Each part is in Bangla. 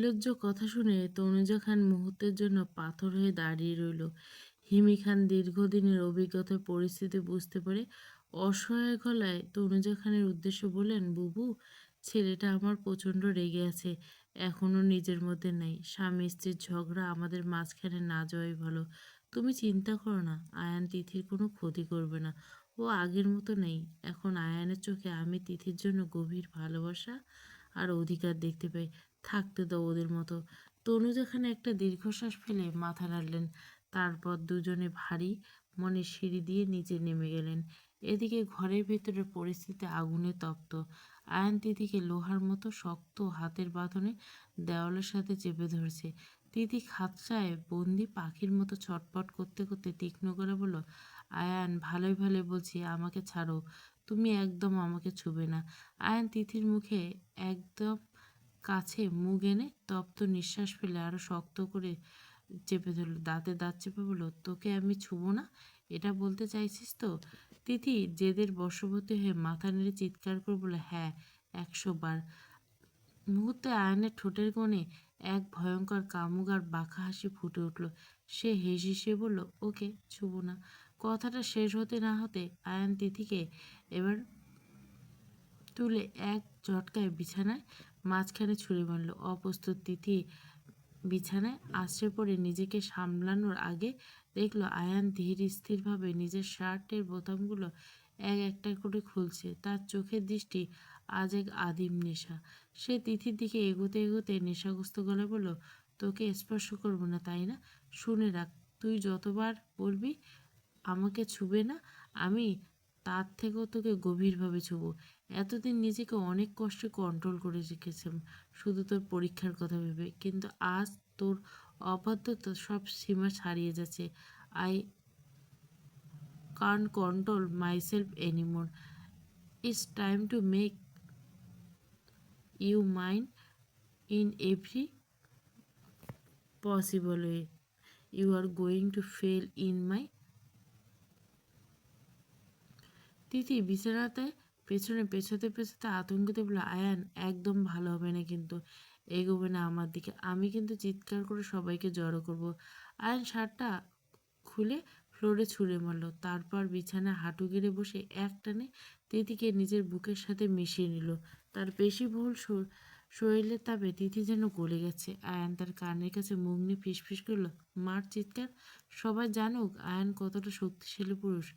নির্লজ্জ কথা শুনে তনুজা খান মুহূর্তের জন্য পাথর হয়ে দাঁড়িয়ে রইল। হিমি খান দীর্ঘদিনের অভিজ্ঞতায় পরিস্থিতি বুঝতে পারে অসহায় গলায় তনুজা খানের উদ্দেশ্য বললেন, বুবু, ছেলেটা আমার প্রচণ্ড রেগে আছে, এখনো নিজের মধ্যে নেই। স্বামী স্ত্রীর ঝগড়া আমাদের মাঝখানে না যাওয়াই ভালো। তুমি চিন্তা করো না, আয়ান তিথির কোনো ক্ষতি করবে না। ও আগের মতো নেই। এখন আয়ানের চোখে আমি তিথির জন্য গভীর ভালোবাসা আর অধিকার দেখতে পাই। থাকতে দাও ওদের মতো। তনুজা খান একটা দীর্ঘশ্বাস ফেলে মাথা নাড়লেন। তারপর দুজনে ভারী মনে সিঁড়ি দিয়ে নিচে নেমে গেলেন। এদিকে ঘরের ভেতরের পরিস্থিতি আগুনে তপ্ত। আয়ান তিথিকে লোহার মতো শক্ত হাতের বাঁধনে দেওয়ালের সাথে চেপে ধরেছে। তিথি খাঁচায় বন্দি পাখির মতো ছটপট করতে করতে তীক্ষ্ণ করে বলল, আয়ান, ভালোই ভালোই বলছি, আমাকে ছাড়ো। তুমি একদম আমাকে ছুবে না। আয়ান তিথির মুখে একদম কাছে মুখ এনে তপ্ত নিঃশ্বাস ফেলে আরো শক্ত করে চেপে ধরল। দাঁতে দাঁত চেপে বলল, তোকে আমি ছুবো না, এটা বলতে চাইছিস তো? তিথি জেদের বশবর্তী হয়ে মাথা নেড়ে চিৎকার করে বলে, হ্যাঁ, 100 বার। মুহূর্তে আয়নের ঠোঁটের কোণে এক ভয়ঙ্কর কামুক আর বাঁকা হাসি ফুটে উঠল। সে হেসে সে বলল, ওকে, ছুবো না। কথাটা শেষ হতে না হতে আয়ান তিথিকে এবার তুলে এক ঝটকায় বিছানায় মাঝখানে ছুঁড়ে মারল। অপ্রস্তুত তিথি বিছানায় আছড়ে পড়ে নিজেকে সামলানোর আগে দেখল আয়ান ধীর স্থিরভাবে নিজের শার্টের বোতামগুলো এক একটা করে খুলছে। তার চোখের দৃষ্টি আজ এক আদিম নেশা। সে তিথির দিকে এগোতে এগোতে নেশাগ্রস্ত গলায় বলল, তোকে স্পর্শ করবো না, তাই না? শুনে রাখ, তুই যতবার বলবি আমাকে ছুবে না, আমি তার থেকেও তোকে গভীরভাবে ছুবো। এতদিন নিজেকে অনেক কষ্টে কন্ট্রোল করে রেখেছিলাম শুধু তোর পরীক্ষার কথা ভেবে, কিন্তু আজ তোর অবাধ্যতা সব সীমা ছাড়িয়ে যাচ্ছে। I can't control myself anymore. It's time to make you mine in every possible way. You are going to fall in my. Tithi বিছানাতে পেছনে পেছোতে পেছোতে আতঙ্কিত বলে, আয়ান, একদম ভালো হবে না কিন্তু। এগোবে না আমার দিকে, আমি কিন্তু চিৎকার করে সবাইকে জড়ো করব। আয়ান শার্টটা খুলে ফ্লোরে ছুঁড়ে মারল। তারপর বিছানায় হাঁটু গেড়ে বসে এক টানে তিথিকে নিজের বুকের সাথে মিশিয়ে নিল। তার পেশিবহুল শরীরের তাপে তিথি যেন গলে গেছে। আয়ান তার কানের কাছে মুখ নিয়ে ফিসফিস করল, মার চিৎকার সবাই জানুক আয়ান কতটা শক্তিশালী পুরুষ,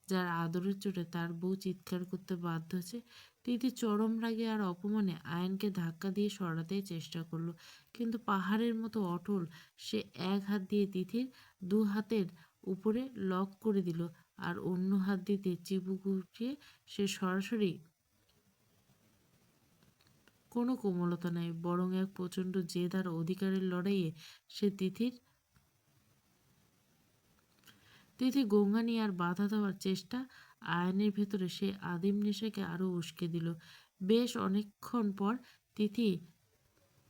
যার আদরের চোটে তার বউ চিৎকার করতে বাধ্য হচ্ছে। তিথি চরম রাগে আর অপমানে আয়নকে ধাক্কা দিয়ে সরাতে চেষ্টা করলো, কিন্তু পাহাড়ের মতো অটল সে এক হাত দিয়ে তিথির দু হাতের উপরে লক করে দিল, আর অন্য হাত দিতে চিবু গুটিয়ে সে সরাসরি কোনো কোমলতা নাই, বরং এক প্রচণ্ড জেদ আর অধিকারের লড়াইয়ে সে তিথি গঙ্গানি আর বাধা দেওয়ার চেষ্টা আয়নের ভেতরে সে আদিম নেশাকে আরো উস্কে দিল। বেশ অনেকক্ষণ পর তিথি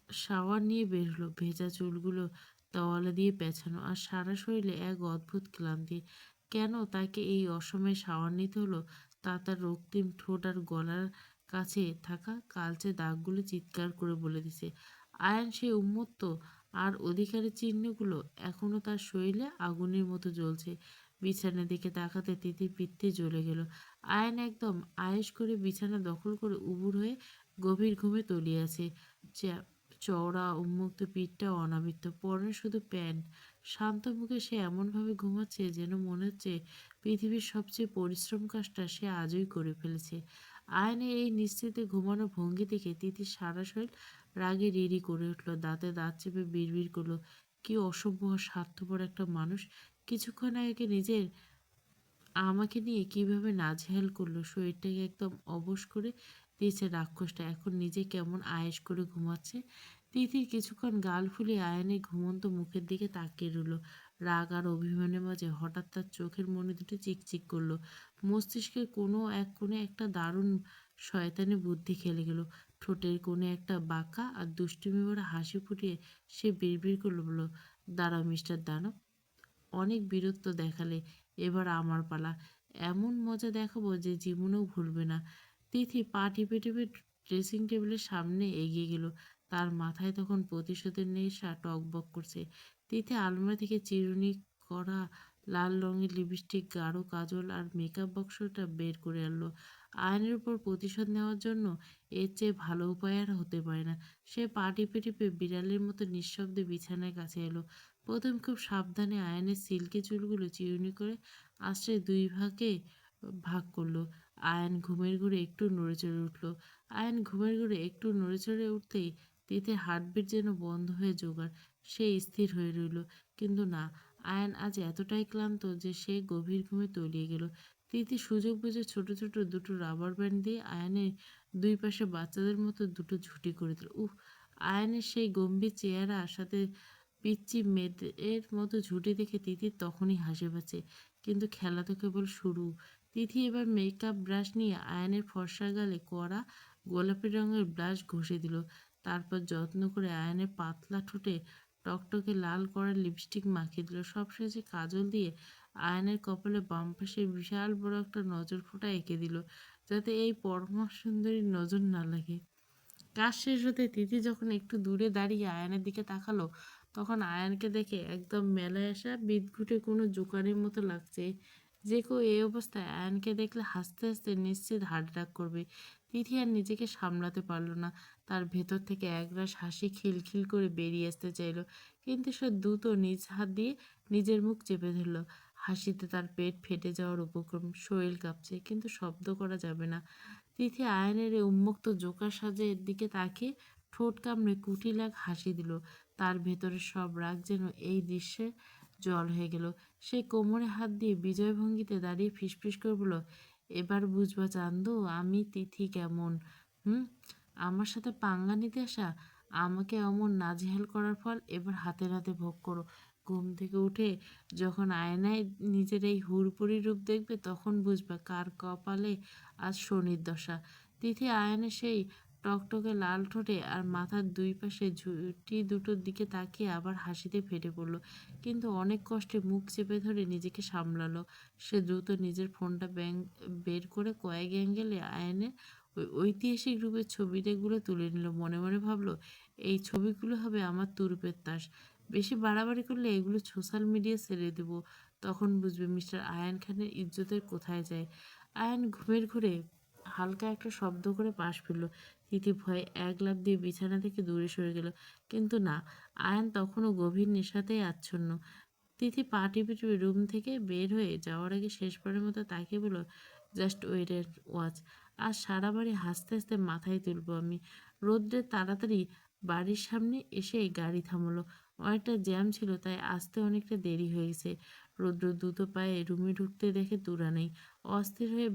শাওয়ার নিয়ে বের হলো। ভেজা চুলগুলো তোয়ালে দিয়ে পেঁচানো, আর সারা শরীরে এক অদ্ভুত ক্লান্তি। কেন তাকে এই অসময়ে শাওয়ার নিতে হলো তা তার রক্তিম ঠোঁট আর গলার কাছে থাকা কালচে দাগগুলো চিৎকার করে বলে দিছে। আয়ান সে উন্মত্ত আর অধিকারের চিহ্নগুলো এখনো তার শরীরে আগুনের মতো জ্বলছে। বিছানার দিকে তাকাতে তিথি পিত্তে জ্বলে গেল। আয়ান একদম আয়েশ করে বিছানা দখল করে উবুর হয়ে গভীর ঘুমে তলিয়ে আছে। চওড়া উন্মুক্ত পিঠটা অনাবৃত, পরনে শুধু প্যান্ট। শান্ত মুখে সে এমনভাবে ঘুমাচ্ছে যেন মনে হচ্ছে পৃথিবীর সবচেয়ে পরিশ্রম কাজটা সে আজই করে ফেলেছে। আয়নের এই নিশ্চিতে ঘুমানো ভঙ্গি দেখে তিথির সারা শরীর রাগে রিরি করে উঠল। দাঁতে দাঁত চেপে বিড়বিড় করলো, কি অসভ্য আর স্বার্থপর একটা মানুষ! কিছুক্ষণ আগে নিজের আমাকে নিয়ে কিভাবে নাজেহাল করলো, শরীরটাকে একদম অবশ করে দিয়েছে রাক্ষসটা, এখন নিজে কেমন আয়েশ করে ঘুমাচ্ছে। তিথির কিছুক্ষণ গাল ফুলিয়ে আয়নের ঘুমন্ত মুখের দিকে তাকিয়ে রইল। রাগ আর অভিমানের মাঝে হঠাৎ তার চোখের মনি দুটি চিকচিক করলো। মস্তিষ্কের কোনো এক কোণে একটা দারুণ শয়তানি বুদ্ধি খেলে গেল। ঠোঁটের কোণে একটা বাঁকা আর দুষ্টুমি ভরা হাসি ফুটিয়ে সে বিড়বিড় করলো, বলল, দাঁড়াও মিস্টার দানব, অনেক বীরত্ব দেখালে, এবার আমার পালা। এমন মজা দেখাবো যে জীবনেও ভুলবে না। তিথি পা টিপে টিপে ড্রেসিং টেবিলের সামনে এগিয়ে গেল। তার মাথায় তখন প্রতিশোধের নেশা টগবগ করছে। তিথি আলমারি থেকে চিরুনি করা লাল রঙের লিপস্টিক, গাঢ় কাজল আর মেকআপ বক্সটা বের করে আনলো। আয়নের উপর প্রতিশোধ নেওয়ার জন্য এর চেয়ে ভালো উপায় আর হতে পারে না। সে পা টিপে টিপে বিড়ালের মতো নিঃশব্দে বিছানার কাছে এলো। প্রথম খুব সাবধানে আয়নের সিল্কি চুলগুলো চিরুনি করে আশ্রয় দুই ভাগে ভাগ করলো। আয়ন ঘুমের ঘুরে একটু নড়েচড়ে উঠল। আয়ন ঘুমের ঘুরে একটু নড়েচড়ে উঠতেই তিথির হার্টবিট যেন বন্ধ হয়ে জোগাড়। সে স্থির হয়ে রইল। কিন্তু না, আয়ন আজ এতটাই ক্লান্ত যে সে গভীর ঘুমে তলিয়ে গেল। তিথি সুযোগ বুঝে ছোট ছোট দুটো রাবার ব্যান্ড দিয়ে আয়নের দুই পাশে বাচ্চাদের মতো দুটো ঝুঁটি করে দিল। উফ! আয়নের সেই গম্ভীর চেহারা সাথে পিচ্চি মেয়েদের মতো ঝুঁটি দেখে তিথির তখনই হাসি পাচ্ছে। কিন্তু খেলা তো কেবল শুরু। তিথি এবার মেকআপ ব্রাশ নিয়ে আয়নের ফর্সা গালে কড়া গোলাপি রঙের ব্রাশ ঘষে দিল। তারপর যত্ন করে আয়নের পাতলা ঠোঁটে টকটকে লাল করা লিপস্টিক মাখিয়ে দিল। সবশেষে কাজল দিয়ে আয়নের কপালে বাম পাশে বিশাল বড় একটা নজর ফোঁটা এঁকে দিল, যাতে এই পরমা সুন্দরীর নজর না লাগে। কাজ শেষ হতে তিথি যখন একটু দূরে দাঁড়িয়ে আয়নের দিকে তাকালো, তখন আয়নকে দেখে একদম মেলায় আসা বিদঘুটে কোনো জোকারের মতো লাগছে। যে কেউ এই অবস্থায় আয়নকে দেখলে হাসতে হাসতে নিশ্চিত হার্ট অ্যাটাক করবে। তিথি আর নিজেকে সামলাতে পারলো না। তার ভেতর থেকে একরাশ হাসি খিলখিল করে বেরিয়ে আসতে চাইলো, কিন্তু সে দ্রুত নিজ হাত দিয়ে নিজের মুখ চেপে ধরল। হাসিতে তার পেট ফেটে যাওয়ার উপক্রম, শরীর কাঁপছে, কিন্তু শব্দ করা যাবে না। তিথি আয়নের এই উন্মুক্ত জোকার সাজের দিকে তাকিয়ে ঠোঁট কামড়ে কুটিল এক হাসি দিল। তার ভেতরের সব রাগ যেন এই দৃশ্যে জল হয়ে গেল। সে কোমরে হাত দিয়ে বিজয় ভঙ্গিতে দাঁড়িয়ে ফিসফিস করে বলল, এবার বুঝবা চান্দু আমি তিথি কেমন। হুম, আমার সাথে পাঙ্গা নিতে আসা, আমাকে অমন নাজেহাল করার ফল এবার হাতে নাতে ভোগ করো। ঘুম থেকে উঠে যখন আয়নায় নিজের এই হুড়পুরি রূপ দেখবে, তখন বুঝবা কার কপালে আজ শনির দশা। তিথি আয়নের সেই টকটকে লাল ঠোঁটে আর মাথার দুই পাশে ঝুঁটি দুটোর দিকে তাকিয়ে আবার হাসিতে ফেটে পড়ল, কিন্তু অনেক কষ্টে মুখ চেপে ধরে নিজেকে সামলালো। সে দ্রুত নিজের ফোনটা বের করে কয়েক অ্যাঙ্গেলে আয়নের ওই ঐতিহাসিক রূপের ছবিগুলো তুলে নিল। মনে মনে ভাবলো, এই ছবিগুলো হবে আমার তুরুপের তাস। বেশি বাড়াবাড়ি করলে এগুলো সোশ্যাল মিডিয়া ছেড়ে দেবো, তখন বুঝবে মিস্টার আয়ান খানের ইজ্জতের কোথায় যায়। আয়ান ঘুমের ঘুরে হালকা একটা শব্দ করে পাশ ফিরল। তিথি ভয়ে এক লাফ দিয়ে বিছানা থেকে দূরে সরে গেল, কিন্তু না, আয়ান তখনও গভীর নেশাতেই আচ্ছন্ন। তিথি পা টিপে টিপে রুম থেকে বের হয়ে যাওয়ার আগে শেষবারের মতো তাকিয়ে বলল, জাস্ট ওয়েট অ্যান্ড ওয়াচ। আজ সারা বাড়ি হাসতে হাসতে মাথায় তুলবো আমি। রোদ্রে তাড়াতাড়ি বাড়ির সামনে এসে গাড়ি থামলো। অনেকটা জ্যাম ছিল, তাই আসতে অনেকটা দেরি হয়ে গেছে। রৌদ্র দ্রুত পায়ে রুমে ঢুকতে দেখে তুরা নেই। অস্থির হয়ে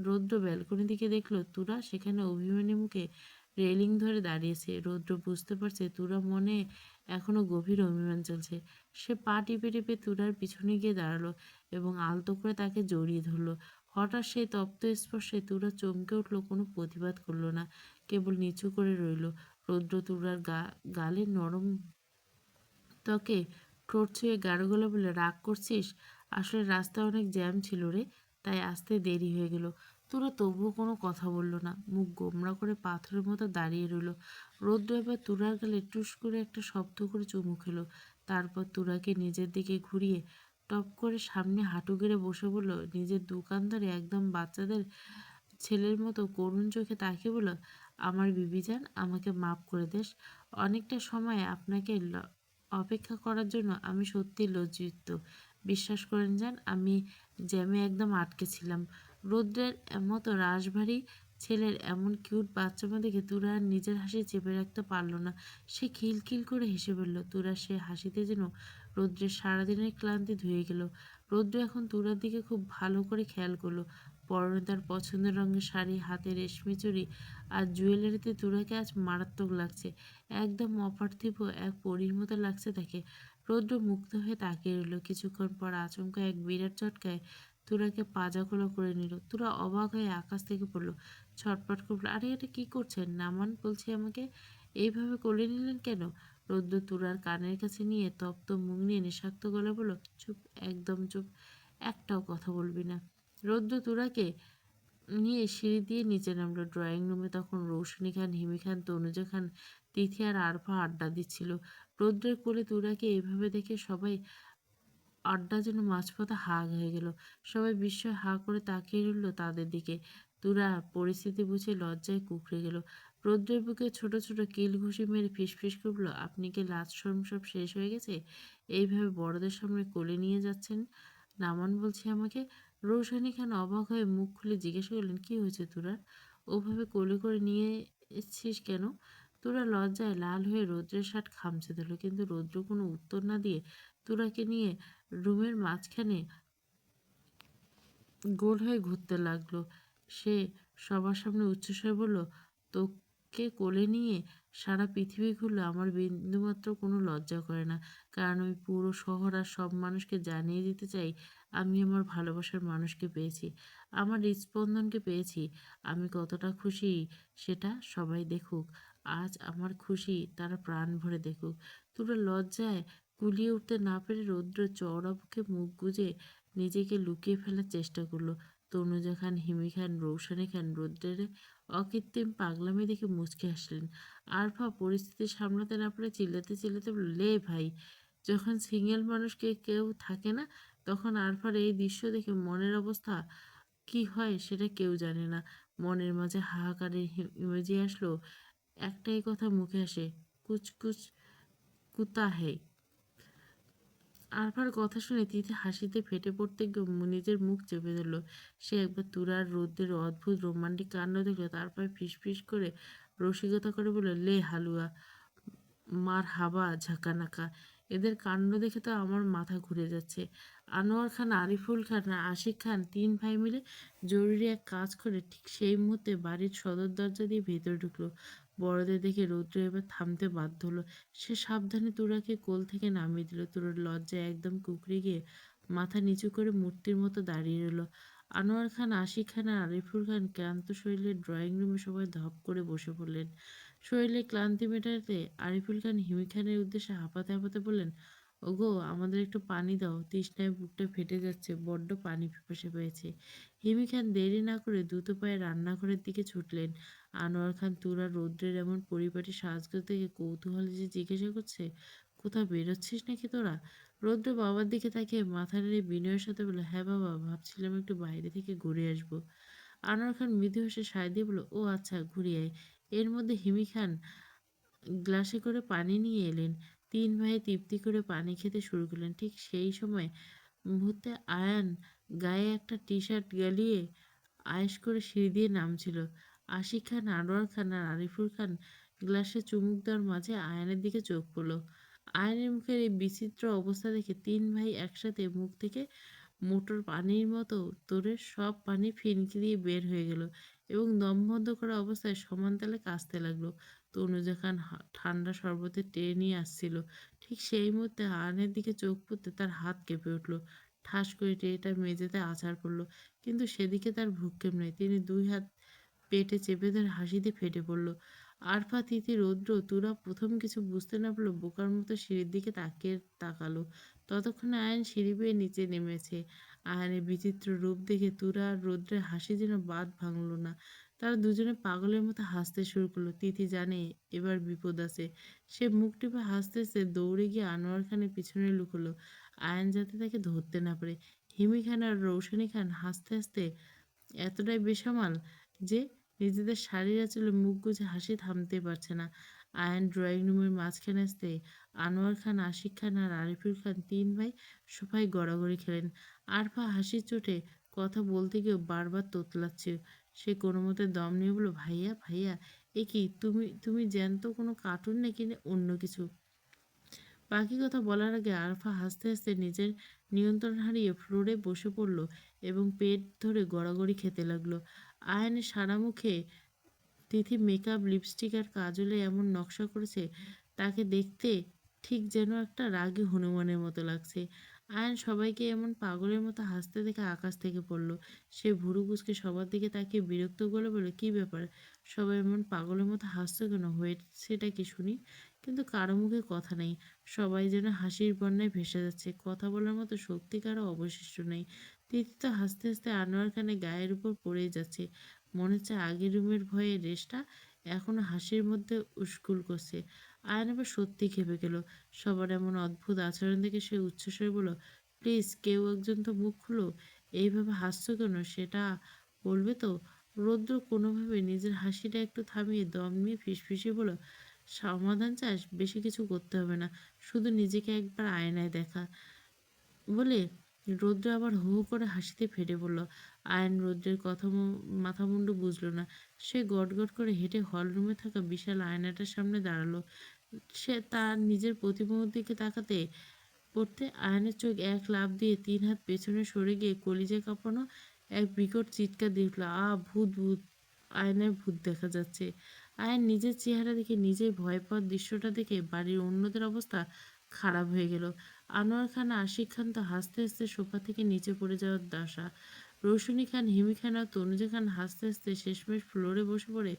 রৌদ্র ব্যালকনি দিকে দেখলো তুরা সেখানে অভিমানী মুখে রেলিং ধরে দাঁড়িয়েছে। রৌদ্র বুঝতে পারছে তুরা মনে এখনো গভীর অভিমান চলছে। সে পা টিপে টিপে তুরার পিছনে গিয়ে দাঁড়ালো এবং আলতো করে তাকে জড়িয়ে ধরলো। হঠাৎ সেই তপ্ত স্পর্শে তুরা চমকে উঠলো, কোনো প্রতিবাদ করলো না, কেবল নিচু করে রইল। রৌদ্র তুরার গালে নরম ত্বকে ঠোঁট ছুঁয়ে গাঢ় গলা বলে, রাগ করছিস? আসলে রাস্তায় অনেক জ্যাম ছিল রে, তাই আসতে দেরি হয়ে গেল। তোরা তবুও কোনো কথা বলল না, মুখ গোমড়া করে পাথরের মতো দাঁড়িয়ে রইল। রৌদ্র এবার তুরার গালে টুস করে একটা শব্দ করে চুমু খেলো। তারপর তুরাকে নিজের দিকে ঘুরিয়ে টপ করে সামনে হাঁটু গেড়ে বসে বলল, নিজের দোকানদারে একদম বাচ্চাদের ছেলের মতো করুণ চোখে তাকিয়ে বলল, আমার বিবিজান, আমাকে মাফ করে দেস। অনেকটা সময় আপনাকে অপেক্ষা করার জন্য আমি সত্যিই লজ্জিত। বিশ্বাস করেন যান, আমি জ্যামে একদম আটকে ছিলাম। রৌদ্রের মতো রাশভারী ছেলের এমন কিউট বাচ্চামা দেখে তুরা আর নিজের হাসি চেপে রাখতে পারল না। সে খিলখিল করে হেসে ফেলল। তুরা সে হাসিতে যেন রৌদ্রের সারাদিনের ক্লান্তি ধুয়ে গেল। রৌদ্র এখন তুরার দিকে খুব ভালো করে খেয়াল করলো। পরনে তার পছন্দের রঙের শাড়ি, হাতে রেশমি চুড়ি আর জুয়েলারিতে তুরাকে আজ মারাত্মক লাগছে। একদম অপার্থিব এক পরীর মতো লাগছে তাকে। রৌদ্র মুগ্ধ হয়ে তাকিয়ে রইল। কিছুক্ষণ পর আচমকা এক বিরাট চটকায় তুরাকে পাজাখোলা করে নিল। তুরা অবাক হয়ে আকাশ থেকে পড়ল, ছটপট করল, আরে এটা কি করছেন? নামান বলছি আমাকে। এইভাবে কোলে নিলেন কেন? রৌদ্র তুরার কানের কাছে নিয়ে তপ্ত মুখ নিয়ে নেশাক্ত গলা বলল, চুপ, একদম চুপ, একটাও কথা বলবি না। রৌদ্র তুরাকে নিয়ে সিঁড়ি দিয়ে নিচে নামলো। ড্রয়িং রুমে তখন রৌশনী খান, হিমি খান, তনুজা খান, তিথি আর আরফা আড্ডা দিচ্ছিল। রৌদ্রের কোলে তুরাকে এভাবে দেখে সবাই আড্ডা যেন মাঝপথে হা হয়ে গেল। সবাই বিস্ময়ে হা করে তাকিয়ে রইল তাদের দিকে। তুরা পরিস্থিতি বুঝে লজ্জায় কুঁকড়ে গেল। রৌদ্রের বুকে ছোট ছোট কিল ঘুষি মেরে ফিসফিস করল, আপনি কি লাজ শরম সব শেষ হয়ে গেছে? এইভাবে বড়দের সামনে কোলে নিয়ে যাচ্ছেন? নামান বলছি আমাকে। রৌশানী খান অবাক হয়ে মুখ খুলে জিজ্ঞেস করলেন, কি হয়েছে তুরার? ওভাবে কোলে করে নিয়ে এসছিস কেন? তুরা লজ্জায় লাল হয়ে রৌদ্রের শার্ট খামচে দিল, কিন্তু রৌদ্র কোনো উত্তর না দিয়ে তুরাকে নিয়ে রুমের মাঝখানে গোল হয়ে ঘুরতে লাগলো। সে সবার সামনে উচ্চস্বরে বলল, তোকে কোলে নিয়ে সারা পৃথিবী ঘুরলো আমার বিন্দুমাত্র কোনো লজ্জা করে না। কারণ আমি পুরো শহর আর সব মানুষকে জানিয়ে দিতে চাই আমি আমার ভালোবাসার মানুষকে পেয়েছি, আমার হৃদস্পন্দনকে পেয়েছি। আমি কতটা খুশি সেটা সবাই দেখুক। আজ আমার খুশি তারা প্রাণ ভরে দেখুক। তোরা লজ্জায় কুলিয়ে উঠতে না পেরে রৌদ্র চওড়া বুকে মুখ গুজে নিজেকে লুকিয়ে ফেলার চেষ্টা করলো। তনুজা খান, হিমি খান, রৌশানী খান রৌদ্রের অকৃত্রিম পাগলামি দেখে মুচকে হাসলেন। আরফা পরিস্থিতি সামলাতে না পারে চিল্লাতে চিল্লাতে বলল, লে ভাই, যখন সিঙ্গেল মানুষকে কেউ থাকে না তখন আরফার এই দৃশ্য দেখে মনের অবস্থা কি হয় সেটা কেউ জানে না। মনের মাঝে হাহাকারের ইমেজি আসলো। একটাই কথা মুখে আসে, কুছ কুছ কুতা হ্যায়। আরফার কথা শুনে তিথি হাসিতে ফেটে পড়তে গিয়ে নিজের মুখ চেপে ধরল। সে একবার তুরার রৌদ্রের অদ্ভুত রোমান্টিক কাণ্ড দেখলো, তারপর ফিসফিস করে রসিকতা করে বলল, লে হালুয়া, মার হাবা ঝাঁকানাকা। এদের কাণ্ড দেখে তো আমার মাথা ঘুরে যাচ্ছে। আনোয়ার খান, আরিফুল খান আর আশিক খান তিন ভাই মিলে জরুরি এক কাজ করে ঠিক সেই মুহূর্তে বাড়ির সদর দরজা দিয়ে ভেতরে ঢুকলো। বড়দের দেখে রৌদ্র এবার থামতে বাধ্য হলো। সে সাবধানে তুরাকে কোল থেকে নামিয়ে দিল। তুরার লজ্জায় একদম কুকড়ে গিয়ে মাথা নিচু করে মূর্তির মতো দাঁড়িয়ে রইল। আনোয়ার খান, আশিক খান আর আরিফুল খান ক্লান্ত শরীরে ড্রয়িং রুমে সবাই ধপ করে বসে পড়লেন। শরীরে ক্লান্তি মেটাতে আরিফুল খান হিমি খানের উদ্দেশ্যে হাঁপাতে হাঁপাতে বললেন, ওগো আমাদের একটু পানি দাও, তৃষ্ণায় বুকটা ফেটে যাচ্ছে, বড্ড পানি পিপাসা পেয়েছে। হিমি খান দেরি না করে দ্রুত পায়ে রান্নাঘরের দিকে ছুটলেন। আনোয়ার খান তুরা রৌদ্রের এমন পরিপাটি সাজগোজ দেখে কৌতূহলে যে জিজ্ঞাসা করছে, কোথাও বেরোচ্ছিস নাকি তোরা? রৌদ্র বাবার দিকে তাকিয়ে মাথা নেড়ে বিনয়ের সাথে বলল, হ্যাঁ বাবা, ভাবছিলাম একটু বাইরে থেকে ঘুরে আসবো। আনোয়ার খান মৃদু হেসে সায় দিয়ে বলল, ও আচ্ছা, ঘুরে আয়। এর মধ্যে হিমি খান গ্লাসে করে পানি নিয়ে এলেন। তিন ভাই তৃপ্তি করে পানি খেতে শুরু করলেন। ঠিক সেই সময় মুহূর্তে আয়ান গায়ে একটা টি শার্ট গালিয়ে আয়েশ করে সিঁড়ি দিয়ে নামছিল। আশিক খান, আনোয়ার খান আর আরিফুল খান গ্লাসে চুমুক দেওয়ার মাঝে আয়ানের দিকে চোখ পড়ল। আয়ানের মুখের এই বিচিত্র অবস্থা দেখে তিন ভাই একসাথে মুখ থেকে মোটর পানির মতো তোরে সব পানি ফিনকি দিয়ে বের হয়ে গেল এবং দম বন্ধ করা অবস্থায় সমান তালে কাশতে লাগলো। তনুজা খান ঠান্ডা শরবতে টেনে নিয়ে আসছিল। ঠিক সেই মুহূর্তে আয়নের দিকে চোখ পড়তে তার হাত কেঁপে উঠল। ঠাস করে ট্রেটা মেঝেতে আছাড় পড়ল, কিন্তু সেদিকে তার ভ্রুক্ষেপ নেই। তিনি দুই হাত পেটে চেপে ধরে হাসিতে ফেটে পড়ল। আরফা, তিথি, রৌদ্র, তুরা প্রথম কিছু বুঝতে না পারলো বোকার মতো সিঁড়ির দিকে তাকালো। ততক্ষণে আয়ন সিঁড়ি বেয়ে নিচে নেমেছে। আয়নের বিচিত্র রূপ দেখে তুরা আর রৌদ্রের হাসি যেন বাঁধ ভাঙল না। তারা দুজনে পাগলের মতো হাসতে শুরু করলো। তিথি জানে এবার বিপদ আছে। সে মুখ টিপে হাসতে হাসতে দৌড়ে গিয়ে আনোয়ার খানের পিছনে লুকোলো, আয়ন যাতে তাকে ধরতে না পারে। হিমি খান আর রৌশনী খান হাসতে হাসতে এতটাই বেসামাল যে নিজেদের শাড়ির আঁচলে মুখ গুজে হাসি থামতে পারছে না। আয়ান ড্রয়িং রুমের মাঝখানে আসতে আনোয়ার খান, আশিক খান আর আরিফুল খান তিন ভাই সোফায় গড়াগড়ি খেলেন। আরফা হাসির চোটে কথা বলতে গিয়েও বারবার তোতলাচ্ছে। সে কোনো মতে দম নিয়ে বলল, ভাইয়া ভাইয়া, এ কি তুমি তুমি জ্যান্ত কোনো কার্টুন নাকি অন্য কিছু? বাকি কথা বলার আগে আরফা হাসতে হাসতে নিজের নিয়ন্ত্রণ হারিয়ে ফ্লোরে বসে পড়ল এবং পেট ধরে গড়াগড়ি খেতে লাগলো। আয়নের সারা মুখে তিথি মেকআপ, লিপস্টিক আর কাজলে এমন নকশা করেছে তাকে দেখতে ঠিক যেন একটা রাগী হনুমানের মতো লাগছে। আয়ন সবাইকে এমন পাগলের মতো হাসতে দেখে আকাশ থেকে পড়ল। সে ভুরু কুঁচকে সবার দিকে তাকিয়ে বিরক্ত গলে বলে, কি ব্যাপার, সবাই এমন পাগলের মতো হাসছে কেন, হয়েছেটা কি শুনি? কিন্তু কারো মুখে কথা নেই। সবাই যেন হাসির বন্যায় ভেসে যাচ্ছে। কথা বলার মতো শক্তি কারো অবশিষ্ট নেই। তিথি তো হাসতে হাসতে আনোয়ার খানের গায়ের উপর পড়েই যাচ্ছে। মনে হচ্ছে আগের রুমের ভয়ে রেশটা এখনো হাসির মধ্যে উস্কুল করছে। আয়ান এবার সত্যি খেপে গেল। সবার এমন অদ্ভুত আচরণ দেখে সে উচ্চস্বরে বলল, প্লিজ কেউ একজন তো মুখ খুলো। এইভাবে হাসছো কেন সেটা বলবে তো? রৌদ্র কোনোভাবে নিজের হাসিটা একটু থামিয়ে দম নিয়ে ফিসফিসিয়ে বলল, সমাধান চাস? বেশি কিছু করতে হবে না, শুধু নিজেকে একবার আয়নায় দেখা। বলে রৌদ্র আবার হু হু করে হাসিতে ফেটে পড়ল। আয়ন রৌদ্রের কথা মাথা মুন্ডু বুঝলো না। সে গটগট করে হেঁটে হলরুমে থাকা বিশাল আয়নাটার সামনে দাঁড়ালো। সে তার নিজের প্রতিবিম্বের দিকে তাকাতে পড়তে আয়নের চোখ এক লাফ দিয়ে ৩ হাত পেছনে সরে গিয়ে কলিজা কাঁপানো এক বিকট চিৎকার দিয়ে উঠল, ভূত ভূত! আয়নায় ভূত দেখা যাচ্ছে। আয়ন নিজের চেহারা দেখে নিজেই ভয় পাওয়ার দৃশ্যটা দেখে বাড়ির অন্যদের অবস্থা খারাপ হয়ে গেল। আনোয়ার খান, আশিক খান তো হাসতে হাসতে সোফা থেকে নিচে পড়ে যাওয়ার দশা। রৌশনী খান, হিমি খান আর তনুজা খান হাসতে হাসতে শেষমেশ ফ্লোরে বসে পড়ে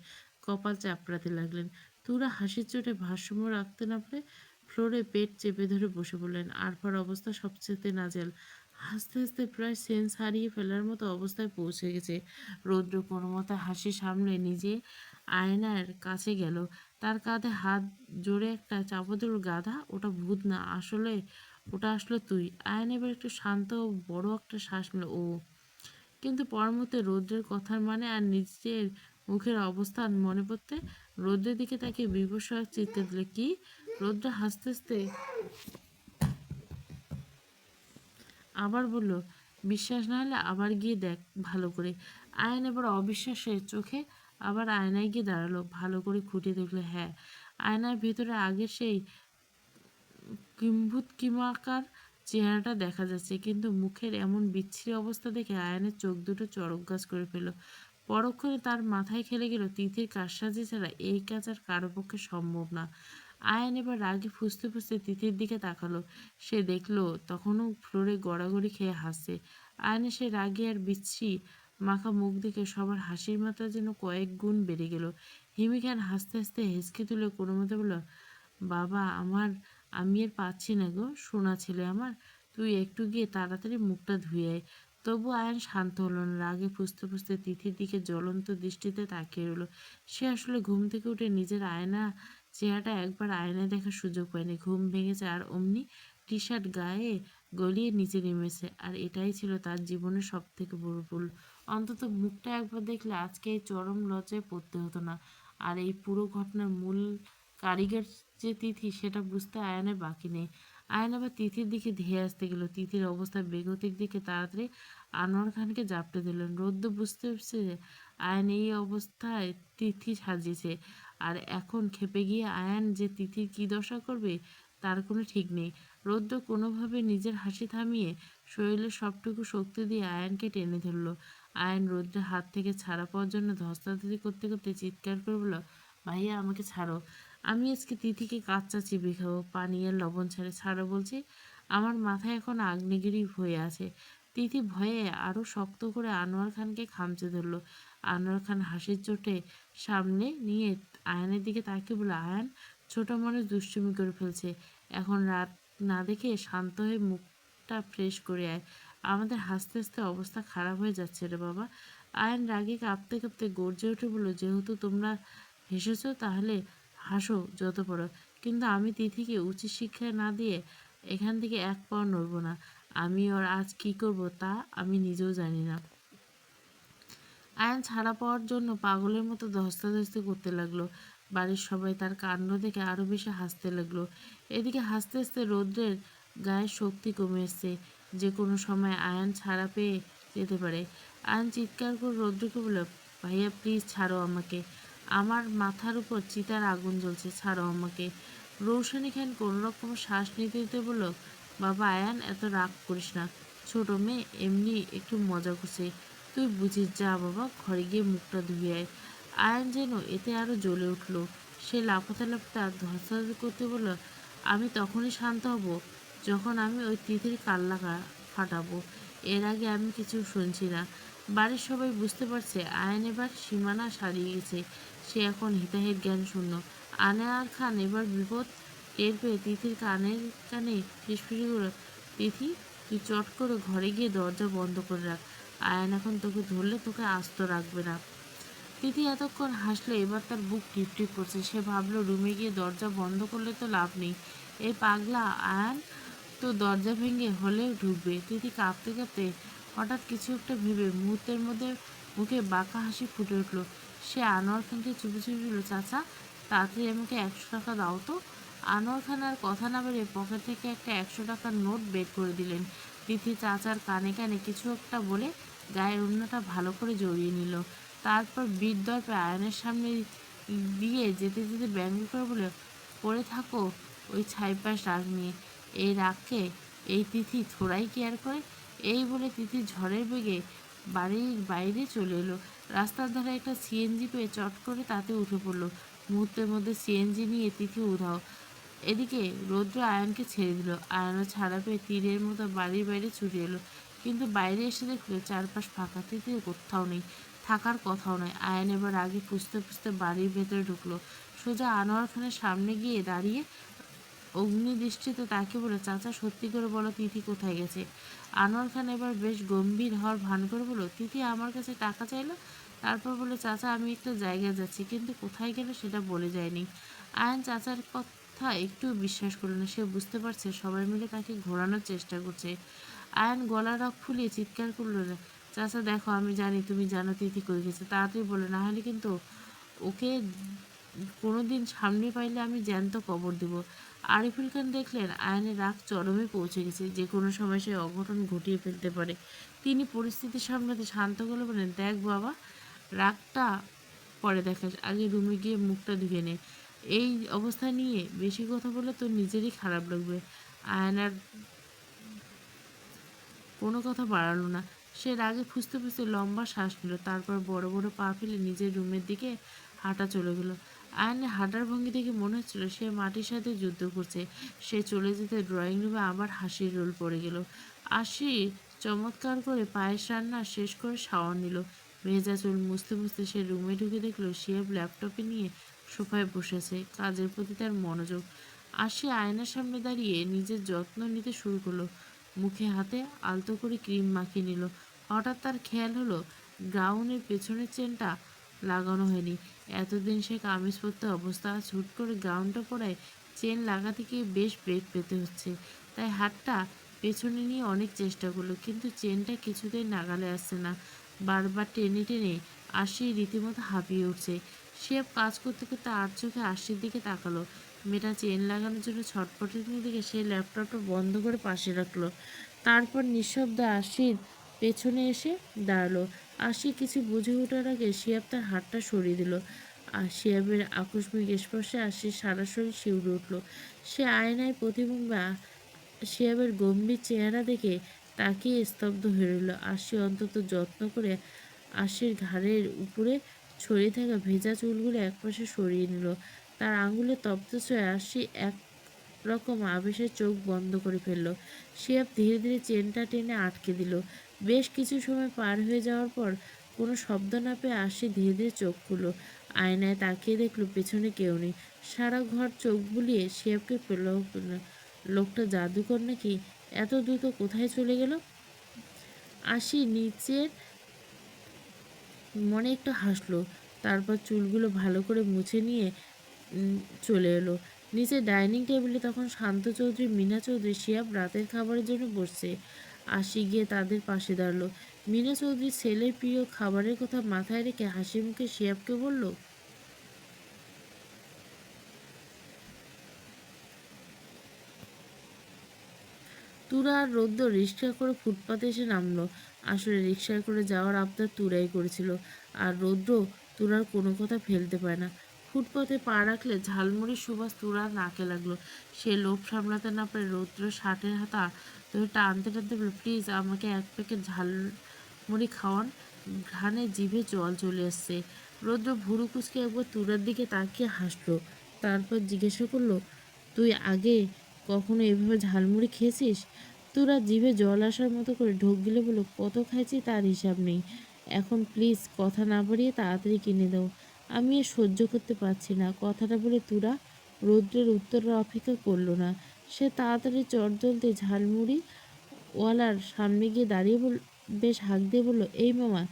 কপাল চাপড়াতে লাগলেন। তুরা হাসির চোটে ভারসাম্য রাখতে না পারে ফ্লোরে পেট চেপে ধরে বসে পড়লেন। আরফার অবস্থা সবচেয়ে নাজেহাল। হাসতে হাসতে প্রায় সেন্স হারিয়ে ফেলার মতো অবস্থায় পৌঁছে গেছে। রৌদ্র কোনো মতে হাসি সামলে নিজে আয়নার কাছে গেল। তার কাঁধে হাত জোরে একটা চাপা দিল, গাধা, ওটা ভূত না, ওটা আসলে তুই। আয়ন এবার একটু শান্ত ও বড় একটা শ্বাস নিল। ও কিন্তু পরমুহূর্তে রৌদ্রের কথার মানে আর নিজের মুখের অবস্থান মনে পড়তে রৌদ্রের দিকে তাকে বিভৎস এক চিৎকার দিল, কি? রৌদ্র হাসতে হাসতে আবার বলল, বিশ্বাস না হলে আবার গিয়ে দেখ ভালো করে। আয়ন এবার অবিশ্বাসের চোখে আবার আয়নায় গিয়ে দাঁড়ালো। ভালো করে খুঁটিয়ে দেখলো, হ্যাঁ, আয়নার ভেতরে আগের সেই কিম্ভূত কিমাকার চেহারাটা দেখা যাচ্ছে। কিন্তু মুখের এমন বিচ্ছিরি অবস্থা দেখে আয়নের চোখ দুটো চড়ক গাছ করে ফেলল। পরক্ষণে তার মাথায় খেলে গেল, তিথির কারসাজি ছাড়া এই কাজ আর কারো পক্ষে সম্ভব না। আয়ন এবার রাগে ফুঁসতে ফুঁসতে তিথির দিকে তাকালো। সে দেখলো তখনও ফ্লোরে গড়াগড়ি খেয়ে হাসছে। আয়নের সে রাগে আর বিচ্ছিরি মাখা মুখ দেখে সবার হাসির মাত্রা যেন কয়েক গুণ বেড়ে গেল। হিমি খান হাসতে হাসতে হেসকে তুলে কোনো মতে বলল, বাবা আমার, আমি আর পাচ্ছি না গো, সোনা ছেলে আমার, তুই একটু গিয়ে তাড়াতাড়ি মুখটা ধুয়ে আয়। তবু আয়ন শান্ত হলো না। রাগে ফুঁসতে ফুঁসতে তিথির দিকে জ্বলন্ত দৃষ্টিতে তাকিয়ে রইল। সে আসলে ঘুম থেকে উঠে নিজের চেহারাটা একবার আয়নায় দেখার সুযোগ পায়নি। ঘুম ভেঙেছে আর অমনি টি শার্ট গায়ে গলিয়ে নিচে নেমেছে। আর এটাই ছিল তার জীবনের সব থেকে বড় ভুল। অন্তত মুখটা একবার দেখলে আজকে এই চরম লজ্জায় পড়তে হতো না। আর এই পুরো ঘটনার মূল কারিগর যে তিথি সেটা বুঝতে আয়নের বাকি নেই। আয়ন আবার তিথির দিকে ধেয়ে আসতে গেল। তিথির অবস্থা বেগতিক দিকে তাড়াতাড়ি আনোয়ার খানকে জাপটে দিলেন। রৌদ্র বুঝতে পারছে যে আয়ন এই অবস্থায় তিথি সাজিয়েছে। আর এখন খেপে গিয়ে আয়ন যে তিথির কী দশা করবে তার কোনো ঠিক নেই। রৌদ্র কোনোভাবে নিজের হাসি থামিয়ে শরীরের সবটুকু শক্তি দিয়ে আয়নকে টেনে ধরল। আয়ন রৌদ্রের হাত থেকে ছাড়া পাওয়ার জন্য ধস্তাধস্তি করতে করতে চিৎকার করে বলল, ভাইয়া আমাকে ছাড়ো, আমি আজকে তিথিকে কাচ্চা চিবিয়ে খাবো, পানি আর লবণ ছাড়ে, ছাড়ো বলছি। আমার মাথায় এখন আগ্নেয়গিরি হয়ে আছে। তিথি ভয়ে আরও শক্ত করে আনোয়ার খানকে খামচে ধরল। আনোয়ার খান হাসির চোটে সামনে নিয়ে আয়ানের দিকে তাকিয়ে বলে, আয়ান, ছোট মানুষ দুষ্টুমি করে ফেলছে, এখন রাত না দেখে শান্ত হয়ে মুখটা ফ্রেশ করে আয়, আমাদের হাসতে হাসতে অবস্থা খারাপ হয়ে যাচ্ছে রে বাবা। আয়ান রাগে কাঁপতে কাঁপতে গর্জে উঠে বলল, যেহেতু তোমরা হেসেছো তাহলে হাসো যত পারো, কিন্তু আমি তিথিকে উচিত শিক্ষা না দিয়ে এখান থেকে এক পাও নড়ব না। আমি ওর আজ কি করব তা আমি নিজেও জানি না। আয়ান ছাড়া পাওয়ার জন্য পাগলের মতো ধস্তাধস্তি করতে লাগলো। বাড়ির সবাই তার কাণ্ড দেখে আরও বেশি হাসতে লাগলো। এদিকে হাসতে হাসতে রৌদ্রের গায়ের শক্তি কমে এসছে। যে কোনো সময় আয়ান ছাড়া পেয়ে যেতে পারে। আয়ান চিৎকার করে রৌদ্রকে বলল, ভাইয়া প্লিজ ছাড়ো আমাকে, আমার মাথার উপর চিতার আগুন জ্বলছে, ছাড়ো আমাকে। রৌশনী খান কোনো রকম শ্বাস নিতে নিতে বলল, বাবা আয়ান, এত রাগ করিস না, ছোট মেয়ে এমনি একটু মজা করছে, তুই বুঝিস, যা বাবা ঘরে গিয়ে মুখটা ধুয়ে আয়। আয়ান যেন এতে আরও জ্বলে উঠল। সে লাফাতে লাফাতে আর ধস্তাধস্তি করতে বলল, আমি তখনই শান্ত হব যখন আমি ওই তিথির কাল্লা ফাটাবো। এর আগে আমি কিছু শুনছি না। বাড়ির সবাই বুঝতে পারছে আয়ান এবার সীমানা ছাড়িয়ে গেছে। সে এখন হিতাহিত জ্ঞান শূন্য। আনোয়ার খান এবার বিপদ টের পেয়ে তিথির কানের কানে ফিসফিস করে, তিথি, তুই চট করে ঘরে গিয়ে দরজা বন্ধ করে রাখ, আয়ান এখন তোকে ধরলে তোকে আস্ত রাখবে না। তিথি এতক্ষণ হাসলে এবার তার বুক টিপটিপ করছে। সে ভাবলো রুমে গিয়ে দরজা বন্ধ করলে তো লাভ নেই, এই পাগলা আয়ান তো দরজা ভেঙে হলেও ঢুকবে। তিথি কাঁপতে কাঁপতে হঠাৎ কিছু একটা ভেবে মুহূর্তের মধ্যে মুখে বাঁকা হাসি ফুটে উঠল। সে আনোয়ার খানকে চুপি চুপি বলল, চাচা তাড়াতাড়ি আমাকে 100 টাকা দাও তো। আনোয়ার খান আর কথা না বেরিয়ে পকেট থেকে একটা 100 টাকার নোট বের করে দিলেন। তিথি চাচার কানে কানে কিছু একটা বলে গায়ের ওড়নাটা ভালো করে জড়িয়ে নিল। তারপর বীর দর্পে আয়নের সামনে দিয়ে যেতে যেতে ব্যঙ্গ করে বলে, পড়ে থাকো ওই ছাইপাশ রাগ নিয়ে, এই রাগকে এই তিথি থোড়াই কেয়ার করে। এই বলে তিথি ঝড়ের বেগে বাড়ির বাইরে চলে এলো। রাস্তার ধারে একটা সিএনজি পেয়ে চট করে তাতে উঠে পড়লো। মুহূর্তের মধ্যে সিএনজি নিয়ে তিথি উধাও। এদিকে রৌদ্র আয়নকে ছেড়ে দিল। আয়নও ছাড়া পেয়ে তীরের মতো বাড়ির বাইরে ছুটে এলো, কিন্তু বাইরে এসে দেখলো চারপাশ ফাঁকা, তিথির কোথাও নেই, থাকার কথাও নয়। আয়ন এবার আগে পুষতে পুষতে বাড়ির ভেতরে ঢুকলো। সোজা আনোয়ার খানের সামনে গিয়ে দাঁড়িয়ে অগ্নিদৃষ্টিতে তাকে বলে, চাচা সত্যি করে বলো তিথি কোথায় গেছে। আনোয়ার খান এবার বেশ গম্ভীর হওয়ার ভান করে বলল, তিথি আমার কাছে টাকা চাইলো, তারপর বলে, চাচা আমি একটা জায়গায় যাচ্ছি, কিন্তু কোথায় গেল সেটা বলে যায়নি। আয়ন চাচার কথা একটু বিশ্বাস করল না। সে বুঝতে পারছে সবাই মিলে তাকে ঘোরানোর চেষ্টা করছে। আয়ন গলা রক ফুলিয়ে চিৎকার করলো, চাচা দেখো আমি জানি তুমি জানো তিথি কই গেছে, তাড়াতাড়ি বলে, না হলে কিন্তু ওকে কোনোদিন সামনে পাইলে আমি জ্যান্ত কবর দেব। আরিফুল খান দেখলেন আয়নের রাগ চরমে পৌঁছে গেছে, যে কোনো সময় সে অঘটন ঘটিয়ে ফেলতে পারে। তিনি পরিস্থিতি সামলাতে শান্ত গলে বলেন, দেখ বাবা, রাগটা পরে দেখাস, আগে রুমে গিয়ে মুখটা ধুয়ে নে। এই অবস্থা নিয়ে বেশি কথা বলে তোর নিজেরই খারাপ লাগবে। আয়নার কোনো কথা বাড়ালো না। সে রাগে ফুঁসতে ফুঁসতে লম্বা শ্বাস নিল, তারপর বড় বড় পা ফেলে নিজের রুমের দিকে হাঁটা চলে গেল। আয়নের হাঁটার ভঙ্গি দেখে মনে হচ্ছিল সে মাটির সাথে যুদ্ধ করছে। সে চলে যেতে ড্রয়িং রুমে আবার হাসির রোল পড়ে গেল। আশি চমৎকার করে পায়েস রান্না শেষ করে শাওয়ার নিল। ভেজা চুল মুছতে মুছতে সে রুমে ঢুকে দেখলো শিয়াব ল্যাপটপে নিয়ে সোফায় বসেছে, কাজের প্রতি তার মনোযোগ। আশি আয়নার সামনে দাঁড়িয়ে নিজের যত্ন নিতে শুরু করলো। মুখে হাতে আলতো করে ক্রিম মাখিয়ে নিল। হঠাৎ তার খেয়াল হলো গাউনের পেছনের চেনটা লাগানো হয়নি। এতদিন সে কামিজ পরতে অবস্থা, হুট করে গাউনটা পরায় চেন লাগাতে গিয়ে বেশ বেগ পেতে হচ্ছে। তাই হাতটা পেছনে নিয়ে অনেক চেষ্টা করলো, কিন্তু চেনটা কিছুতেই নাগালে আসছে না। বারবার টেনে টেনে আশি রীতিমতো হাঁপিয়ে উঠছে। সে কাজ করতে করতে আর চোখে আশির দিকে তাকালো। মেয়েটা চেন লাগানোর জন্য ছটফটানোর দিকে সে ল্যাপটপটা বন্ধ করে পাশে রাখলো। তারপর নিঃশব্দে আশির পেছনে এসে দাঁড়ালো। আশি কিছু বুঝে ওঠার আগে শিয়াব তার হাতটা সরিয়ে দিল। আর শিয়াবের আকস্মিক স্পর্শে আশির সারা শরীর শিউরে উঠল। সে আয়নায় প্রতিবিম্বে শিয়াবের গম্ভীর চেহারা দেখে তাকিয়ে স্তব্ধ হয়ে রইল। আশি অন্তত যত্ন করে আশির ঘাড়ের উপরে ছড়িয়ে থাকা ভেজা চুলগুলো একপাশে সরিয়ে নিল। তার আঙুলে তপ্ত ছোঁয়ায় আশি এক রকম আবেশে চোখ বন্ধ করে ফেলল। শিয়াব ধীরে ধীরে চেনটা টেনে আটকে দিল। বেশ কিছু সময় পার হয়ে যাওয়ার পর কোনো শব্দ না পেয়ে আশি ধীরে ধীরে চোখ খুলল। আয়নায় তাকিয়ে দেখলো পেছনে কেউ নেই। সারা ঘর চোখ বুলিয়ে শিয়াবকে পেল। লোকটা জাদুকর নাকি, এত দ্রুত কোথায় চলে গেল? আশি নিচের মনে একটু হাসলো, তারপর চুলগুলো ভালো করে মুছে নিয়ে চলে এলো। নিচে ডাইনিং টেবিলে তখন শান্ত চৌধুরী, মিনা চৌধুরী, শিয়াব রাতের খাবারের জন্য বসছে। আশি গিয়ে তাদের পাশে দাঁড়ালো। মিনা চৌধুরী ছেলের প্রিয় খাবারের কথা মাথায় রেখে হাসি মুখে শিয়াবকে বলল, তুরা আর রৌদ্র রিক্সা করে ফুটপাতে এসে নামলো। আসলে রিক্সায় করে যাওয়ার আবদার তুরাই করেছিল, আর রৌদ্র তুরার কোনো কথা ফেলতে পারে না। ফুটপাতে পা রাখলে ঝালমুড়ির সুবাস তুরার নাকে লাগলো। সে লোভ সামলাতে না পারে রৌদ্র শার্টের হাতা ধরে টানতে টানতে বলল, প্লিজ আমাকে এক প্যাকেট ঝালমুড়ি খাওয়ান, ঘানে জিভে জল চলে আসছে। রৌদ্র ভুরু কুচকে একবার তুরার দিকে তাকিয়ে হাসলো, তারপর জিজ্ঞাসা করলো, তুই আগে কখনো এভাবে ঝালমুড়ি খেয়েছিস? তোরা জিভে জল আসার মতো করে ঢোক গিলে বলল, কত খাইছি তার হিসাব নেই, এখন প্লিজ কথা না বাড়িয়ে তাড়াতাড়ি কিনে দাও, আমি এ সহ্য করতে পারছি না। কথাটা বলে তুরা রৌদ্রের উত্তরের অপেক্ষা করলো না। সে তাড়াতাড়ি চটজলদি ঝালমুড়ি ওয়ালার সামনে গিয়ে দাঁড়িয়ে বেশ হাঁক দিয়ে বলল, এই মামা,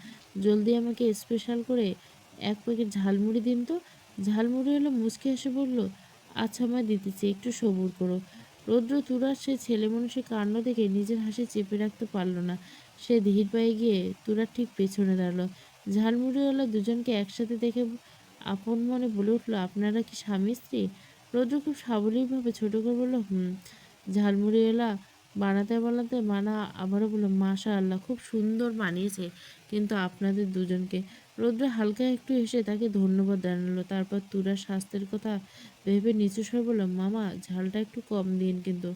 জলদি আমাকে স্পেশাল করে এক প্যাকেট ঝালমুড়ি দিন তো। ঝালমুড়িওয়ালা মুচকি হেসে বলল, আচ্ছা মা দিতেছি, একটু সবুর করো। রৌদ্র তুরার সে ছেলে মানুষের কাণ্ড দেখে নিজের হাসি চেপে রাখতে পারল না। সে ধীর পায়ে গিয়ে তুরার ঠিক পেছনে দাঁড়ালো। ঝালমুড়িওয়ালা দুজনকে একসাথে দেখে আপন মনে বলে উঠলো, আপনারা কি স্বামী স্ত্রী? রৌদ্র খুব সাবলীলভাবে ছোট করে বলল, হুম। ঝালমুড়িওয়ালা বানাতে বানাতে মানা আবারও বলল, মাশা আল্লাহ, খুব সুন্দর বানিয়েছে কিন্তু আপনাদের দুজনকে। রৌদ্র হালকা একটু হেসে তাকে ধন্যবাদ জানালো। তারপর তুরার স্বাস্থ্যের কথা ভেবে নিচু স্বরে বলল, মামা ঝালটা একটু কম দিন কিন্তু।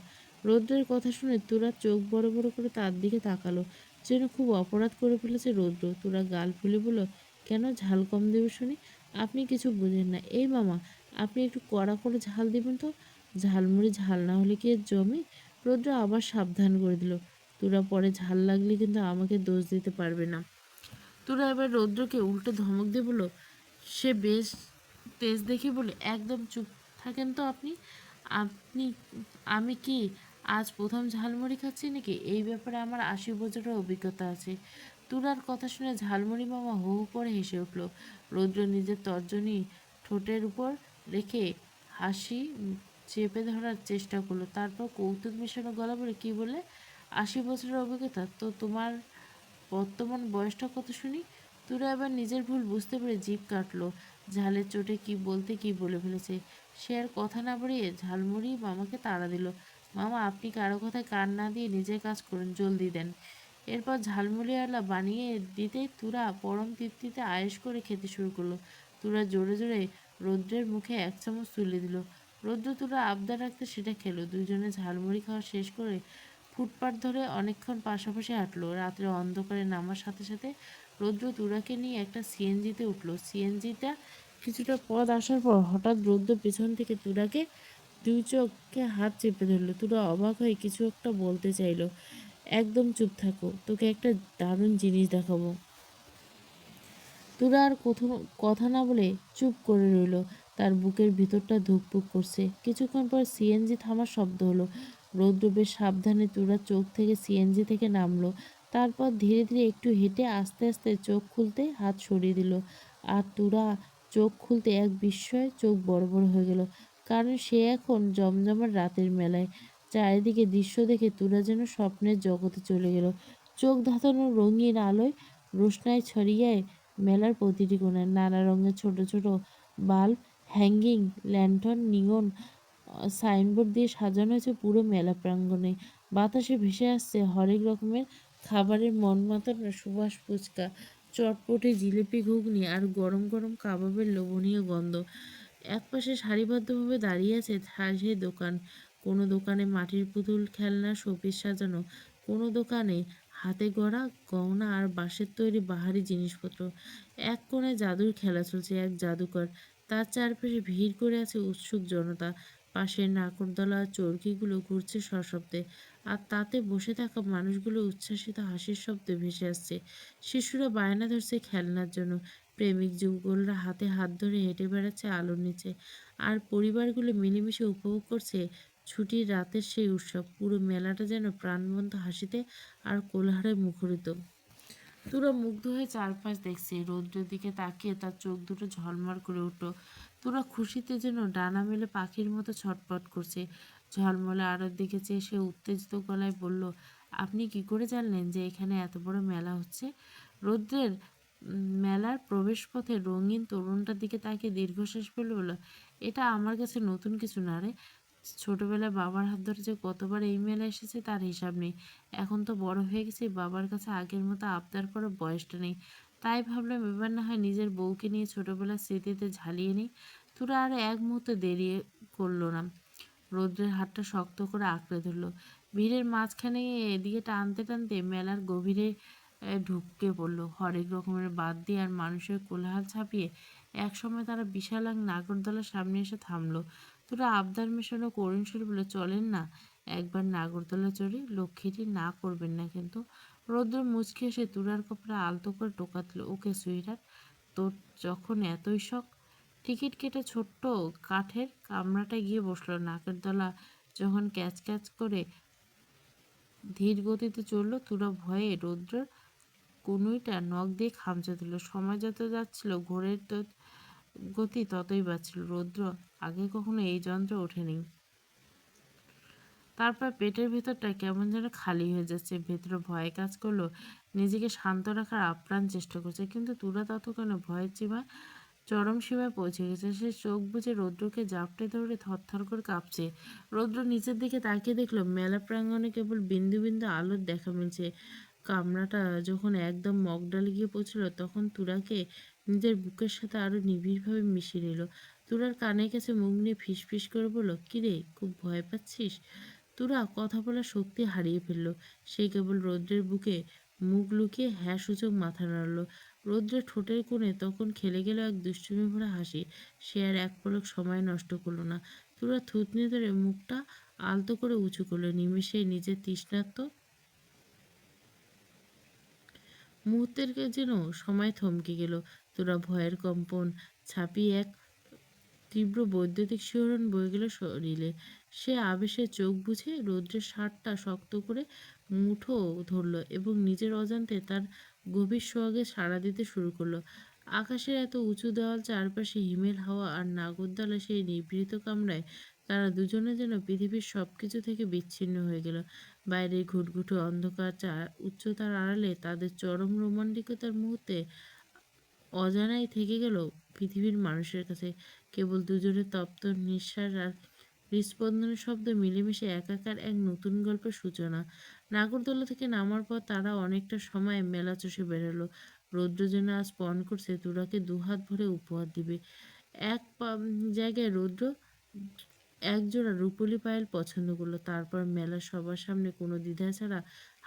রৌদ্রের কথা শুনে তুরার চোখ বড় বড় করে তার দিকে তাকালো, যেন খুব অপরাধ করে ফেলেছে রৌদ্র। তুরা গাল ফুলে বলল, কেন ঝাল কম দেবে শুনি? আপনি কিছু বুঝেন না। এই মামা, আপনি একটু কড়া করে ঝাল দিবেন তো। ঝালমুড়ি ঝাল না হলে কি এর জমে? রৌদ্র আবার সাবধান করে দিল, তোরা পরে ঝাল লাগলে কিন্তু আমাকে দোষ দিতে পারবে না। তোরা এবার রৌদ্রকে উল্টো ধমক দিয়ে বলল, সে বেশ তেজ দেখে বলে, একদম চুপ থাকেন তো আপনি। আপনি আমি কি আজ প্রথম ঝালমুড়ি খাচ্ছি নাকি? এই ব্যাপারে আমার 80 বছরের অভিজ্ঞতা আছে। তুরার কথা শুনে ঝালমুড়ি মামা হু হু করে হেসে উঠল। রৌদ্র নিজের তর্জনী ঠোঁটের উপর রেখে হাসি চেপে ধরার চেষ্টা করলো। তারপর কৌতুক মিশানো গলা বলে, কি বলে 80 বছরের অভিজ্ঞতা? তো তোমার বর্তমান বয়সটা কত শুনি? তুরা এবার নিজের ভুল বুঝতে পেরে জিভ কাটলো। ঝালের চোটে কি বলতে কি বলে ফেলেছে। সে আর কথা না বাড়িয়ে ঝালমুড়ি মামাকে তাড়া দিল। মামা, আপনি কারো কথায় কান না দিয়ে নিজের কাজ করুন, জলদি দেন। এরপর ঝালমুড়িওয়ালা বানিয়ে দিতেই তুরা পরম তৃপ্তিতে আয়েশ করে খেতে শুরু করলো। তুরা জোরে জোরে রৌদ্রের মুখে 1 চামচ তুলে দিল। রৌদ্র তুরা আবদার রাখতে সেটা খেলো। দুজনে ঝালমুড়ি খাওয়া শেষ করে ফুটপাত ধরে অনেকক্ষণ পাশাপাশি হাঁটলো। রাত্রে অন্ধকারে নামার সাথে সাথে রৌদ্র তুরাকে নিয়ে একটা সিএনজিতে উঠলো। সিএনজিটা কিছুটা পথ আসার পর হঠাৎ রৌদ্র পেছন থেকে তুরাকে দুই চোখে হাত চেপে ধরলো। তুরা অবাক হয়ে কিছু একটা বলতে চাইলো। একদম চুপ থাকো, তোকে একটা দারুণ জিনিস দেখাবো। তুরা আর কোথাও কথা না বলে চুপ করে রইল। তার বুকের ভিতরটা ধুকপুক করছে। কিছুক্ষণ পর সিএনজি থামার শব্দ হলো। রৌদ্র বেশ সাবধানে তুরার চোখ থেকে সিএনজি থেকে নামলো। তারপর ধীরে ধীরে একটু হেঁটে আস্তে আস্তে চোখ খুলতে হাত সরিয়ে দিল। আর তুরা চোখ খুলতে এক বিস্ময়ে চোখ বড় বড় হয়ে গেল। কারণ সে এখন জমজমাট রাতের মেলায়। চারিদিকে দৃশ্য দেখে তুরা যেন স্বপ্নের জগতে চলে গেল। চোখ ধাঁধানো রঙিন আলোয় রোশনাই ছড়িয়ে মেলার প্রতিটি কোণায় নানা রঙের ছোট ছোট বাল্ব, হ্যাঙ্গিং ল্যান্টার্ন, নিয়ন সাইনবোর্ড দিয়ে সাজানো হয়েছে পুরো মেলা প্রাঙ্গণে। বাতাসে ভেসে আসছে হরেক রকমের খাবারের মন মাতানো সুবাস, ফুচকা, চটপটে জিলিপি, ঘুগনি আর গরম গরম কাবাবের লোভনীয় গন্ধ। একপাশে সারিবদ্ধভাবে দাঁড়িয়ে আছে সেই দোকান। কোনো দোকানে মাটির পুতুল, খেলনা, শোপিস সাজানো। কোনো দোকানে হাতে গড়া গহনা আর বাঁশের তৈরি বাহারি জিনিসপত্র। এক কোণায় জাদুর খেলা চলছে। এক জাদুকর, তার চারপাশে ভিড় করে আছে উৎসুক জনতা। পাশের নাকরদোলা চরকিগুলো ঘুরছে সশব্দে, আর তাতে বসে থাকা মানুষগুলো উচ্ছ্বাসিত হাসির শব্দে ভেসে আসছে। শিশুরা বায়না ধরছে খেলনার জন্য। প্রেমিক যুগলরা হাতে হাত ধরে হেঁটে বেড়াচ্ছে আলোর নিচে। আর পরিবারগুলো মিলেমিশে উপভোগ করছে ছুটির রাতের সেই উৎসব। পুরো মেলাটা যেন প্রাণবন্ত হাসিতে আর কোলাহলে মুখরিত। তুরা মুগ্ধ হয়ে চারপাশ দেখছে। রৌদ্রের দিকে তাকিয়ে তার চোখ দুটো ঝলমল করে উঠল। তুরা খুশিতে যেন ডানা মেলে পাখির মতো ছটপট করছে। ঝলমলে আলোর দিকে চেয়ে সে উত্তেজিত গলায় বলল, আপনি কি করে জানলেন যে এখানে এত বড় মেলা হচ্ছে? রৌদ্রের মেলার প্রবেশপথে রঙিন তরুণটার দিকে তাকিয়ে দীর্ঘশ্বাস ফেলে বলল, এটা আমার কাছে নতুন কিছু না রে। ছোটবেলায় বাবার হাত ধরে যে কতবার এই মেলা এসেছে তার হিসাব নেই। এখন তো বড় হয়ে গেছি, বাবার কাছে আগের মতো আবদার করার বয়সটা নেই। তাই ভাবলাম এবার না হয় নিজের বউকে নিয়ে ছোটবেলার স্মৃতিতে ঝালিয়ে নিই। তোরা আর এক মুহূর্ত দেরি করলো না। রৌদ্রের হাতটা শক্ত করে আঁকড়ে ধরলো। ভিড়ের মাঝখানে এদিকে টানতে টানতে মেলার গভীরে ঢুকে পড়লো। হরেক রকমের বাদ দিয়ে আর মানুষের কোলাহল ছাপিয়ে একসময় তারা বিশাল এক নাগরদোলার সামনে এসে থামলো। তোরা আবদার মেশানো করুণ সুরে বলে, চলেন না একবার নাগরদোলা চড়ি, লক্ষ্মীটি না করবেন না কিন্তু। রৌদ্র মুচকি এসে তুরার কপালে আলতো করে টোকা দিল, ওকে সুইটার, তোর যখন এতই শখ। টিকিট কেটে ছোট্ট কাঠের কামরাটায় গিয়ে বসলো। নাকের দলা যখন ক্যাচ ক্যাচ করে ধীর গতিতে চলল, তুরা ভয়ে রৌদ্রের কনুইটা নখ দিয়ে খামচে দিল। সময় যত যাচ্ছিল ঘোরের গতি ততই বাড়ছিল। রৌদ্র আগে কখনো এই যন্ত্রে ওঠেনি। তারপর পেটের ভেতরটা কেমন যেন খালি হয়ে যাচ্ছে। ভেতরে ভয় কাজ করলো। নিজেকে শান্ত রাখার আপ্রাণ চেষ্টা করছে, কিন্তু তুরা ততক্ষণে ভয়ের চরম সীমায় পৌঁছে গেছে। সে চোখ বুজে রৌদ্রকে জাপটে ধরে থরথর করে কাঁপছে। রৌদ্র নিচের দিকে তাকিয়ে দেখলো মেলা প্রাঙ্গণে কেবল বিন্দু বিন্দু আলোর দেখা মিলছে। কামরাটা যখন একদম মগডালে গিয়ে পৌঁছলো, তখন তুরাকে নিজের বুকের সাথে আরো নিবিড়ভাবে মিশিয়ে নিল। তুরার কানের কাছে মুখ নিয়ে ফিসফিস করে বলল, কিরে, খুব ভয় পাচ্ছিস? তুরা কথা বলার শক্তি হারিয়ে ফেলল। সে কেবল রৌদ্রের বুকে মুখ লুকিয়ে হ্যাঁ সূচক মাথা নাড়ল। রৌদ্রের ঠোঁটের কোণে তখন খেলে গেল এক দুষ্টুমি ভরা হাসি। সে আর এক পলক সময় নষ্ট করলো না। তুরা থুতনি ধরে মুখটা আলতো করে উঁচু করলো। নিমেষেই নিজের তৃষ্ণার্ত মুহূর্তের যেন সময় থমকে গেল। তোরা ভয়ের কম্পন ছাপিয়ে এক তীব্র বৈদ্যুতিক শিহরণ বয়ে গেল শরীরে। সে আবেশে চোখ বুঝে রৌদ্রের শার্টটা শক্ত করে মুঠো ধরল এবং নিজের অজান্তে তার গভীর সোহাগে সাড়া দিতে শুরু করলো। আকাশের এত উঁচু দেওয়াল, চারপাশে হিমেল হাওয়া আর নাগরদোলা সেই নিভৃত কামরায় তারা দুজনে যেন পৃথিবীর সব কিছু থেকে বিচ্ছিন্ন হয়ে গেল। বাইরের ঘুটঘুটে অন্ধকার উচ্চতার আড়ালে তাদের চরম রোমান্টিকতার মুহূর্তে অজানাই থেকে গেল পৃথিবীর মানুষের কাছে। কেবল দুজনের তপ্ত নিঃশ্বাস আর হৃস্পন্দনের শব্দ মিলেমিশে একাকার এক নতুন গল্পের সূচনা। নাগরদোলা থেকে নামার পর তারা অনেকটা সময় মেলা চষে বেরোলো। রৌদ্র যেন আজ পণ করছে তুরাকে দুহাত ভরে উপহার দিবে। এক জায়গায় রৌদ্র একজোড়া রূপোলি পায়েল পছন্দ করলো। তারপর মেলার সবার সামনে কোনো দ্বিধা ছাড়া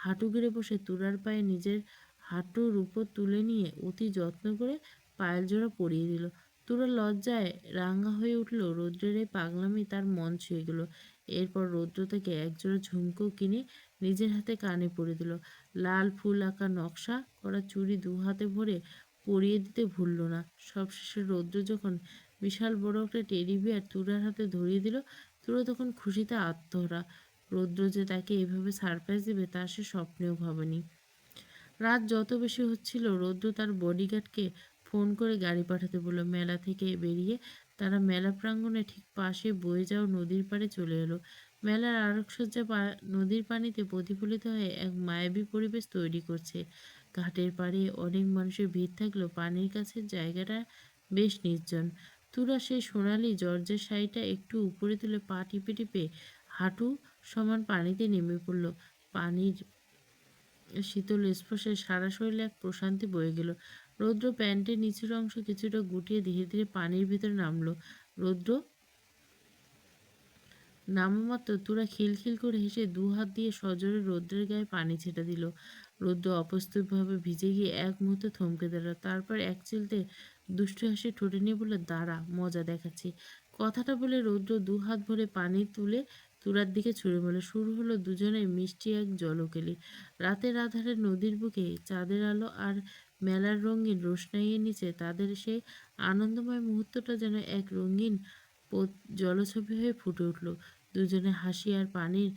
হাঁটু গেড়ে বসে তুরার পায়ে নিজের হাঁটুর উপর তুলে নিয়ে অতি যত্ন করে পায়েল জোড়া পরিয়ে দিল। তুরা লজ্জায় রাঙা হয়ে উঠল। রৌদ্রের এই পাগলামি তার মন ছুঁয়ে গেল। এরপর রৌদ্র থেকে একজোড়া ঝুমকো কিনে নিজের হাতে কানে পরিয়ে দিল। লাল ফুল আঁকা নকশা করা চুড়ি দু হাতে ভরে পরিয়ে দিতে ভুলল না। সবশেষে রৌদ্র যখন বিশাল বড় একটা টেডি বিয়ার তুরার হাতে ধরিয়ে দিল, তুরা তখন খুশিতে আত্মহারা। রৌদ্র যে তাকে এভাবে সারপ্রাইজ দেবে তা সে স্বপ্নেও ভাবেনি। রাত যত বেশি হচ্ছিল, রৌদ্র তার বডিগার্ডকে ফোন করে গাড়ি পাঠাতে বলল। মেলা থেকে বেরিয়ে তারা মেলা প্রাঙ্গণে ঠিক পাশে বয়ে যাওয়া নদীর পাড়ে চলে এলো। মেলার আলোকসজ্জা নদীর পানিতে প্রতিফলিত হয়ে এক মায়াবী পরিবেশ তৈরি করছে। ঘাটের পাড়ে অনেক মানুষের ভিড় থাকলেও পানির কাছের জায়গাটা বেশ নির্জন। তুরা সেই সোনালি জর্জের শাড়িটা একটু উপরে তুলে পা টিপে টিপে হাঁটু সমান পানিতে নেমে পড়ল। পানির শীতল স্পর্শে সারা শরীরে এক প্রশান্তি বয়ে গেল। রৌদ্র প্যান্টের নিচের অংশ কিছুটা গুটিয়ে ধীরে ধীরে পানির ভিতরে নামলো। রৌদ্র নামামাত্র তুরা খিলখিল করে হেসে দু হাত দিয়ে সজোরে রৌদ্রের গায়ে পানি ছেটা দিল। রৌদ্র অপ্রস্তুতভাবে ভিজে গিয়ে এক মুহূর্তে থমকে দাঁড়াল। তারপর এক চিলতে দুষ্টু হাসি ঠোঁটে নিয়ে বলল, দাঁড়া, মজা দেখাচ্ছি। কথাটা বলে রৌদ্র দু হাত ভরে পানি তুলে তুরার দিকে ছুঁড়ে মারল। শুরু হলো দুজনের মিষ্টি এক জলকেলি। রাতের আধারে নদীর বুকে চাঁদের আলো আর মেলার রঙিন রোশনাইয়ের নিচে তাদের সেই আনন্দময় মুহূর্তটা যেন এক রঙিন জলছবি হয়ে ফুটে উঠল। দুজনে হাসি আর পানির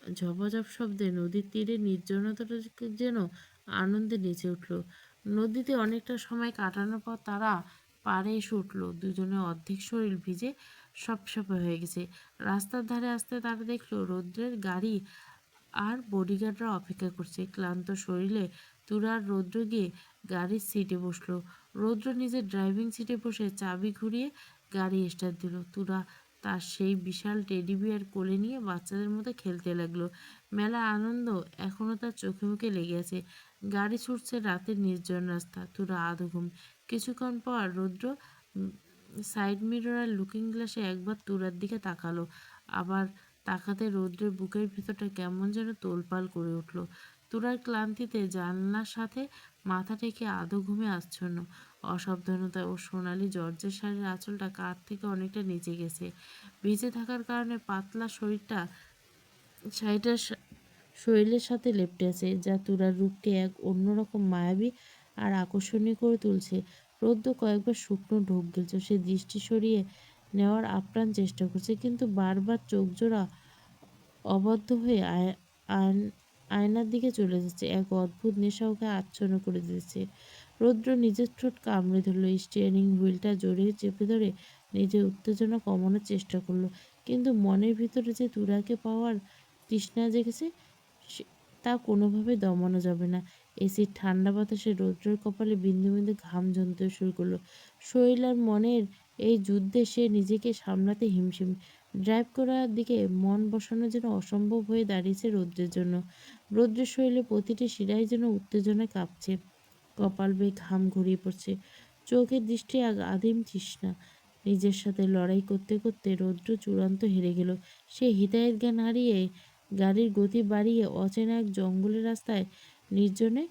ঝপাঝপ শব্দে নদীর তীরে নির্জনতাটা যেন আনন্দে নেচে উঠল। নদীতে অনেকটা সময় কাটানোর পর তারা পাড়ে এসে উঠল। দুজনের অর্ধেক শরীর ভিজে সপসপে হয়ে গেছে। রাস্তার ধারে আসতে তারা দেখলো রৌদ্রের গাড়ি আর বডিগার্ডরা অপেক্ষা করছে। ক্লান্ত শরীরে তুরা আর রৌদ্র গিয়ে গাড়ির সিটে বসলো। রৌদ্র নিজের ড্রাইভিং সিটে বসে চাবি ঘুরিয়ে গাড়ি স্টার্ট দিল। তুরা তার সেই বিশাল টেডি বিয়ার কোলে নিয়ে বাচ্চাদের মতো খেলতে লাগলো। মেলার আনন্দ এখনও তার চোখে মুখে লেগে আছে। গাড়ি ছুটছে রাতের নির্জন রাস্তা। তুরা আধঘুম। কিছুক্ষণ পর রৌদ্র সাইড মিরর আর লুকিং গ্লাসে একবার তুরার দিকে তাকালো। আবার তাকাতে রৌদ্রের বুকের ভেতরটা কেমন যেন তোলপাল করে উঠল। তুরার ক্লান্তিতে জানলার সাথে মাথা টেকে আধো ঘুমে আচ্ছন্ন। অসাবধানতা ও সোনালি জর্জের শাড়ির আঁচলটা কাঁধ থেকে অনেকটা নিচে গেছে। ভিজে থাকার কারণে পাতলা শাড়িটার শরীরের সাথে লেপ্টে আছে, যা তুরার রূপকে এক অন্যরকম মায়াবী আর আকর্ষণীয় করে তুলছে। রৌদ্র কয়েকবার শুকনো ঢোক গেলছে। সে দৃষ্টি সরিয়ে নেওয়ার আপ্রাণ চেষ্টা করছে, কিন্তু বারবার চোখ জোড়া অবদ্ধ হয়ে আয়নার দিকে চলে যাচ্ছে। এক অদ্ভুত নেশা ওকে আচ্ছন্ন করে দিচ্ছে। রৌদ্র নিজের ঠোঁট কামড়ে ধরল। স্টিয়ারিং হুইলটা জোরে চেপে ধরে নিজের উত্তেজনা কমানোর চেষ্টা করলো। কিন্তু মনের ভিতরে যে তুরাকে পাওয়ার তৃষ্ণা জেগেছে সে- তা কোনোভাবে দমানো যাবে না। এসির ঠান্ডা বাতাসে রৌদ্রের কপালে বিন্দু বিন্দু ঘাম জমতে শুরু করলো। শরীর আর মনের এই যুদ্ধে সে নিজেকে সামলাতে হিমশিম। ড্রাইভ করার দিকে মন বসানো যেন অসম্ভব হয়ে দাঁড়িয়েছে রৌদ্রের জন্য। রৌদ্রের শরীরে প্রতিটি শিরায় যেন উত্তেজনায় কাঁপছে। কপাল বেয়ে ঘাম গড়িয়ে পড়ছে। চোখের দৃষ্টি আদিম তৃষ্ণা। নিজের সাথে লড়াই করতে করতে রৌদ্র চূড়ান্ত হেরে গেল। সে হিতাহিত জ্ঞান হারিয়ে গাড়ির গতি বাড়িয়ে অচেনা এক জঙ্গলের রাস্তায় নির্জনে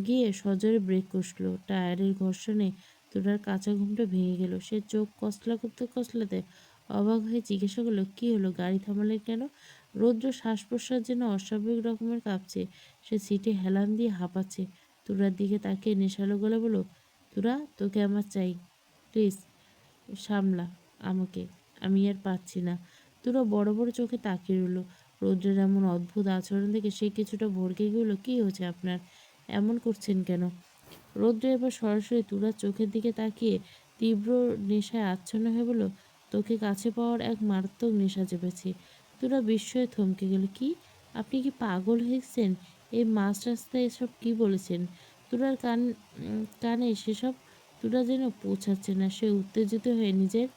গিয়ে সজোরে ব্রেক কষল। টায়ারের ঘর্ষণে তোরার কাঁচা ঘুমটা ভেঙে গেল। সে চোখ কসলাতে অবাক হয়ে জিজ্ঞাসা করলো, কি হলো, গাড়ি থামালেন কেন? রৌদ্র শ্বাস প্রশ্বাস যেন অস্বাভাবিক রকমের কাঁপছে। সে সিটে হেলান দিয়ে হাঁপাচ্ছে। তুরার দিকে তাকিয়ে নেশালো গলা বলল, তুরা, তোকে আমার চাই, প্লিজ সামলা আমাকে, আমি আর পাচ্ছি না। তুরা বড় বড় চোখে তাকিয়ে রইল। রৌদ্রের এমন অদ্ভুত আচরণ দেখে সে কিছুটা ভড়কে গেল। কি হয়েছে আপনার, এমন করছেন কেন? রৌদ্র এবার সরাসরি তুরার চোখের দিকে তাকিয়ে তীব্র নেশায় আচ্ছন্ন হয়ে বলল, তোকে কাছে পাওয়ার এক মারাত্মক নেশা চেপেছি। তুরা বিস্ময়ে থমকে গেল। কি, আপনি কি পাগল হয়েছেন? এই মাঝ রাস্তায় এসব কি বলেছেন? তুরার কানে সেসব তুরা যেন পৌঁছাচ্ছে না। সে উত্তেজিত হয়ে নিজের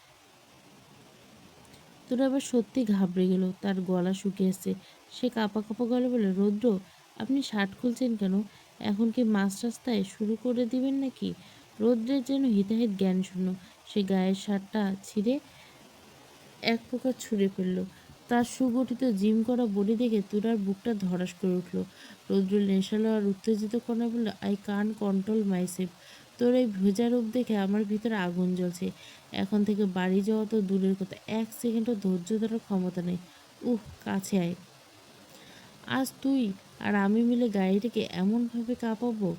তোরা আবার সত্যি ঘাবড়ে গেল। তার গলা শুকিয়ে এসছে। সে কাঁপা কাঁপা গলা বলে, রৌদ্র, আপনি শার্ট খুলছেন কেন? এখন কি মাঝ রাস্তায় শুরু করে দিবেন নাকি? রৌদ্রের যেন হিতাহিত জ্ঞান শূন্য। সে গায়ের শার্টটা ছিঁড়ে এক প্রকার ছুঁড়ে ফেলল। তার সুগঠিত জিম করা বডি দেখে তুরার বুকটা ধড়াস করে উঠল। রৌদ্র নেশালো আর উত্তেজিত কণ্ঠে বলল, আই কান কন্ট্রোল মাইসেলফ। তোর এই ভেজা রূপ দেখে আমার ভিতরে আগুন জ্বলছে। এখন থেকে বাড়ি যাওয়া তো দূরের কথা, এক সেকেন্ডও ধৈর্য ধরার ক্ষমতা নেই। কাছে আয়। আজ তুই আর আমি মিলে গাড়িটাকে এমনভাবে কাঁপাবো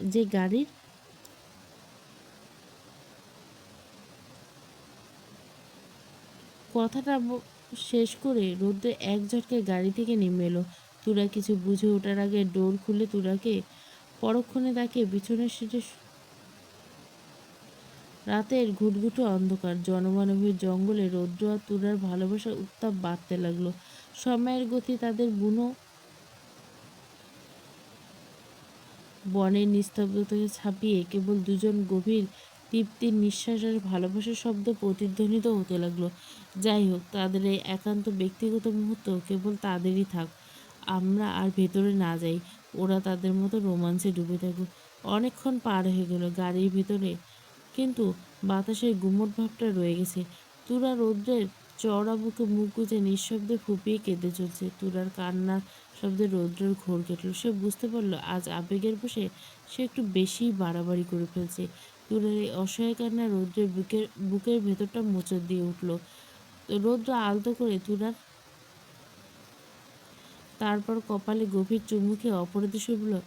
যে গাড়ির কথাটা শেষ করে রোদ্রে এক ঝটকায় গাড়ি থেকে নেমে এলো। তুরা কিছু বুঝে ওঠার আগে ডোর খুলে তুরাকে পরক্ষণে তাকিয়ে পিছনের সিটে রাতের ঘুটঘুটে অন্ধকার জনমানবীর জঙ্গলে রৌদ্র আর তুরার ভালোবাসার উত্তাপ বাড়তে লাগলো। সময়ের গতি তাদের বুনো বনের নিস্তব্ধতাকে ছাপিয়ে কেবল দুজন গভীর তৃপ্তির নিঃশ্বাস আর ভালোবাসার শব্দ প্রতিধ্বনিত হতে লাগলো। যাই হোক, তাদের এই একান্ত ব্যক্তিগত মুহূর্ত কেবল তাদেরই থাক। আমরা আর ভেতরে না যাই। ওরা তাদের মতো রোমাঞ্চে ডুবে থাকুক। অনেকক্ষণ পার হয়ে গেল গাড়ির ভিতরে, কিন্তু বাতাসের গুমট ভাবটা রয়ে গেছে। তুরা রৌদ্রের চওড়া বুকে মুখ গুজে নিঃশব্দে ফুঁপিয়ে কেঁদে চলছে। তুরার কান্নার শব্দে রৌদ্রের ঘোর কেটল। সে বুঝতে পারল আজ আবেগের বশে সে একটু বেশি বাড়াবাড়ি করে ফেলছে। তুরার এই অসহায় কান্না রৌদ্রের বুকের ভেতরটা মোচড় দিয়ে উঠল। রৌদ্র আলতো করে তুরার তারপর কপালে গভীর চুমু খেয়ে অপরাধী সুরে বলল,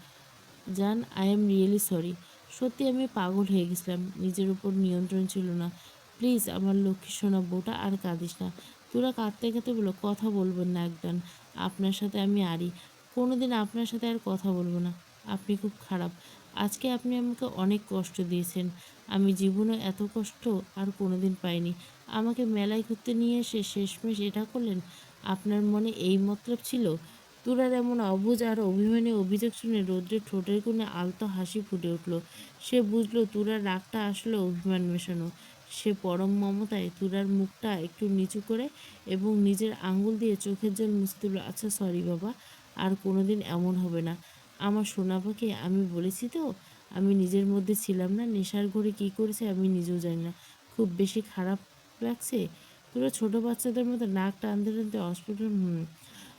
জান, আই এম রিয়েলি সরি। সত্যি আমি পাগল হয়ে গেছিলাম, নিজের উপর নিয়ন্ত্রণ ছিল না। প্লিজ আমার লক্ষ্মী সোনা বউটা, আর কাঁদিস না। তোরা কাঁদতে কাঁদতে বলল, কথা বলবেন না একদম, আপনার সাথে আমি আরি, কোনোদিন আপনার সাথে আর কথা বলবো না। আপনি খুব খারাপ। আজকে আপনি আমাকে অনেক কষ্ট দিয়েছেন। আমি জীবনে এত কষ্ট আর কোনোদিন পাইনি। আমাকে মেলায় ঘুরতে নিয়ে এসে শেষমেশ এটা করলেন। আপনার মনে এই মতলব ছিল? তুরার এমন অবুঝ আর অভিমানী অভিযোগ শুনে রৌদ্রের ঠোঁটের কোণে আলতো হাসি ফুটে উঠল। সে বুঝল তুরার রাগটা আসলে অভিমান মেশানো। সে পরম মমতায় তুরার মুখটা একটু নিচু করে এবং নিজের আঙুল দিয়ে চোখের জল মুছে দিল। আচ্ছা, সরি বাবা, আর কোনোদিন এমন হবে না। আমার সোনা পাখি, আমি বলেছি তো আমি নিজের মধ্যে ছিলাম না। নেশার ঘরে কী করেছে আমি নিজেও জানি না। খুব বেশি খারাপ লাগছে? তোরা ছোট বাচ্চাদের মতো নাক টানতে টানতে অস্ফুট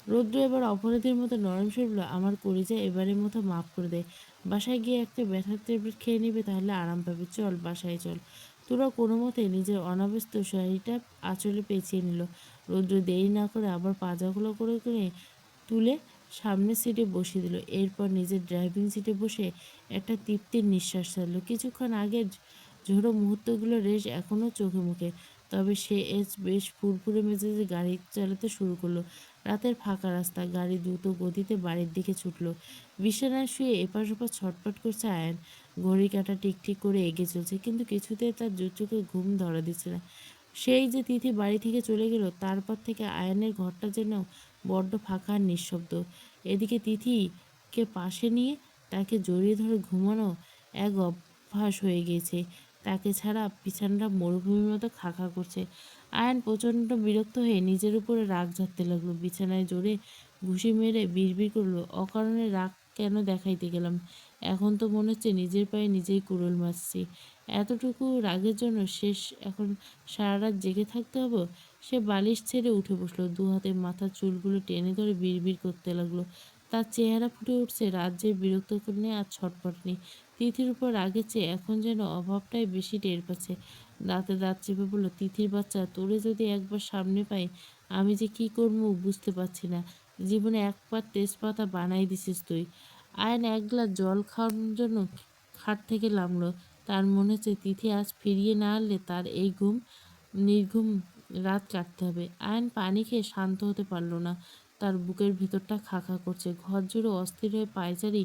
রৌদ্র এবার অপরাধীর মতো নরম সুরে বলল, আমার কলিজা এবারের মতো মাফ করে দেয়। বাসায় গিয়ে একটা ব্যথার ট্যাবলেট খেয়ে নিবে, তাহলে আরাম পাবে। চল বাসায় চল। তোরা কোনো মতে নিজের অনাব্যস্ত শাড়িটা আঁচলে পেঁচিয়ে নিল। রৌদ্র দেরি না করে আবার পাজাগুলো করে করে তুলে সামনের সিটে বসিয়ে দিল। এরপর নিজের ড্রাইভিং সিটে বসে একটা তৃপ্তির নিঃশ্বাস ছাড়ল। কিছুক্ষণ আগের ঝোড়ো মুহূর্তগুলোর রেশ এখনও চোখে মুখে। তবে সে বেশ ফুরফুরে মেজাজে গাড়ি চালাতে শুরু করলো। রাতের ফাঁকা রাস্তা, গাড়ি দ্রুত গতিতে বাড়ির দিকে ছুটলো। বিছানায় শুয়ে এপাশ ওপাশ ছটফট করছে আয়ান। ঘড়ি কাঁটা টিকটিক করে এগিয়ে চলছে, কিন্তু কিছুতেই তার দু চোখে ঘুম ধরা দিচ্ছে না। সেই যে তিথি বাড়ি থেকে চলে গেল, তারপর থেকে আয়ানের ঘরটা যেন বড্ড ফাঁকা আর নিঃশব্দ। এদিকে তিথিকে পাশে নিয়ে তাকে জড়িয়ে ধরে ঘুমানো এক অভ্যাস হয়ে গিয়েছে। তাকে ছাড়া বিছানাটা মরুভূমির মতো খা খা করছে। আয়ান প্রচণ্ড বিরক্ত হয়ে নিজের উপরে রাগ ঝাড়তে লাগলো। বিছানায় জোরে ঘুষি মেরে বিড়বিড় করলো, অকারণে রাগ কেন দেখাইতে গেলাম? এখন তো মনে হচ্ছে নিজের পায়ে নিজেই কুড়োল মারছি। এতটুকু রাগের জন্য এখন সারা রাত জেগে থাকতে হবে? সে বালিশ ছেড়ে উঠে বসলো, দু হাতে মাথার চুলগুলো টেনে ধরে বিড়বিড় করতে লাগলো। তার চেহারা ফুটে উঠছে রাজ্যের বিরক্ত নেই আর ছটফট নেই। তিথির উপর রাগের চেয়ে এখন যেন অভাবটাই বেশি টের পাচ্ছে। দাঁতে দাঁত চেপে বলল, তিথির বাচ্চা, তোরে যদি একবার সামনে পাই, আমি যে কি করবো বুঝতে পারছি না। জীবনে একবার তেজপাতা বানাই দিছিস তুই। আয়ন এক গ্লাস জল খাওয়ানোর জন্য খাট থেকে নামলো। তার মনে হচ্ছে তিথি আজ ফিরিয়ে না আনলে তার এই নির্ঘুম রাত কাটতে হবে। আয়ন পানি খেয়ে শান্ত হতে পারল না। তার বুকের ভিতরটা খা খা করছে। ঘর জুড়ে অস্থির হয়ে পায়চারি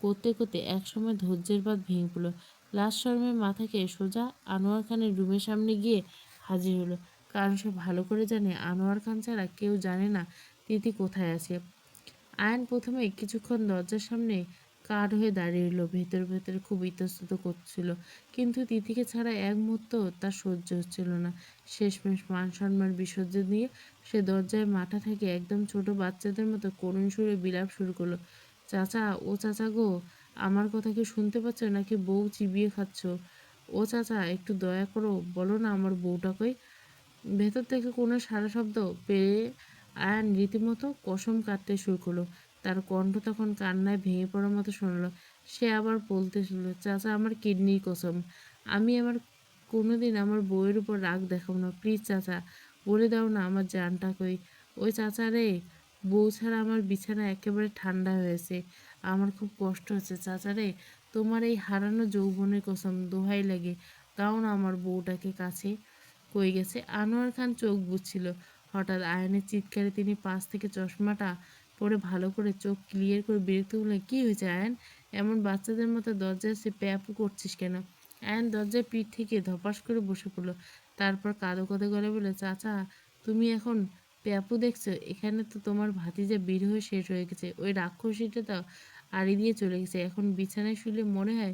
করতে করতে একসময় ধৈর্যের বাঁধ ভেঙে পড়ল। লাশ শরমের মাথাকে সোজা আনোয়ার খানের রুমের সামনে গিয়ে হাজির হলো। কারণ সে ভালো করে জানে আনোয়ার খান ছাড়া কেউ জানে না তিথি কোথায় আছে। আয়ান প্রথমে কিছুক্ষণ দরজার সামনে কাঠ হয়ে দাঁড়িয়ে রইল। ভেতরে খুব ইতস্তত করছিল, কিন্তু তিথিকে ছাড়া এক মুহূর্ত তার সহ্য হচ্ছিল না। শেষমেশ মান সম্মান বিসর্জন দিয়ে সে দরজায় মাথা থেকে একদম ছোট বাচ্চাদের মতো করুণ সুরে বিলাপ শুরু করলো। চাচা, ও চাচা গো, আমার কথা কি শুনতে পাচ্ছ নাকি বউ চিবিয়ে খাচ্ছ? ও চাচা, একটু দয়া করো, বলো না আমার বউটা কই? ভেতর থেকে কোনো সাড়া শব্দ পেয়ে আয়ান রীতিমতো কসম কাটতে শুরু করলো। তার কণ্ঠ তখন কান্নায় ভেঙে পড়ার মতো শুনলো। সে আবার বলতে শুনলো, চাচা, আমার কিডনির কসম, আমি কোনোদিন আমার বউয়ের উপর রাগ দেখাবো না। প্লিজ চাচা, বলে দাও না আমার জানটা কই। ওই চাচা রে, বউ ছাড়া আমার বিছানা একেবারে ঠান্ডা হয়েছে। আমার খুব কষ্ট হচ্ছে চাচা রে। তোমার এই হারানো যৌবনের কসম, দোহাই লাগে, দাও না আমার বউটাকে কাছে। কই গেছে? আনোয়ার খান চোখ বুজছিল। হঠাৎ আয়নের চিৎকারে তিনি পাশ থেকে চশমাটা পরে ভালো করে চোখ ক্লিয়ার করে বিরক্ত বললেন, কি হয়েছে আয়ন? এমন বাচ্চাদের মতো দরজায় এসে প্যাপু করছিস কেন? আয়ন দরজায় পিঠ থেকে ধপাস করে বসে পড়লো। তারপর কাঁদো কাঁদো গলায় বলে, চাচা, তুমি এখন প্যাপু দেখছো? এখানে তো তোমার ভাতিজা বের হয়ে শেষ হয়ে গেছে। ওই রাক্ষসীটা তো আড়ি দিয়ে চলে গেছে। এখন বিছানায় শুলে মনে হয়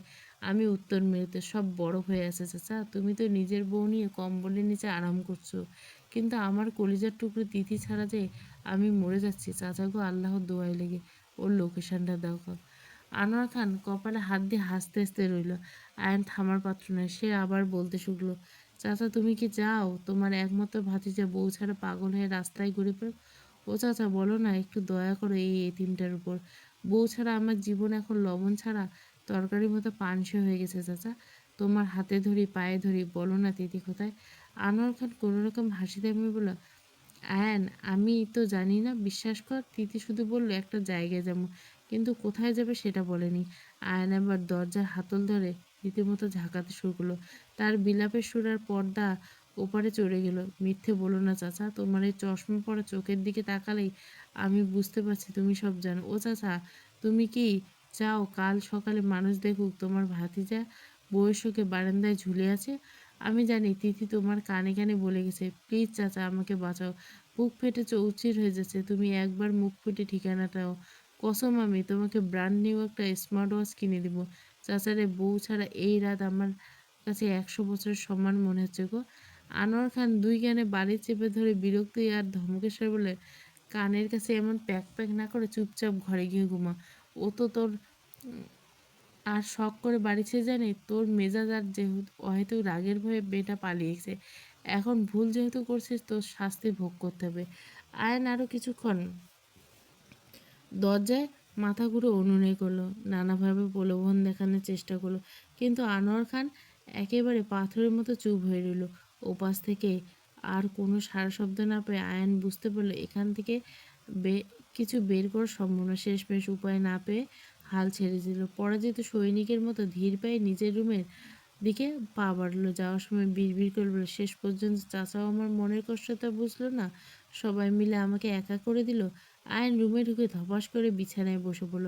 আমি উত্তর মেরুতে। সব বরফ হয়ে আছে চাচা। তুমি তো নিজের বউ নিয়ে কম্বলের নিচে আরাম করছো, কিন্তু আমার কলিজার টুকরো তিথি ছাড়া যে আমি মরে যাচ্ছি চাচা গো, আল্লাহর দোয়াই লেগে ওর লোকেশনটা দাও গো। আনোয়ার খান কপালে হাত দিয়ে হাসতে হাসতে রইল। আয়ন থামার পাত্র নয়। সে আবার বলতে শুকলো, চাচা, তুমি কি চাও তোমার একমাত্র ভাতিজা বউ ছাড়া পাগল হয়ে রাস্তায় ঘুরে পড়ুক? ও চাচা, বলো না, একটু দয়া করো এই এতিমটার উপর। বউ ছাড়া আমার জীবন এখন লবণ ছাড়া তরকারির মতো পানসে হয়ে গেছে চাচা। তোমার হাতে ধরি, পায়ে ধরি, বলো না তিথি কোথায়? আনোয়ার খান কোনোরকম হাসি থামিয়ে বলল, আয়ান, আমি তো জানি না, বিশ্বাস কর। তিথি শুধু বললো একটা জায়গায় যাবো, কিন্তু কোথায় যাবে সেটা বলেনি। আয়ান আবার দরজার হাতল ধরে রীতিমতো ঝাঁকাতে শুরু করলো। তার বিলাপের সুর আর পর্দা ওপারে চড়ে গেল। মিথ্যে বলো না চাচা, তোমার এই চশমা পরা চোখের দিকে তাকালেই আমি বুঝতে পারছি তুমি সব জানো। ও চাচা, তুমি কি চাও কাল সকালে মানুষ দেখুক তোমার ভাতিজা বউয়ের শোকে বারান্দায় ঝুলে আছে? আমি জানি তিথি তোমার কানে কানে বলে গেছে। প্লিজ চাচা, আমাকে বাঁচাও। বুক ফেটে চৌচির হয়ে যাচ্ছে। তুমি একবার মুখ ফুটে ঠিকানাটাও। কসম, আমি তোমাকে ব্র্যান্ড নিউ একটা স্মার্ট ওয়াচ কিনে দিব। চাচারে, বউ ছাড়া এই রাত আমার কাছে 100 বছরের সমান মনে হচ্ছে গো। আনোয়ার খান দুই কানে বাড়ি চেপে ধরে বিরক্তি আর ধমকের স্বরে বলে, কানের কাছে এমন প্যাক প্যাক না করে চুপচাপ ঘরে গিয়ে ঘুমা। ও তো তোর আর শখ করে বাড়ি ছেড়ে জানি তোর মেজাজ আর যেহেতু হয়তো রাগের ভয়ে মেয়েটা পালিয়েছে। এখন ভুল যেহেতু করছিস, তোর শাস্তি ভোগ করতে হবে। আয়ন আরও কিছুক্ষণ দরজায় মাথা ঘুরে অনুনয় করলো, নানাভাবে প্রলোভন দেখানোর চেষ্টা করলো, কিন্তু আনোয়ার খান একেবারে পাথরের মতো চুপ হয়ে রইল। ওপাশ থেকে আর কোনো সাড়া শব্দ না পেয়ে আয়ান বুঝতে পারলো এখান থেকে কিছু বের করা সম্ভব না। শেষমেশ উপায় না পেয়ে হাল ছেড়ে দিল। পরাজিত সৈনিকের মতো ধীর পায়ে নিজের রুমের দিকে পা বাড়লো। যাওয়ার সময় বিড়বিড় করে বলল, শেষ পর্যন্ত চাচাও আমার মনের কষ্টটা বুঝলো না, সবাই মিলে আমাকে একা করে দিল। আয়ন রুমে ঢুকে ধপাস করে বিছানায় বসে পড়ল।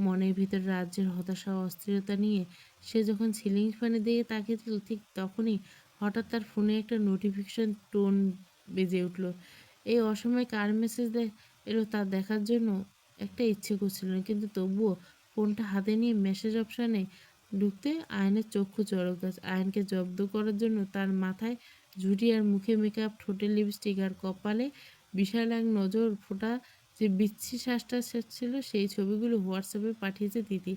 মনের ভিতর রাজ্যের হতাশা ও অস্থিরতা নিয়ে সে যখন সিলিং ফ্যানের দিকে তাকিয়েছিল, ঠিক তখনই হঠাৎ তার ফোনে একটা নোটিফিকেশন টোন বেজে উঠল। এই অসময়ে কার মেসেজ এলো তা দেখার জন্য একটা ইচ্ছে করছিল না, কিন্তু তবুও ফোনটা হাতে নিয়ে মেসেজ অপশানে ঢুকতে আয়নের চক্ষু চড়ক গাছ। আয়নকে জব্দ করার জন্য তার মাথায় ঝুঁটি আর মুখে মেকআপ, ঠোঁটে লিপস্টিক আর কপালে বিশাল এক নজর ফোটা যে বিচ্ছি শ্বাসটা ছিল, সেই ছবিগুলো হোয়াটসঅ্যাপে পাঠিয়েছে তিথি।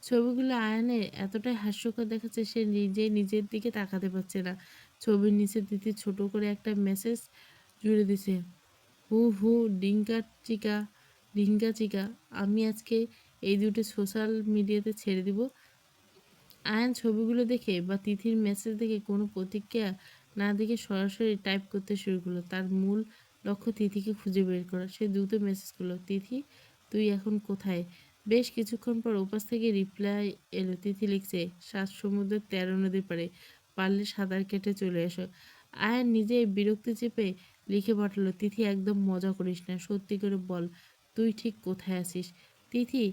ছবিগুলো আয়নের এতটাই হাস্যকর দেখাচ্ছে সে নিজেই নিজের দিকে তাকাতে পারছে না। ছবির নিচে তিথি ছোট করে একটা মেসেজ জুড়ে দিছে, হু হু ডিঙ্কা চিকা ডিঙ্কা চিকা, আমি আজকে এই দুটো সোশ্যাল মিডিয়াতে ছেড়ে দিব। আয়ান ছবিগুলো দেখে বা তিথির মেসেজ দেখে কোনো প্রতিক্রিয়া না দেখে সরাসরি টাইপ করতে শুরু করলো। তার মূল লক্ষ্য তিথিকে খুঁজে বের করা। সে দ্রুত মেসেজ করলো, তিথি তুই এখন কোথায়? বেশ কিছুক্ষণ পর ওপাশ থেকে রিপ্লাই এলো। তিথি লিখছে, 7 সমুদ্রের 13 নদীর পারে, পারলে সাঁতার কেটে চলে এসো। আয়ান নিজেই বিরক্তি চেপে লিখে পাঠালো, তিথি একদম মজা করিস না, সত্যি করে বল তুই ঠিক কোথায় আছিস। তিথি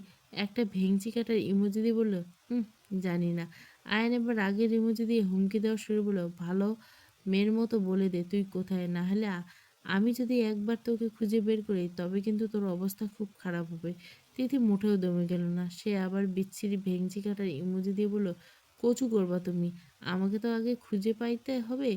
একটা ভেংচি কাটার ইমোজি দিয়ে বলল, জানি না। আয়ন এবার রাগের ইমোজি দিয়ে হুমকি দেওয়া শুরু করলো, ভালো মেয়ের মতো বলে দে তুই কোথায়, না হলে আমি যদি একবার তোকে খুঁজে বের করি তবে কিন্তু তোর অবস্থা খুব খারাপ হবে। তিথি মোটেও দমে গেল না। সে আবার বিচ্ছিরি ভেংচি কাটার ইমোজি দিয়ে বলল, কচু করবা তুমি, আমাকে তো আগে খুঁজে পাইতে হবে।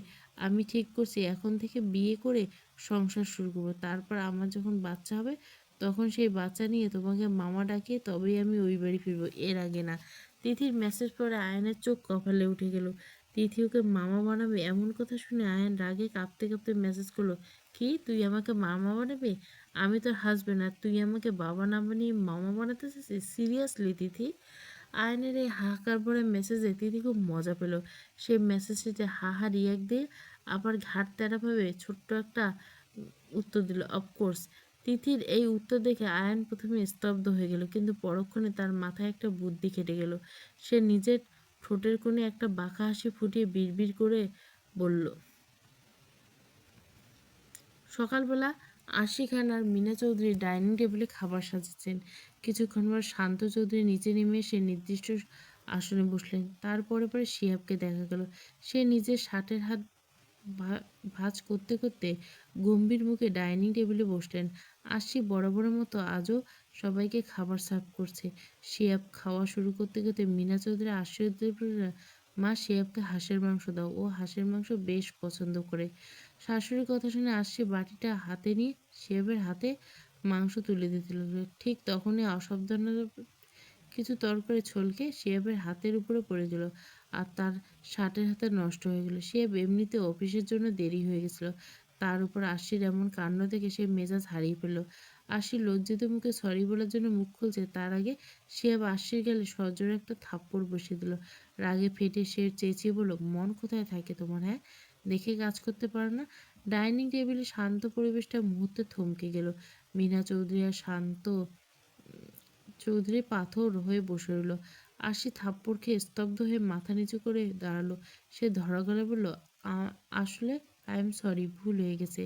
আমি ঠিক করছি এখন থেকে বিয়ে করে সংসার শুরু করবো, তারপর আমার যখন বাচ্চা হবে তখন সেই বাচ্চা নিয়ে তোমাকে মামা ডাকিয়ে তবেই আমি ওই বাড়ি ফিরবো, এর আগে না। তিথির মেসেজ পড়ে আয়নের চোখ কপালে উঠে গেল। তিথি ওকে মামা বানাবে এমন কথা শুনে আয়ন রাগে কাঁপতে কাঁপতে মেসেজ করলো, কি তুই আমাকে মামা বানাবে? আমি তোর হাজবেন্ড আর তুই আমাকে বাবা না বানিয়ে মামা বানাতে চাচ্ছিস? সিরিয়াসলি তিথি? আয়নের এই হাহাকার ভরে মেসেজে তিথি খুব মজা পেল। সে মেসেজটিতে হাহা রিয়াক্ট দিয়ে আবার ঘাট তেরাভাবে ছোট্ট একটা উত্তর দিল, অফকোর্স। তিথির এই উত্তর দেখে আয়ন প্রথমে স্তব্ধ হয়ে গেল, কিন্তু পরক্ষণে তার মাথায় একটা বুদ্ধি খেটে গেল। সে নিজের ঠোঁটের কোণে একটা বাঁকা হাসি ফুটিয়ে বিড়বিড় করে বলল, সকালবেলা আশি খান আর মিনা চৌধুরী ডাইনিং টেবিলে খাবার সাজাচ্ছেন। কিছুক্ষণ পর শান্ত চৌধুরী নিচে নেমে এসে নির্দিষ্ট আসনে বসলেন। তারপরে পরে শিহাবকে দেখা গেল। সে নিজের শার্টের হাত ভাঁজ করতে করতে গম্ভীর মুখে ডাইনিং টেবিলে বসলেন। আশি বরাবরের মতো আজও সবাইকে খাবার সার্ভ করছে। শিহাব খাওয়া শুরু করতে করতে মিনা চৌধুরী আশ্চর্য বললেন, মা শিহাবকে হাঁসের মাংস দাও, ও হাঁসের মাংস বেশ পছন্দ করে। শাশুড়ির কথা শুনে আশি বাটিটা হাতে নিয়ে শিহাবের হাতে মাংস তুলে দিতে লাগলো। ঠিক তখনই অসাবধানতা কিছু তরকারি ছলকে শিহাবের হাতের উপরে পড়ে গেল আর তার শার্টের হাতে নষ্ট হয়ে গেল। শিহাব এমনিতে অফিসের জন্য দেরি হয়ে গেছিল, তার উপর আশির এমন কাণ্ড দেখে সে মেজাজ হারিয়ে ফেলল। আশি লজ্জিত মুখে সরি বলার জন্য মুখ খুলছে, তার আগে শিহাব আশির গেলে সজোরে একটা থাপ্পড় বসিয়ে দিল। রাগে ফেটে সে চেঁচিয়ে বলল, মন কোথায় থাকে তোমার, হ্যাঁ? দেখে কাজ করতে পারো না? ডাইনিং টেবিলে শান্ত পরিবেশটা মুহূর্তে থমকে গেল। মিনা চৌধুরী আর শান্ত চৌধুরী পাথর হয়ে বসে রইল। আশি থাপ্পড় খেয়ে স্তব্ধ হয়ে মাথা নিচু করে দাঁড়ালো। সে ধরা গলায় বলল, আসলে আই এম সরি, ভুল হয়ে গেছে।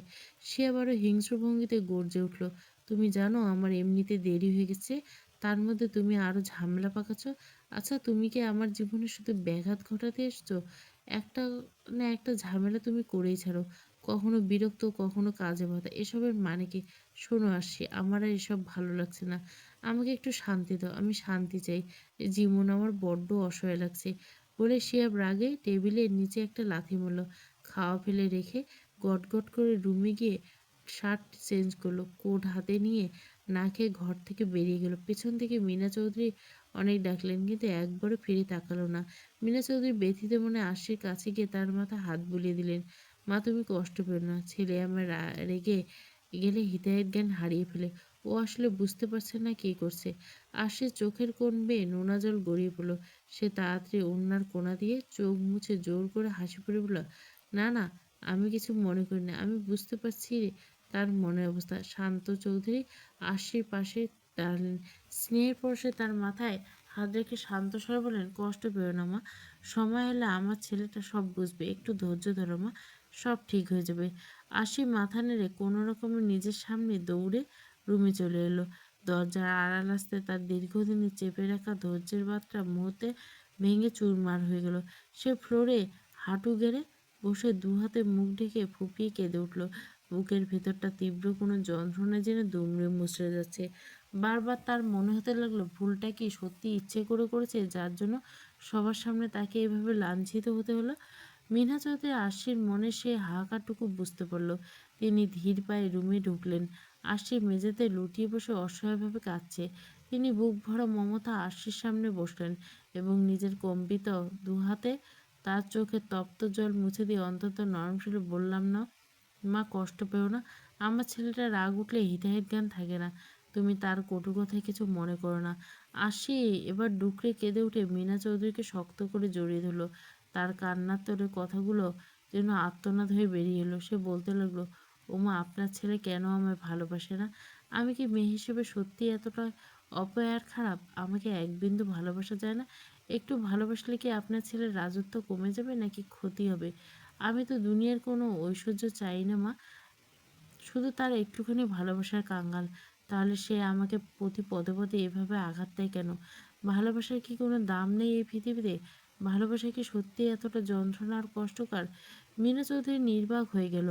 সে আবারও হিংস্র ভঙ্গিতে গর্জে উঠল, তুমি জানো আমার এমনিতে দেরি হয়ে গেছে, তার মধ্যে তুমি আরও ঝামেলা পাকাচ্ছ। আচ্ছা তুমি কি আমার জীবনে শুধু ব্যাঘাত ঘটাতে এসছো? একটা না একটা ঝামেলা তুমি করেই ছাড়ো, কখনো বিরক্ত, কখনো কাজে বাধা, এসবের মানে কি? শোনো আসছি, আমার আর এসব ভালো লাগছে না, আমাকে একটু শান্তি দাও, আমি শান্তি চাই, জীবন আমার বড্ড অসহায় লাগছে। বলে শিহাব রাগে টেবিলের নিচে একটা লাথি মারল। খাওয়া ফেলে রেখে গটগট করে রুমে গিয়ে শার্ট চেঞ্জ করলো, কোট হাতে নিয়ে না খেয়ে ঘর থেকে বেরিয়ে গেল। পেছন থেকে মিনা চৌধুরী অনেক ডাকলেন, কিন্তু একবারও ফিরে তাকালো না। মিনা চৌধুরী ব্যথিত মনে আশির কাছে গিয়ে তার মাথা হাত বুলিয়ে দিলেন, মা তুমি কষ্ট পেও না, ছেলে আমার রেগে গেলে হিতাহিত জ্ঞান হারিয়ে ফেলে, ও আসলে বুঝতে পারছে না কী করছে। আর সে চোখের কোণ বেয়ে নোনা জল গড়িয়ে পড়ল। সে তাড়াতাড়ি ওড়নার কোনা দিয়ে চোখ মুছে জোর করে হাসি পড়ে বলল, না না, আমি কিছু মনে করি না, আমি বুঝতে পারছি তার মনের অবস্থা। শান্ত চৌধুরী আশির পাশে দাঁড়ালেন, স্নেহের পরশে তার মাথায় হাত রেখে শান্ত স্বরে বলেন, কষ্ট পেও না মা, সময় এলে আমার ছেলেটা সব বুঝবে, একটু ধৈর্য ধরো মা, সব ঠিক হয়ে যাবে। আশি মাথা নেড়ে কোনো রকমে নিজের সামনে দৌড়ে রুমে চলে এলো। দরজার আড়াল আসতে তার দীর্ঘদিনের চেপে রাখা ধৈর্যের বাঁধটা মুহূর্তে ভেঙে চুরমার হয়ে গেল। সে ফ্লোরে হাঁটু গেড়ে বসে দু হাতে মুখ ঢেকে ফুঁপিয়ে কেঁদে উঠল। বুকের ভেতরটা তীব্র কোনো যন্ত্রণা যেন দুমড়ে মুচড়ে যাচ্ছে। বারবার তার মনে হতে লাগলো, ভুলটা কি সত্যি ইচ্ছে করে করেছে, যার জন্য সবার সামনে তাকে এভাবে লাঞ্ছিত হতে হলো। মিনা চৌধুরী আশির মনে সেই হাহাকারটুকু বুঝতে পারল। তিনি ধীর পায়ে রুমে ঢুকলেন। আশি মেঝেতে লুটিয়ে বসে অসহায়ভাবে কাঁদছে। তিনি বুক ভরা মমতা আশির সামনে বসলেন এবং নিজের কম্পিত দুহাতে তার চোখের তপ্ত জল মুছে দিয়ে অন্তত নরম সুরে বললাম, না মা, কষ্ট পেও না, আমার ছেলেটা রাগ উঠলে হিতাহিত জ্ঞান থাকে না, তুমি তার কটু কথায় কিছু মনে করো না। আশি এবার ডুকরে কেঁদে উঠে মিনা চৌধুরীকে শক্ত করে জড়িয়ে ধরল। তার কান্নার তোরে কথাগুলো যেন আর্তনাদ হয়ে বেরিয়ে এলো। সে বলতে লাগলো, ওমা, আপনার ছেলে কেন আমায় ভালোবাসে না? আমি কি মেয়ে হিসেবে সত্যি এতটা অপয়া খারাপ? আমাকে এক বিন্দু ভালোবাসা যায় না? একটু ভালোবাসলে কি আপনার ছেলের রাজত্ব কমে যাবে নাকি ক্ষতি হবে? আমি তো দুনিয়ার কোনো ঐশ্বর্য চাই না মা, শুধু তার একটুখানি ভালোবাসার কাঙ্গাল। তাহলে সে আমাকে প্রতি পদে পদে এভাবে আঘাত দেয় কেন? ভালোবাসার কি কোনো দাম নেই এই পৃথিবীতে? ভালোবাসা কি সত্যি এতটা যন্ত্রণা আর কষ্টকর? মিনা চৌধুরী নির্বাক হয়ে গেল।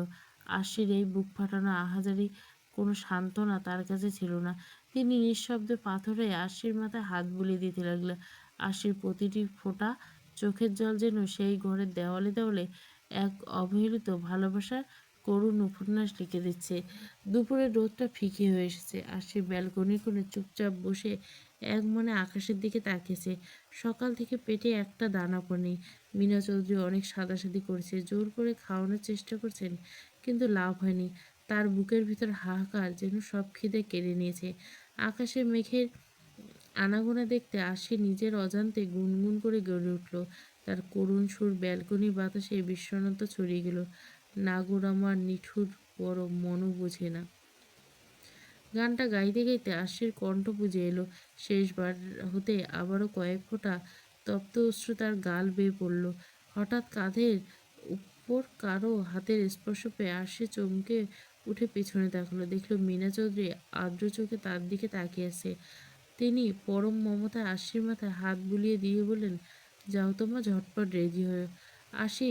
আশির এই বুক ফাটানো আহাজারি কোনো সান্ত্বনা তার কাছে ছিল না। তিনি নিঃশব্দে পাথরে আশির মাথায় হাত বুলিয়ে দিতে লাগলেন। আশির প্রতিটি ফোঁটা চোখের জল যেন সেই ঘরের দেওয়ালে দেওয়ালে এক অবহেলিত ভালোবাসার করুণ উপন্যাস লিখে দিচ্ছে। দুপুরের রোদটা ফিকে হয়ে এসেছে আর সে ব্যালকনির কোণে চুপচাপ বসে এক মনে আকাশের দিকে তাকিয়েছে। সকাল থেকে পেটে একটা দানা পড়েনি। মিনা চৌধুরী অনেক সাদাসাদি করেছে, জোর করে খাওয়ানোর চেষ্টা করছেন, কিন্তু লাভ হয়নি। তার বুকের ভিতর হাহাকার যেন সব খিদে কেড়ে নিয়েছে। আকাশে মেঘের আনাগোনা দেখতে আসে নিজের অজান্তে গুনগুন করে গড়ে উঠল। তার করুণ সুর ব্যালকনির বাতাসে বিষণ্ণতা ছড়িয়ে গেল। নাগর আমার নিঠুর বড় মনও বোঝে না। গানটা গাইতে গাইতে আশির কণ্ঠ বুঝে এলো। শেষবার হতে আবারও কয়েক ফোঁটা তপ্ত অশ্রু তার গাল বেয়ে পড়ল। হঠাৎ কাঁধের উপর কারো হাতের স্পর্শ পেয়ে আশি চমকে উঠে পেছনে তাকালো। দেখল মিনা চৌধুরী আর্দ্র চোখে তার দিকে তাকিয়ে আছে। তিনি পরম মমতায় আশির মাথায় হাত বুলিয়ে দিয়ে বললেন, যাও তোমা, ঝটপট রেডি হয়ে। আশি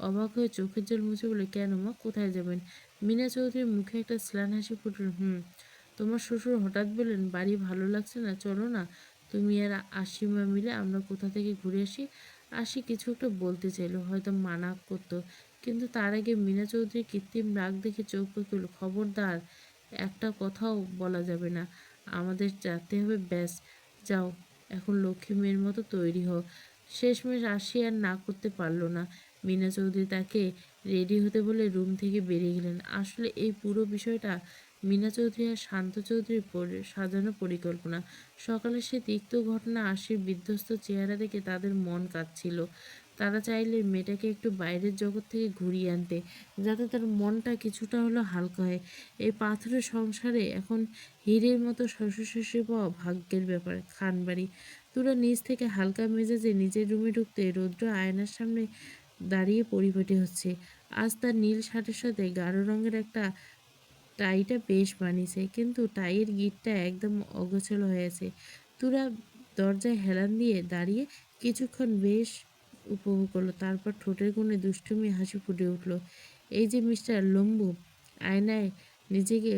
অবাক হয়ে চোখের জল মুছে বলে, কেন মা, কোথায় যাবেন? মিনা চৌধুরীর মুখে একটা স্লান হাসি ফুটল। তোমার শ্বশুর হঠাৎ বললেন বাড়ি ভালো লাগছে না, চলো না, তুমি আর আশিমা মিলে আমরা কোথা থেকে ঘুরে আসি। আশি কিছু একটা বলতে চাইলো, হয়তো মানা করতো, কিন্তু তার আগে মিনা চৌধুরী কৃত্রিম রাগ দেখে চোখ পেকুল। খবরদার, একটা কথাও বলা যাবে না, আমাদের যেতে হবে, ব্যাস। যাও, এখন লক্ষ্মী মেয়ের মতো তৈরি হও। শেষমেশ আশি আর না করতে পারল না। মিনা চৌধুরী তাকে রেডি হতে বলে রুম থেকে বেরিয়ে গেলেন। আসলে এই পুরো বিষয়টা মিনা চৌধুরী আর শান্ত চৌধুরীর সাজানো পরিকল্পনা। সকালে সে তিক্ত ঘটনা আশির বিধ্বস্ত চেহারা দেখে তাদের মন কাঁদছিল। তারা চাইলে মেয়েটাকে একটু বাইরের জগৎ থেকে ঘুরিয়ে আনতে, যাতে তার মনটা কিছুটা হলেও হালকা হয়। এই পাথরের সংসারে এখন হীরের মতো শ্বশুর শাশুড়ি পাওয়া ভাগ্যের ব্যাপার। খানবাড়ি তুরা নিজ থেকে হালকা মেজাজে নিজের রুমে ঢুকতে রৌদ্র আয়নার সামনে দাঁড়িয়ে পরিপাটি হচ্ছে। আজ তার নীল শার্টের সাথে গাঢ় রঙের একটা টাইটা বেশ মানিয়েছে, কিন্তু টাইয়ের গিঁটটা একদম অগোছালো হয়ে আছে। তুরা দরজায় হেলান দিয়ে দাঁড়িয়ে কিছুক্ষণ বেশ উপভোগ করলো, তারপর ঠোঁটের কোণে দুষ্টুমি হাসি ফুটে উঠল। এই যে মিস্টার লম্বু, আয়নায় নিজেকে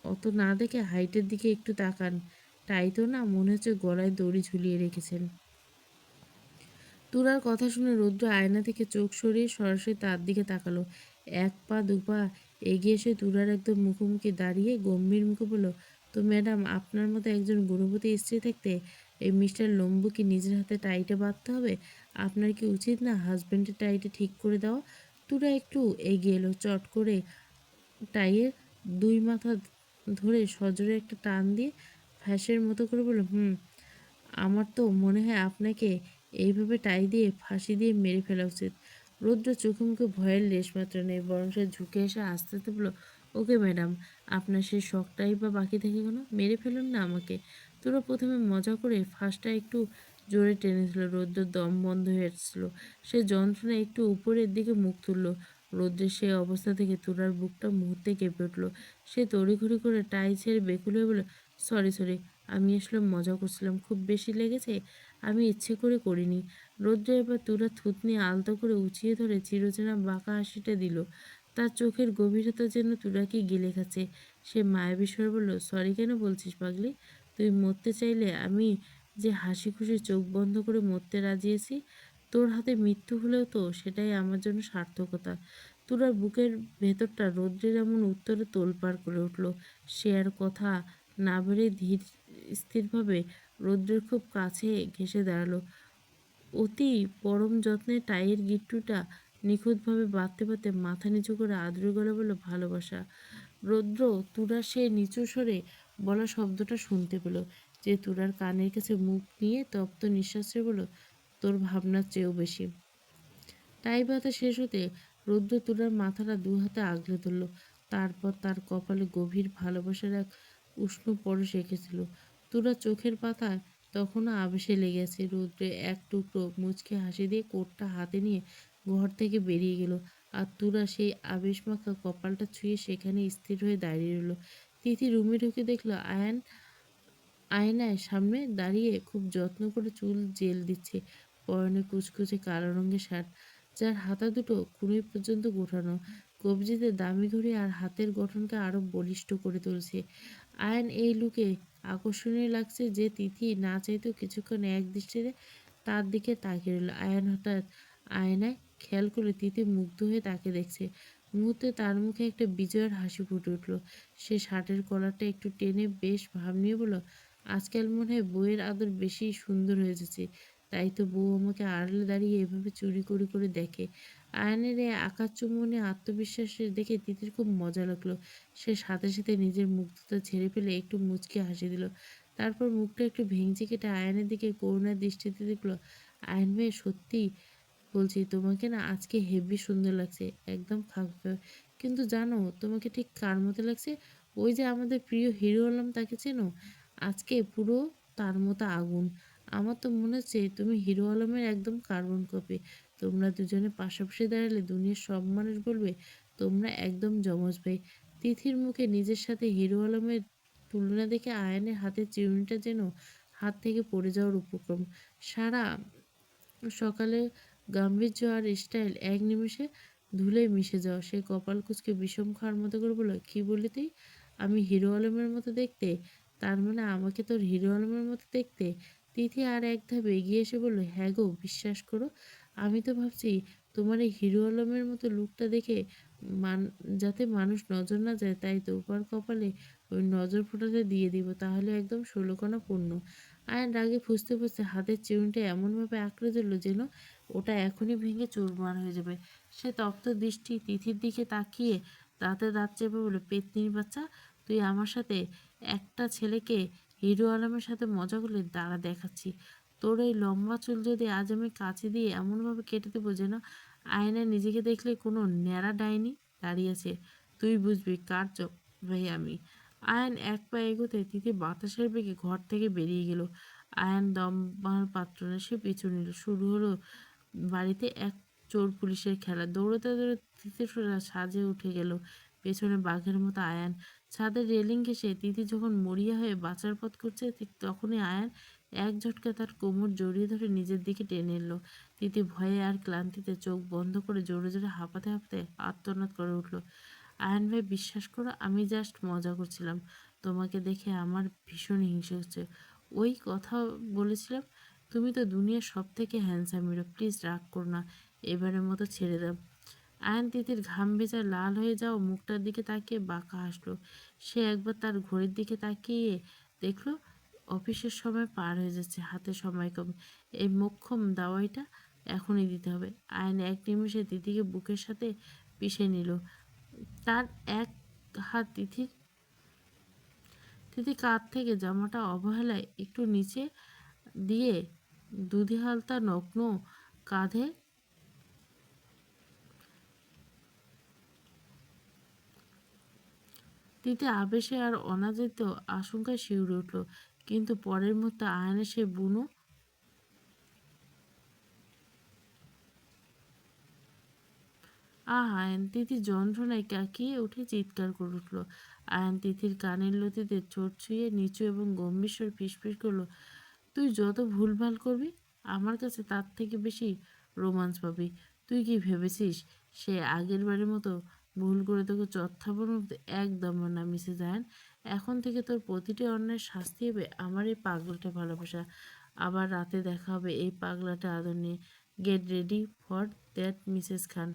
অত না দেখে হাইটের দিকে একটু তাকান। টাই তো না, মনে হচ্ছে গলায় দড়ি ঝুলিয়ে রেখেছেন। তুরার কথা শুনে রৌদ্র আয়না থেকে চোখ সরিয়ে সরাসরি তার দিকে তাকালো। এক পা দুপা এগিয়ে এসে তুরার একদম মুখোমুখি দাঁড়িয়ে গম্ভীর মুখে বলল, তো ম্যাডাম, আপনার মতো একজন গুণবতী স্ত্রী থাকতে এই মিস্টার লম্বুকে নিজের হাতে টাইটা বাঁধতে হবে? আপনার কি উচিত না হাজব্যান্ডের টাইটা ঠিক করে দেওয়া? তুরা একটু এগিয়ে এলো, চট করে টাইয়ের দুই মাথা ধরে সজোরে একটা টান দিয়ে ফ্যাঁসের মতো করে বলল, আমার তো মনে হয় আপনাকে এইভাবে টাই দিয়ে ফাঁসি দিয়ে মেরে ফেলা উচিত। রৌদ্র চোখে মুখে ভয়ের লেশমাত্র নেই, বরং সে ঝুঁকে এসে আস্তে আস্তে বলল, ওকে ম্যাডাম, আপনার সেই শখটাই বা বাকি থেকে কেন? মেরে ফেলুন না আমাকে। তোরা প্রথমে মজা করে ফাঁসটা একটু জোরে টেনেছিল। রৌদ্রের দম বন্ধ হয়ে আসছিল। সে যন্ত্রণায় একটু উপরের দিকে মুখ তুলল। রৌদ্রের সেই অবস্থা থেকে তুরার বুকটা মুহূর্তে কেঁপে উঠল। সে তড়িঘড়ি করে টাই ছেড়ে বেকুল হয়ে বলল, সরি সরি, আমি আসলে মজা করছিলাম। খুব বেশি লেগেছে, আমি ইচ্ছে করে করিনি। রৌদ্র এবার তুরা থুতনি আলতো করে উঁচিয়ে ধরে চিরচেনা বাঁকা হাসিটা দিল। তার চোখের গভীরতা যেন তুরাকে গিলে খাচ্ছে। সে মায়াবী স্বরে বলল, সরি কেন বলছিস পাগলি? তুই মরতে চাইলে আমি যে হাসি খুশি চোখ বন্ধ করে মরতে রাজি আছি, তোর হাতে মৃত্যু হলেও তো সেটাই আমার জন্য সার্থকতা। তুরার বুকের ভেতরটা রৌদ্রের এমন উত্তরে তোলপাড় করে উঠল। সে আর কথা না বেড়ে ধীর স্থিরভাবে রৌদ্রের খুব কাছে ঘেঁষে দাঁড়ালো। অতি পরম যত্নে টাইয়ের গিট্টুটা নিখুঁতভাবে বাঁধতে বাঁধতে মাথা নিচু করে আদুরে গলা বলল, ভালোবাসা। রৌদ্র তুরার সে নিচু স্বরে বলা শব্দটা শুনতে পেল। যে তুরার কানের কাছে মুখ নিয়ে তপ্ত নিঃশ্বাসে বলল, তোর ভাবনার চেয়েও বেশি। টাই বাতা শেষ হতে রৌদ্র তুরার মাথাটা দু হাতে আগলে ধরল। তারপর তার কপালে গভীর ভালোবাসার এক উষ্ণ পরশ এঁকেছিল। তুরার চোখের পাতায় তখনও আবেশে লেগে আছে। রৌদ্রে এক টুকরো মুচকে হাসি দিয়ে কোটটা হাতে নিয়ে ঘর থেকে বেরিয়ে গেল। আর তুরা সেই আবেশমাখা কপালটা ছুঁয়ে সেখানে স্থির হয়ে দাঁড়িয়ে রইল। তিথি রুমে ঢুকে দেখলো আয়ান আয়নায় সামনে দাঁড়িয়ে খুব যত্ন করে চুল জেল দিচ্ছে। পরনে কুচকুচে কালো রঙের শার্ট, যার হাতা দুটো কনুই পর্যন্ত গোটানো। কবজিতে দামি ঘড়ি আর হাতের গঠনকে আরো বলিষ্ঠ করে তুলছে। আয়ন এই লুকে আকর্ষণীয় লাগছে যে তিথি না চাইতেও কিছুক্ষণ এক দৃষ্টিতে তার দিকে তাকিয়ে রইল। আয়ন হঠাৎ আয়নায় খেয়াল করে তিথি মুগ্ধ হয়ে তাকে দেখছে। মুহূর্তে তার মুখে একটা বিজয়ের হাসি ফুটে উঠল। সে শার্টের কলারটা একটু টেনে বেশ ভাব নিয়ে বলল, আজকাল মনে হয় বউয়ের আদর বেশি সুন্দর হয়ে যাচ্ছে। তাই তো বউ আমাকে আড়ালে দাঁড়িয়ে এভাবে চুরি করে করে দেখে। আয়নের এই আকাশচুম্বনী আত্মবিশ্বাসের দেখে তিতির খুব মজা লাগলো। সে সাথে সাথে নিজের মুগ্ধতা ঝেড়ে ফেলে একটু মুচকি হাসি দিল। তারপর মুখটা একটু ভেঙচি কেটে আয়নের দিকে করুণার দৃষ্টিতে দেখলো। আয়ন মেয়ে, সত্যি বলছি, তোমাকে না আজকে হেভি সুন্দর লাগছে, একদম খারাপ। কিন্তু জানো তোমাকে ঠিক কার মতো লাগছে? ওই যে আমাদের প্রিয় হিরো আলম, তাকে চেনো? আজকে পুরো তার মতো আগুন। আমার তো মনে হচ্ছে তুমি হিরো আলমের একদম কার্বন কপি। তোমরা দুজনে পাশাপাশি দাঁড়ালে দুনিয়ার সব মানুষ বলবে তোমরা একদম জমজ ভাই। তিথির মুখে নিজের সাথে হিরো আলমের তুলনা দেখে আয়নের হাতের চিরুনিটা যেন হাত থেকে পড়ে যাওয়ার উপক্রম। সারা সকালে গাম্ভীর্য আর স্টাইল এক নিমেষে ধুলে মিশে যাওয়া। সে কপাল কুঁচকে বিষম খাওয়ার মতো করে বলল, কি বললি তুই? আমি হিরো আলমের মতো দেখতে? তার মানে আমাকে তোর হিরো আলমের মতো দেখতে? তিথি আর এক ধাপ এগিয়ে এসে বলল, হ্যাঁ গো, বিশ্বাস করো, আমি তো ভাবছি তোমার এই হিরো আলমের মতো লুকটা দেখে মান যাতে মানুষ নজর না যায়, তাই তোমার কপালে ওই নজর ফোঁটাটা দিয়ে দিব, তাহলে একদম ষোলকণা পূর্ণ। আয়ন রাগে ফুঁসতে ফুঁসতে হাতের চিরুনিটা এমনভাবে আঁকড়ে ধরল যেন ওটা এখনই ভেঙে চুরমার হয়ে যাবে। সে তপ্ত দৃষ্টি তিথির দিকে তাকিয়ে দাঁতে দাঁত চেপে বলল, পেতনির বাচ্চা, তুই আমার সাথে একটা ছেলেকে হিরো আলমের সাথে মজা করলে, দাঁড়া দেখাচ্ছি। তোর এই লম্বা চুল যদি আজ আমি কাঁচি দিয়ে এমনভাবে কেটে দেবো যেন আয়নায় নিজেকে দেখলে কোনো ন্যাড়া ডাইনি দাঁড়িয়েছে, তুই বুঝবি কার চোখ ভাই আমি। আয়ন এক পা এগোতে তিথি বাতাসের বেগে ঘর থেকে বেরিয়ে গেল। আয়ন দমবার পাত্র না, সে পিছু নিল। শুরু হলো বাড়িতে এক চোর পুলিশের খেলা। দৌড়াতে দৌড়াতে তিথি সোজা সাজে উঠে গেল। পেছনে বাঘের মতো আয়ান। ছাদের রেলিং ঘেঁষে তিথি যখন মরিয়া হয়ে বাঁচার পথ করছে, ঠিক তখনই আয়ান এক ঝটকা তার কোমর জড়িয়ে ধরে নিজের দিকে টেনে এলো। তিথি ভয়ে আর ক্লান্তিতে চোখ বন্ধ করে জোরে জোরে হাঁপাতে হাঁপাতে আর্তনাদ করে উঠল, আয়ান ভাই, বিশ্বাস করো, আমি জাস্ট মজা করছিলাম। তোমাকে দেখে আমার ভীষণ হিংসে হচ্ছে। ওই কথা বলেছিলাম, তুমি তো দুনিয়ার সব থেকে হ্যান্ডসাম হিরো, প্লিজ রাগ করো না, এবারের মতো ছেড়ে দাও। আয়ান তিতির ঘাম ভেজা লাল হয়ে যাও মুখটার দিকে তাকিয়ে বাঁকা হাসলো। সে একবার তার ঘড়ির দিকে তাকিয়ে দেখলো অফিসের সময় পার হয়ে যাচ্ছে, হাতে সময় কম। এই মোক্ষম দাওয়াইটা এখনই দিতে হবে। আয়ন এক নিমিষে তিতিকে বুকের সাথে পিষে নিল। তার এক হাত তিথি কাঁধ থেকে জামাটা অবহেলায় একটু নিচে দিয়ে দুধে হালতা নগ্ন কাঁধে তিথি আবেশে আর অনাদিত আশঙ্কায় শিউরে উঠল, কিন্তু পরের মুহূর্তে আয়নের সে বুনো আয়ন তিথি যন্ত্রণায় কাকিয়ে উঠে চিৎকার করে উঠল। আয়ন তিথির কানের লতিতে চোট ছুঁয়ে নিচু এবং গম্ভীর স্বরে ফিসফিস করলো, তুই যত ভুলভাল করবি আমার কাছে তার থেকে বেশি রোমান্স পাবি। তুই কি ভেবেছিস সে আগের বারের মতো ভুল করে তোকে চত্থাবর মধ্যে? একদম না মিসেস আয়ন। এখন থেকে তোর প্রতিটি অন্যায়ের শাস্তি হবে আমার এই পাগলাটা ভালোবাসা। আবার রাতে দেখা হবে এই পাগলাটা আদর নিয়ে। Get ready for that Mrs Khan.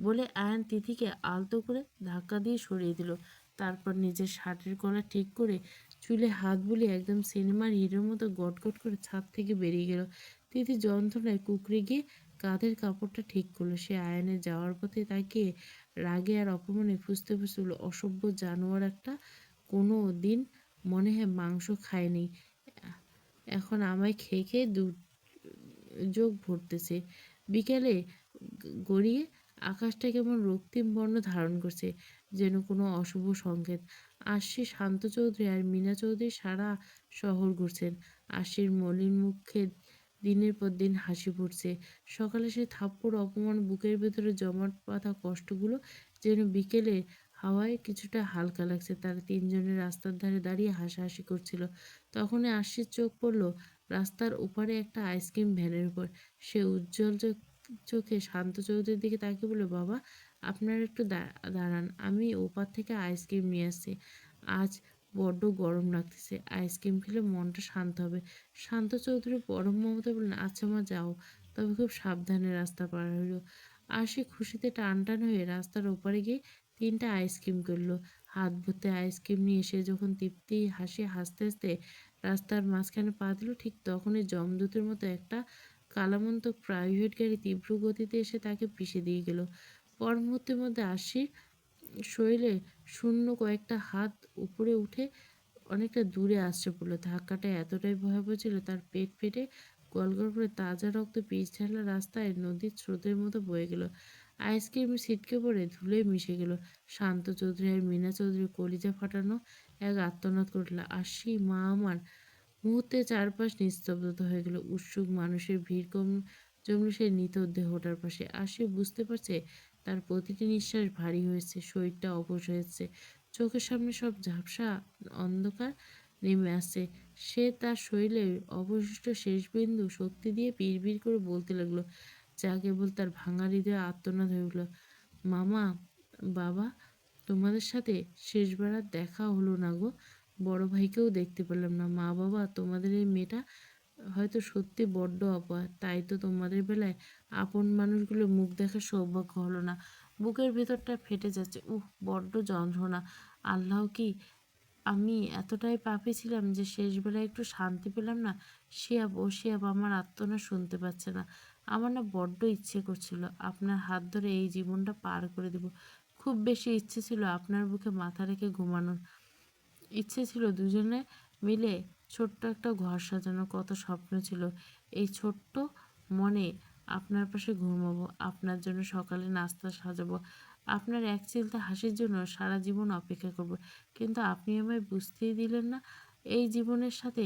বলে আয়ান তিথিকে আলতো করে ধাক্কা দিয়ে সরিয়ে দিল। তারপর নিজের শার্টের গলা ঠিক করে চুলে হাত বুলিয়ে একদম সিনেমার হিরোর মতো গটগট করে ছাদ থেকে বেরিয়ে গেল। তিথি যন্ত্রণায় কুকড়ে গিয়ে কাঁধের কাপড়টা ঠিক করলো। সে আয়নের যাওয়ার পথে তাকিয়ে রাগে আর অপমানে ফুঁসতে ফুঁসতে বলল, অসভ্য জানোয়ার একটা, কোনো দিন মনে হয় মাংস খায়নি, এখন আমায় খেয়ে খেয়ে যোগ ভরতেছে। বিকেলে গড়িয়ে আকাশটা কেমন রক্তিম বর্ণ ধারণ করছে, যেন কোনো অশুভ সংকেত। আশি শান্ত চৌধুরী আর মিনা চৌধুরী সারা শহর ঘুরছেন। আশির মলিন মুখে দিনের পর দিন হাসি ফুটছে। সকালে সে থাপ্পড়, অপমান, বুকের ভেতরে জমাট বাঁধা কষ্টগুলো যেন বিকেলে হাওয়ায় কিছুটা হালকা লাগছে। তারা তিনজনের রাস্তার ধারে দাঁড়িয়ে হাসাহাসি করছিল। তখনই আশির চোখ পড়ল রাস্তার ওপারে একটা আইসক্রিম ভ্যানের উপর। সে উজ্জ্বল চোখে শান্ত চৌধুরীর দিকে তাকিয়ে বলল, বাবা আপনারা একটু দাঁড়ান, আমি ওপার থেকে আইসক্রিম নিয়ে আসছি। আজ বড্ড গরম লাগতেছে, আইসক্রিম খেলে মনটা শান্ত হবে। শান্ত চৌধুরী পরম মমতা বললেন, আচ্ছা মা যাও, তবে খুব সাবধানে রাস্তা পার হইল। আর সে খুশিতে টান টান হয়ে রাস্তার ওপারে গিয়ে 3টা আইসক্রিম করলো। হাত ভর্তি আইসক্রিম নিয়ে সে যখন তৃপ্তি হাসি হাসতে হাসতে রাস্তার মাঝখানে পা দিল, ঠিক তখনই যমদূতের মতো একটা কালামন্ত প্রাইভেট গাড়ি তীব্র গতিতে এসে তাকে পিষে দিয়ে গেল। পর মুহূর্তের মধ্যে আশির শরীরে শূন্য কয়েকটা হাত উপরে উঠে অনেকটা দূরে আসছে পড়ল। ধাক্কাটা এতটাই ভয়াবহ ছিল, তার পেট ফেটে গলগল করে তাজা রক্ত পিচ ঢালা রাস্তায় নদীর স্রোতের মতো বয়ে গেল। আইসক্রিম ছিটকে পড়ে ধুলে মিশে গেল। শান্ত চৌধুরী আর মিনা চৌধুরী কলিজা ফাটানো এক আত্মনাদ করল, আশি মা আমার। মুহূর্তে চারপাশ নিস্তব্ধতা হয়ে গেল। উৎসুক মানুষের ভিড় জমল সেই নিথর দেহটার পাশে। আর সে বুঝতে পারছে তার প্রতিটি নিঃশ্বাস ভারী হয়েছে, শরীরটা অবশ হয়েছে, চোখের সামনে সব ঝাপসা অন্ধকার নেমে আসছে। সে তার শরীরের অবশিষ্ট শেষ বিন্দু শক্তি দিয়ে বিড়বিড় করে বলতে লাগলো, যা কেবল তার ভাঙা হৃদয়ে আর্তনাদ হয়ে উঠল, মামা, বাবা, তোমাদের সাথে শেষবার আর দেখা হলো না গো। বড় ভাইকেও দেখতে পেলাম না। মা বাবা, তোমাদের এই মেয়েটা হয়তো সত্যি বড্ড অপয়া, তাই তো তোমাদের বেলায় আপন মানুষগুলো মুখ দেখার সৌভাগ্য হলো না। বুকের ভেতরটা ফেটে যাচ্ছে, বড্ড যন্ত্রণা। আল্লাহ কি আমি এতটাই পাপী ছিলাম যে শেষবেলায় একটু শান্তি পেলাম না? শিয়াব আমার আর্তনাদ শুনতে পাচ্ছে না। আমার না বড্ড ইচ্ছে করছিল আপনার হাত ধরে এই জীবনটা পার করে দেব। খুব বেশি ইচ্ছে ছিল আপনার বুকে মাথা রেখে ঘুমানোর। ইচ্ছে ছিল দুজনে মিলে ছোট্ট একটা ঘর সাজানোর। কত স্বপ্ন ছিল। এই ছোট্ট মনে আপনার পাশে ঘুমাবো, আপনার জন্য সকালে নাস্তা সাজাবো, আপনার এক চিলতে হাসির জন্য সারা জীবন অপেক্ষা করব। কিন্তু আপনি আমায় বুঝতেই দিলেন না। এই জীবনের সাথে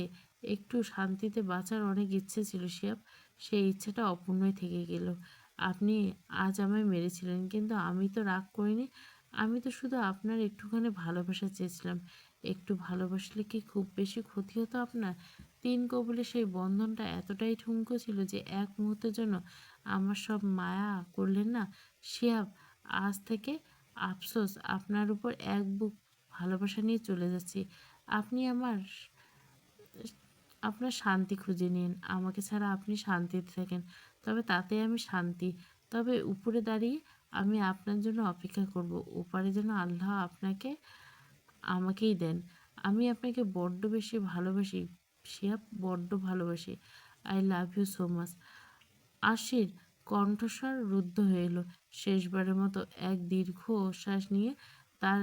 একটু শান্তিতে বাঁচার অনেক ইচ্ছে ছিল শিয়াব, সেই ইচ্ছেটা অপূর্ণই থেকে গেল। আপনি আজ আমায় মেরেছিলেন, কিন্তু আমি তো রাগ করিনি। আমি তো শুধু আপনার একটুখানি ভালোবাসা চেয়েছিলাম। একটু ভালোবাসলে কি খুব বেশি ক্ষতি হতো আপনার? 3 কবুলে সেই বন্ধনটা এতটাই ঠুনকো ছিল যে এক মুহূর্তের জন্য আমার সব মায়া করলেন না শিয়াব। আজ থেকে আফসোস, আপনার উপর এক বুক ভালোবাসা নিয়ে চলে যাচ্ছি। আপনি আপনার শান্তি খুঁজে নিন, আমাকে ছাড়া আপনি শান্তিতে থাকেন, তবে তাতে আমি শান্তি। তবে উপরে দাঁড়িয়ে আমি আপনার জন্য অপেক্ষা করব, ওপারে যেন আল্লাহ আপনাকে আমাকেই দেন। আমি আপনাকে বড্ড বেশি ভালোবাসি শিহাব, বড্ড ভালোবাসি। I love you so much. আশির কণ্ঠস্বর রুদ্ধ হয়ে এলো। শেষবারের মতো এক দীর্ঘ শ্বাস নিয়ে তার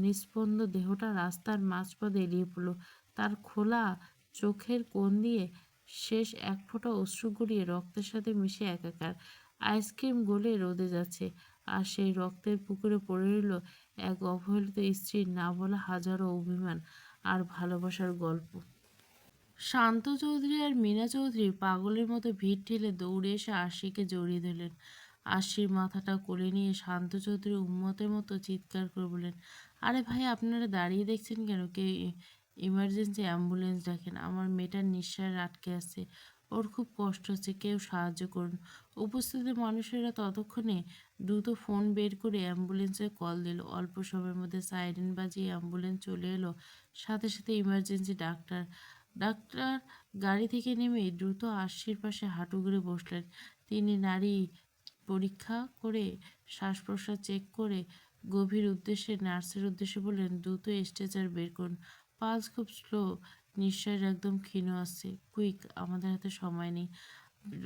নিস্পন্দ দেহটা রাস্তার মাঝপথে এলিয়ে পড়ল। তার খোলা চোখের কোণ দিয়ে শেষ এক ফোঁটা অশ্রু গড়িয়ে রক্তের সাথে মিশে একাকার। আইসক্রিম গলে রোদে যাচ্ছে, আর সেই রক্তের পুকুরে পড়ে রইল এক অবহেলিত স্ত্রীর না বলা হাজারো অভিমান আর ভালোবাসার গল্প। শান্ত চৌধুরী আর মীনা চৌধুরী পাগলের মতো ভিড় ঠেলে দৌড়ে এসে আশিকে জড়িয়ে ধরলেন। আশির মাথাটা কোলে নিয়ে শান্ত চৌধুরী উম্মতের মতো চিৎকার করে বললেন, আরে ভাই, আপনারা দাঁড়িয়ে দেখছেন কেন? কেউ ইমার্জেন্সি অ্যাম্বুলেন্স ডাকেন, আমার মেয়েটার নিঃশ্বাস আটকে আছে, ওর খুব কষ্ট হচ্ছে, কেউ সাহায্য করুন। উপস্থিত মানুষেরা ততক্ষণে দ্রুত ফোন বের করে অ্যাম্বুলেন্সে কল দিল। অল্প সময়ের মধ্যে সাইরেন বাজিয়ে অ্যাম্বুলেন্স চলে এলো। সাথে সাথে ইমার্জেন্সি ডাক্তার। ডাক্তার গাড়ি থেকে নেমে দ্রুত আশির পাশে হাঁটু গেড়ে বসলেন। তিনি নাড়ি পরীক্ষা করে শ্বাস প্রশ্বাস চেক করে গভীর উদ্দেশ্যে নার্সের উদ্দেশ্যে বললেন, দ্রুত স্ট্রেচার বের করুন, পালস খুব স্লো, নিঃশ্বাস একদম ক্ষীণ আসছে, কুইক, আমাদের হাতে সময় নেই।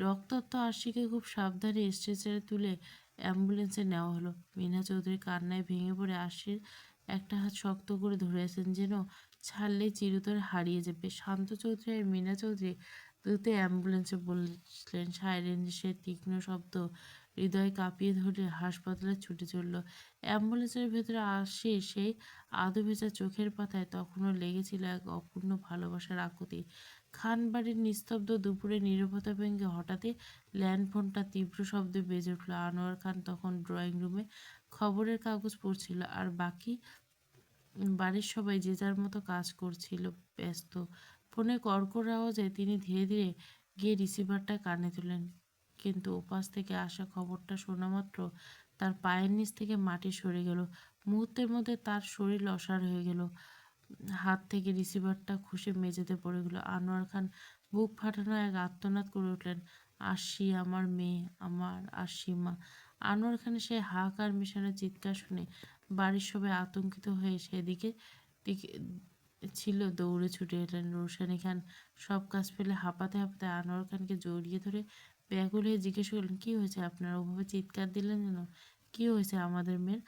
রক্তাক্ত আশিকে খুব সাবধানে স্ট্রেচারে তুলে অ্যাম্বুলেন্সে নেওয়া হলো। মীনা চৌধুরী কান্নায় ভেঙে পড়ে আশির একটা হাত শক্ত করে ধরে আছেন, যেন ছাড়লেই চিরতরে হারিয়ে যাবে। শান্ত চৌধুরী আর মীনা চৌধুরী দ্রুত অ্যাম্বুলেন্সে বসলেন। সাইরেনের তীক্ষ্ণ শব্দ হৃদয় কাঁপিয়ে ধরে হাসপাতালে ছুটে চলল। অ্যাম্বুলেন্সের ভেতরে আসে সেই আধো ভেজা চোখের পাতায় তখনও লেগেছিল এক অপূর্ণ ভালোবাসার আকুতি। খানবাড়ির নিস্তব্ধ দুপুরে নীরবতা ভেঙে হঠাৎই ল্যান্ড ফোনটা তীব্র শব্দে বেজে উঠল। আনোয়ার খান তখন ড্রয়িং রুমে খবরের কাগজ পড়ছিল, আর বাকি বাড়ির সবাই যে যার মতো কাজ করছিল, ব্যস্ত। ফোনে কর্কর আওয়াজে তিনি ধীরে ধীরে গিয়ে রিসিভারটা কানে তুলেন। কিন্তু ওপাশ থেকে আসা খবরটা শোনা মাত্র তার পায়ের নিচ থেকে মাটি সরে গেল। মুহূর্তের মধ্যে তার শরীর অসাড় হয়ে গেল। হাত থেকে রিসিভারটা খসে মেঝেতে পড়ে গেল। আনোয়ার খান বুক ফাটানো এক আর্তনাদ করে উঠলেন, আশি, আমার মেয়ে, আমার আশি মা। আনোয়ার খানের সেই হাহাকার মেশানো চিৎকার শুনে বাড়ির সবাই আতঙ্কিত হয়ে সেদিকে দিকে ছিল দৌড়ে ছুটে এলেন। রোশানী খান সব কাজ ফেলে হাঁপাতে হাঁপাতে আনোয়ার খানকে জড়িয়ে ধরে ব্যাকুল হয়ে জিজ্ঞেস করলেন, কি হয়েছে আপনার? ওভাবে চিৎকার দিলেন যেন, কি হয়েছে আমাদের মেয়ের?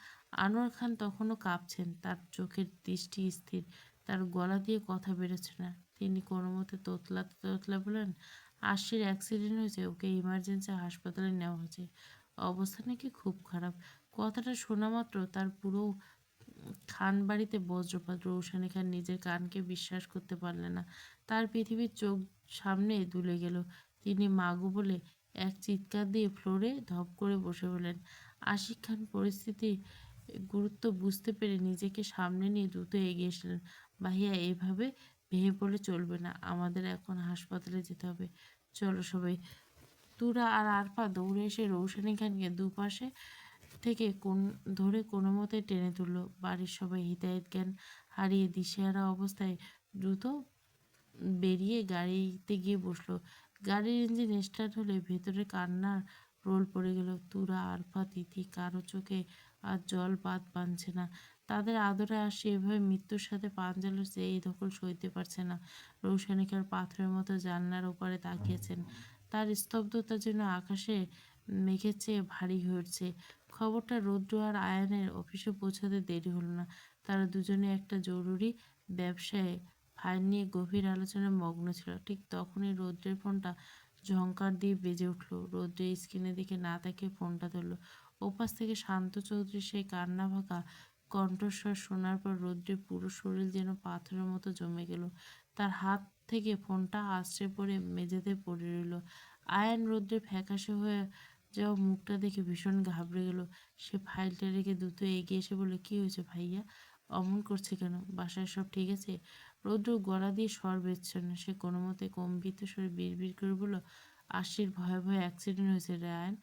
আনোয়ার খান তখনও কাঁপছেন, তার চোখের দৃষ্টি স্থির, তার গলা দিয়ে কথা বেরোচ্ছে না। তিনি কোনো মতে তোতলাতে তোতলা বলেন, আশির অ্যাক্সিডেন্ট হয়েছে, ওকে ইমার্জেন্সি হাসপাতালে নেওয়া হয়েছে, অবস্থা নাকি খুব খারাপ। কথাটা শোনা মাত্র তার পুরো খান বাড়িতে বজ্রপাত। রৌশানী খান নিজের কানকে বিশ্বাস করতে পারলেন না। তার পৃথিবীর চোখ সামনে দুলে গেল। তিনি মাগো বলে এক চিৎকার দিয়ে ফ্লোরে ধপ করে বসে পড়লেন। আশিক খান পরিস্থিতি গুরুত্ব বুঝতে পেরে নিজেকে সামনে নিয়ে দ্রুত এগিয়ে এসলেন। ভাইয়া, এভাবে ভেঙে পড়লে চলবে না, আমাদের এখন হাসপাতালে যেতে হবে, চলো সবাই। তুরা আর আরফা দৌড়ে এসে রৌশানী খানকে দুপাশে থেকে ধরে কোনো মতে টেনে তুলল। বাড়ির সবাই হিতাহিত জ্ঞান হারিয়ে দিশেহারা অবস্থায় দ্রুত বেরিয়ে গাড়িতে গিয়ে বসলো। গাড়ির ইঞ্জিন স্টার্ট হলে ভেতরে কান্নার রোল পড়ে গেল। তুরা, আরফা, তিথি, কারো চোখে আর জল বাদ বাঁধছে না। তাদের আদরে আসে এভাবে মৃত্যুর সাথে পাঞ্জা লড়ছে, এই ধকল সইতে পারছে না। রৌশানিকার পাথরের মতো জানলার ওপারে তাকিয়েছেন। তার স্তব্ধতা যেন আকাশে মেঘের চেয়ে ভারী হয়ে উঠছে। খবরটা রৌদ্র আর আয়ানের অফিসে পৌঁছাতে দেরি হলো না। তারা দুজনে একটা জরুরি ব্যবসায় ফাইল নিয়ে গভীর আলোচনায় মগ্ন ছিল। ঠিক তখনই রৌদ্রের ফোনটা ঝংকার দিয়ে বেজে উঠল। রৌদ্রের স্ক্রিনের দিকে না তাকিয়ে ফোনটা ধরল। ওপাশ থেকে শান্ত চৌধুরীর সেই কান্না ভাঙা কণ্ঠস্বর শোনার পর রৌদ্রের পুরো শরীর যেন পাথরের মতো জমে গেল। তার হাত থেকে ফোনটা আছড়ে পড়ে মেঝেতে পড়ে রইল। আয়ান রৌদ্রের ফ্যাকাশে হয়ে যাওয়া মুখটা দেখে ভীষণ ঘাবড়ে গেল। সে ফাইলটা রেখে দ্রুত এগিয়ে এসে বলল, কি হয়েছে ভাইয়া? অমন করছে কেন? বাসায় সব ঠিক আছে? রৌদ্র গলা দিয়ে স্বর বেরোচ্ছে না। সে কোনো মতে কম্পিত স্বরে বিড়বিড় করে বলল, আশির ভয়ে ভয়ে অ্যাক্সিডেন্ট হয়েছে রে আয়ান।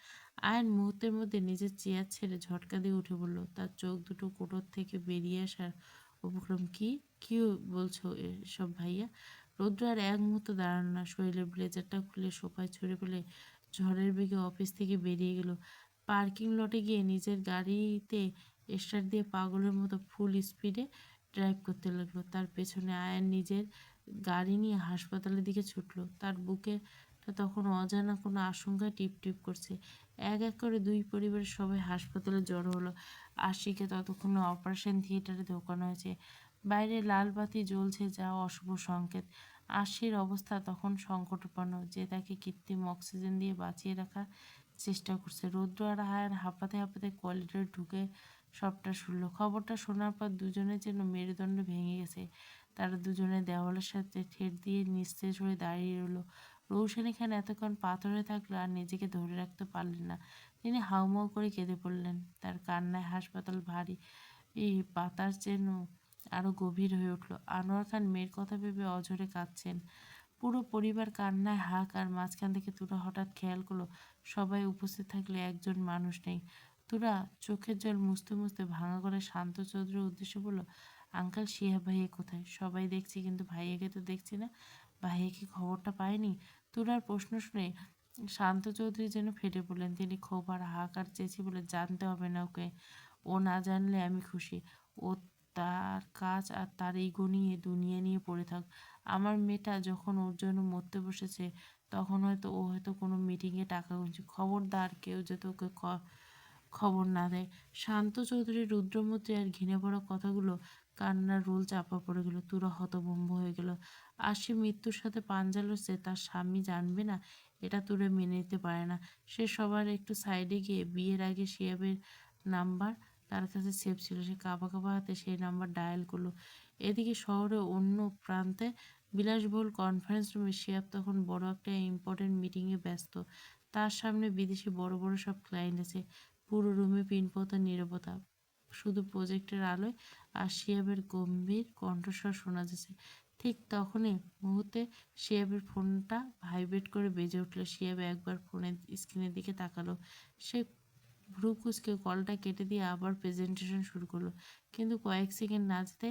আয়ান মুহূর্তের মধ্যে নিজের চেয়ার ছেড়ে ঝটকা দিয়ে উঠে পড়ল। তার চোখ দুটো কোটর থেকে বেরিয়ে আসার উপক্রম। কি কি বলছো এসব ভাইয়া? রৌদ্র আর এক মুহূর্ত দাঁড়ানো না, শরীরের ব্লেজারটা খুলে সোফায় ছড়ে ফেলে ঝড়ের বেগে অফিস থেকে বেরিয়ে গেল। পার্কিং লটে গিয়ে নিজের গাড়িতে স্টার্ট দিয়ে পাগলের মতো ফুল স্পিডে ড্রাইভ করতে লাগলো। তার পেছনে আয়ান নিজের গাড়ি নিয়ে হাসপাতালের দিকে ছুটলো। তার বুকে তখন অজানা কোনো আশঙ্কায় টিপ টিপ করছে। এক এক করে দুই পরিবারের সবাই হাসপাতালে জড়ো হলো। আশিকে ততক্ষণে অপারেশন থিয়েটারে ঢোকানো হয়েছে। বাইরে লাল বাতি জ্বলছে, যা অশুভ সংকেত। আশির অবস্থা তখন সংকটাপন্ন, যে তাকে কৃত্রিম অক্সিজেন দিয়ে বাঁচিয়ে রাখার চেষ্টা করছে। রৌদ্র আর আয়ান হাঁপাতে হাঁপাতে করিডোরে ঢুকে সবটা শুনলো। খবরটা শোনার পর দুজনের যেন মেরুদণ্ড ভেঙে গেছে। তারা দুজনে দেওয়ালের সাথে ঠেট দিয়ে নিস্তেজ হয়ে দাঁড়িয়ে রইল। রৌশনী খান এতক্ষণ পাথর হয়ে থাকলো আর নিজেকে ধরে রাখতে পারলেন না। তিনি হাউমাউ করে কেঁদে পড়লেন। তার কান্নায় হাসপাতাল ভারী এই বাতাস যেন আরো গভীর হয়ে উঠল। আনোয়ার খান মেয়ের কথা ভেবে অঝরে কাঁদছেন। পুরো পরিবার কান্নায় হাঁক, আর মাঝখান থেকে তুরা হঠাৎ খেয়াল করলো সবাই উপস্থিত থাকলে একজন মানুষ নেই। তুরা চোখের জল মুছতে মুছতে ভাঙা গলায় শান্ত চৌধুরীর উদ্দেশ্যে বলল, আঙ্কেল শিহাব ভাইয়া কোথায়? সবাই দেখছি কিন্তু ভাইয়াকে তো দেখছি না। ভাইয়া কি খবরটা পায়নি? তুরার প্রশ্ন শুনে শান্ত চৌধুরী যেন ফেটে পড়লেন। তিনি ক্ষোভ আর হাহাকার চেয়েছি বলে, জানতে হবে না ওকে, ও না জানলে আমি খুশি। ও তার কাজ আর তার ইগো নিয়ে দুনিয়া নিয়ে পড়ে থাক। আমার মেয়েটা যখন ওর জন্য মরতে বসেছে তখন হয়তো ও হয়তো কোনো মিটিংয়ে টাকা গুনছে। খবরদার কেউ যাতে ওকে খবর না দেয়। শান্ত চৌধুরীর রুদ্রমূর্তি আর ঘৃণে ভরা কথাগুলো কান্নার রোল চাপা পড়ে গেল। তুরা হতভম্ব হয়ে গেল। আর সে মৃত্যুর সাথে পাঞ্জা লড়ছে, তার স্বামী জানবে না, এটা তুরা মেনে নিতে পারে না। সে সবার একটু সাইডে গিয়ে বিয়ের আগে শিয়াবের নাম্বার তার কাছে সেভ ছিল। সে কাঁপা কাঁপা হাতে সেই নাম্বার ডায়াল করলো। এদিকে শহরে অন্য প্রান্তে বিলাসবহুল কনফারেন্স রুমে শিয়াব তখন বড় একটা ইম্পর্টেন্ট মিটিংয়ে ব্যস্ত। তার সামনে বিদেশি বড় বড় সব ক্লায়েন্ট আছে। পুরো রুমে পিনপতন নীরবতা, শুধু প্রজেক্টের আলোয় আর শিয়াবের গম্ভীর কণ্ঠস্বর শোনা যাচ্ছে। ঠিক তখনই মুহূর্তে শিয়াবের ফোনটা ভাইব্রেট করে বেজে উঠল। শিয়াব একবার ফোনের স্ক্রিনের দিকে তাকালো। সে ভ্রু কুঁচকে কলটা কেটে দিয়ে আবার প্রেজেন্টেশন শুরু করলো। কিন্তু কয়েক সেকেন্ড না যেতে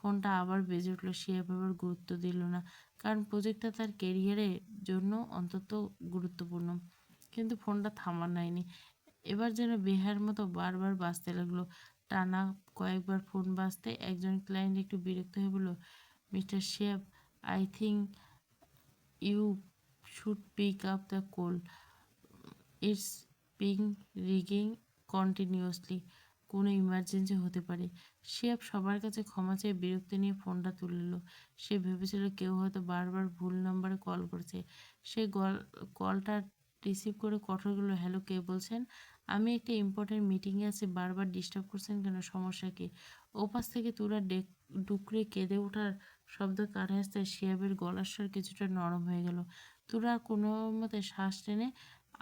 ফোনটা আবার বেজে উঠলো। শিয়াব আবার গুরুত্ব দিল না, কারণ প্রজেক্টটা তার কেরিয়ারের জন্য অন্তত গুরুত্বপূর্ণ। কিন্তু ফোনটা থামার নাইনি, এবার যেন বেহার মতো বারবার বাজতে লাগলো। টানা কয়েকবার ফোন বাজতে একজন ক্লায়েন্ট একটু বিরক্ত হয়ে বলল, Mr Shiyab, I think you should pick up the call, it's being রিগিং কন্টিনিউয়াসলি। কোনো ইমার্জেন্সি হতে পারে। শিয়াব সবার কাছে ক্ষমা চেয়ে বিরক্তি নিয়ে ফোনটা তুলল। সে ভেবেছিল কেউ হয়তো বারবার ভুল নম্বরে কল করেছে। সে কলটা রিসিভ করে কঠোর গেল, হ্যালো, কে বলছেন? আমি একটা ইম্পর্টেন্ট মিটিংয়ে আছি, বারবার ডিস্টার্ব করছেন কেন? সমস্যা কি? ওপাশ থেকে তুরা ডুকরে কেঁদে ওঠার শব্দ কানে আসতে শিয়াবের গলার স্বর কিছুটা নরম হয়ে গেল। তুরা কোনো মতে শ্বাস টেনে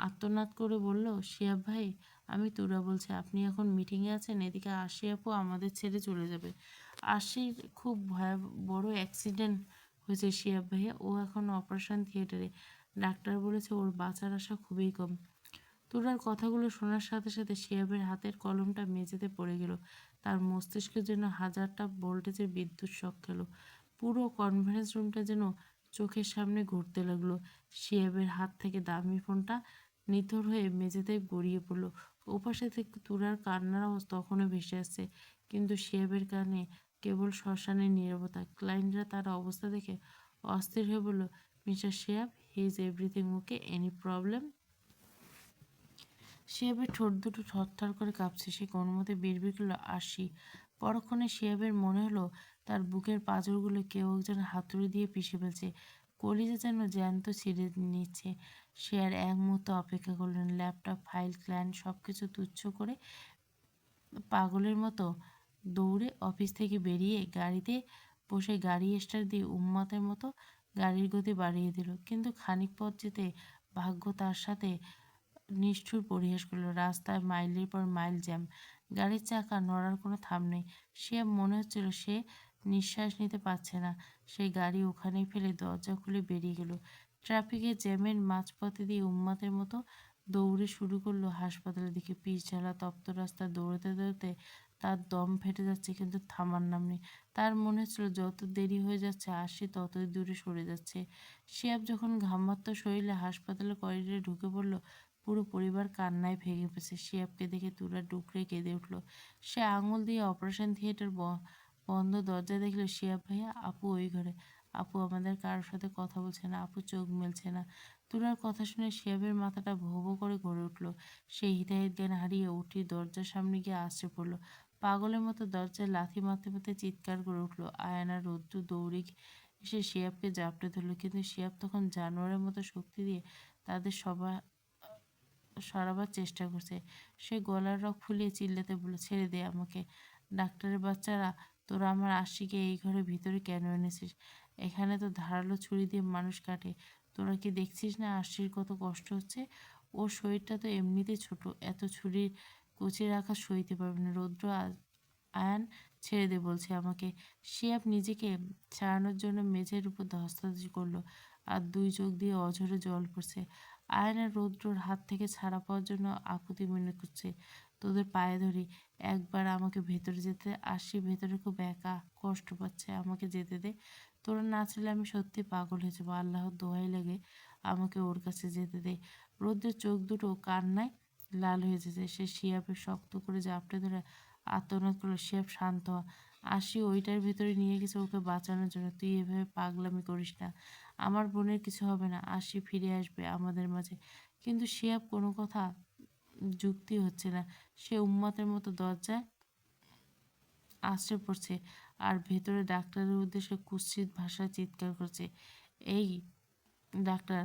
আর্তনাদ করে বলল, শিহাব ভাই, আমি তুরা বলছি, আপনি এখন মিটিংয়ে আছেন? এদিকে আশি আপু আমাদের ছেড়ে চলে যাবে। আশির খুব বড় অ্যাক্সিডেন্ট হয়েছে শিহাব ভাইয়া, ও এখন অপারেশন থিয়েটারে। ডাক্তার বলেছে ওর বাঁচার আশা খুবই কম। তুরার কথাগুলো শোনার সাথে সাথে শিহাবের হাতের কলমটা মেঝেতে পড়ে গেল। তার মস্তিষ্কের জন্য হাজারটা ভোল্টেজের বিদ্যুৎ শক খেল। পুরো কনফারেন্স রুমটা যেন চোখের সামনে ঘুরতে লাগলো। শিহাবের হাত থেকে দামি ফোনটা নিথর হয়ে মেঝেতে গড়িয়ে পড়ল। ওপাশে থেকে তুরার কান্নার আওয়াজ তখনও ভেসে আসছে, কিন্তু শিহাবের কানে কেবল শ্মশানের নীরবতা। ক্লায়েন্টরা তার অবস্থা দেখে অস্থির হয়ে বলল, Mr Shihab, he is everything okay? Any problem? শিহাবের ঠোঁট দুটো থরথর করে কাঁপছে। সে কোনোমতে বিড়বিড় করল, আসি। পরক্ষণে শিহাবের মনে হলো তার বুকের পাঁজরগুলো কেউ একজন হাতুড়ি দিয়ে পিষে ফেলছে। কলিজা যেন জ্যান্ত ছিঁড়ে নিচ্ছে। সে আর এক মুহূর্ত অপেক্ষা করলেন। ল্যাপটপ, ফাইল, ক্লায়েন্ট সবকিছু তুচ্ছ করে পাগলের মতো দৌড়ে অফিস থেকে বেরিয়ে গাড়িতে বসে গাড়ি স্টার্ট দিয়ে উন্মাদের মতো গাড়ির গতি বাড়িয়ে দিল। কিন্তু খানিক পথ যেতে ভাগ্য তার সাথে নিষ্ঠুর পরিহাস করল। রাস্তায় মাইলের পর মাইল জ্যাম, গাড়ির চাকা নড়ার কোনো থাম নেই। সে মনে হচ্ছিল সে নিঃশ্বাস নিতে পারছে না। সে গাড়ি ওখানেই ফেলে দরজা খুলে বেরিয়ে গেল। ট্রাফিকের জ্যামের মাঝপথে দিয়ে উন্মাদের মতো দৌড়ে শুরু করলো হাসপাতালের দিকে। পিচ ঢালা তপ্ত রাস্তা দৌড়াতে দৌড়াতে তার দম ফেটে যাচ্ছে, কিন্তু থামার নাম নেই। তার মনে হচ্ছিল যত দেরি হয়ে যাচ্ছে আশি ততই দূরে সরে যাচ্ছে। শিয়াব যখন ঘামাত্ম শরীরে হাসপাতালের করিডোরে ঢুকে পড়ল, পুরো পরিবার কান্নায় ভেঙে পড়েছে। শিয়াবকে দেখে তুরা ডুকরে কেঁদে উঠল। সে আঙুল দিয়ে অপারেশন থিয়েটার বন্ধ দরজা দেখলো। শিয়াব ভাইয়া, আপু ওই ঘরে। আপু আমাদের কারোর সাথে কথা বলছে না, আপু চোখ মেলছে না। তুরার কথা শুনে শিয়াবের মাথাটা ভো ভো করে গড়ে উঠল। সে হিতাহিত জ্ঞান হারিয়ে উঠে দরজার সামনে গিয়ে আছড়ে পড়ল। পাগলের মতো দরজায় লাথি মারতে মারতে চিৎকার করে উঠল। আয়না রৌদ্র দৌড়ে এসে শিয়াবকে জাপটে ধরল, কিন্তু শিয়াব তখন জানোয়ারের মতো শক্তি দিয়ে তাদের সবার সরাবার চেষ্টা করছে। সে গলার রগ ফুলিয়ে চিল্লাতে বলল, ছেড়ে দে আমাকে। ডাক্তারের বাচ্চারা, তোরা আমার আশিকে এই ঘরের ভিতরে কেন এনেছিস? এখানে তো ধারালো ছুরি দিয়ে মানুষ কাটে। তোরা কি দেখছিস না আশির কত কষ্ট হচ্ছে? ওর শরীরটা তো এমনিতেই ছোট, এত ছুরির কুচির আঘাত সইতে পারবে না। রৌদ্র আয়ান, ছেড়ে দে বলছে আমাকে। শিহাব নিজেকে ছাড়ানোর জন্য মেঝের উপর ধস্তাধস্তি করলো, আর দুই চোখ দিয়ে অঝরে জল পড়ছে। আয়নের রৌদ্রর হাত থেকে ছাড়া পাওয়ার জন্য আকুতি মনে করছে। তোদের পায়ে ধরি, একবার আমাকে ভেতরে যেতে। আসি ভেতরে খুব একা, কষ্ট পাচ্ছে, আমাকে যেতে দে। তোরা না চলে আমি সত্যি পাগল হয়ে যাবো। আল্লাহর দোহাই লাগে, আমাকে ওর কাছে যেতে দে। রৌদ্রের চোখ দুটো কান্নায় লাল হয়ে যেতে। সে শিয়াবের শক্ত করে জাপটে ধরে আত্মনাদ করলো, শিয়াব শান্ত হ। আসি ওইটার ভিতরে নিয়ে গেছে ওকে বাঁচানোর জন্য। তুই এভাবে পাগলামি করিস না। আমার বোনের কিছু হবে না, আসি ফিরে আসবে আমাদের মাঝে। কিন্তু শিহাব কোনো কথা যুক্তি হচ্ছে না। সে উন্মাদের মতো দরজায় আছড়ে পড়ছে আর ভেতরে ডাক্তারের উদ্দেশ্যে কুৎসিত ভাষায় চিৎকার করছে, এই ডাক্তার,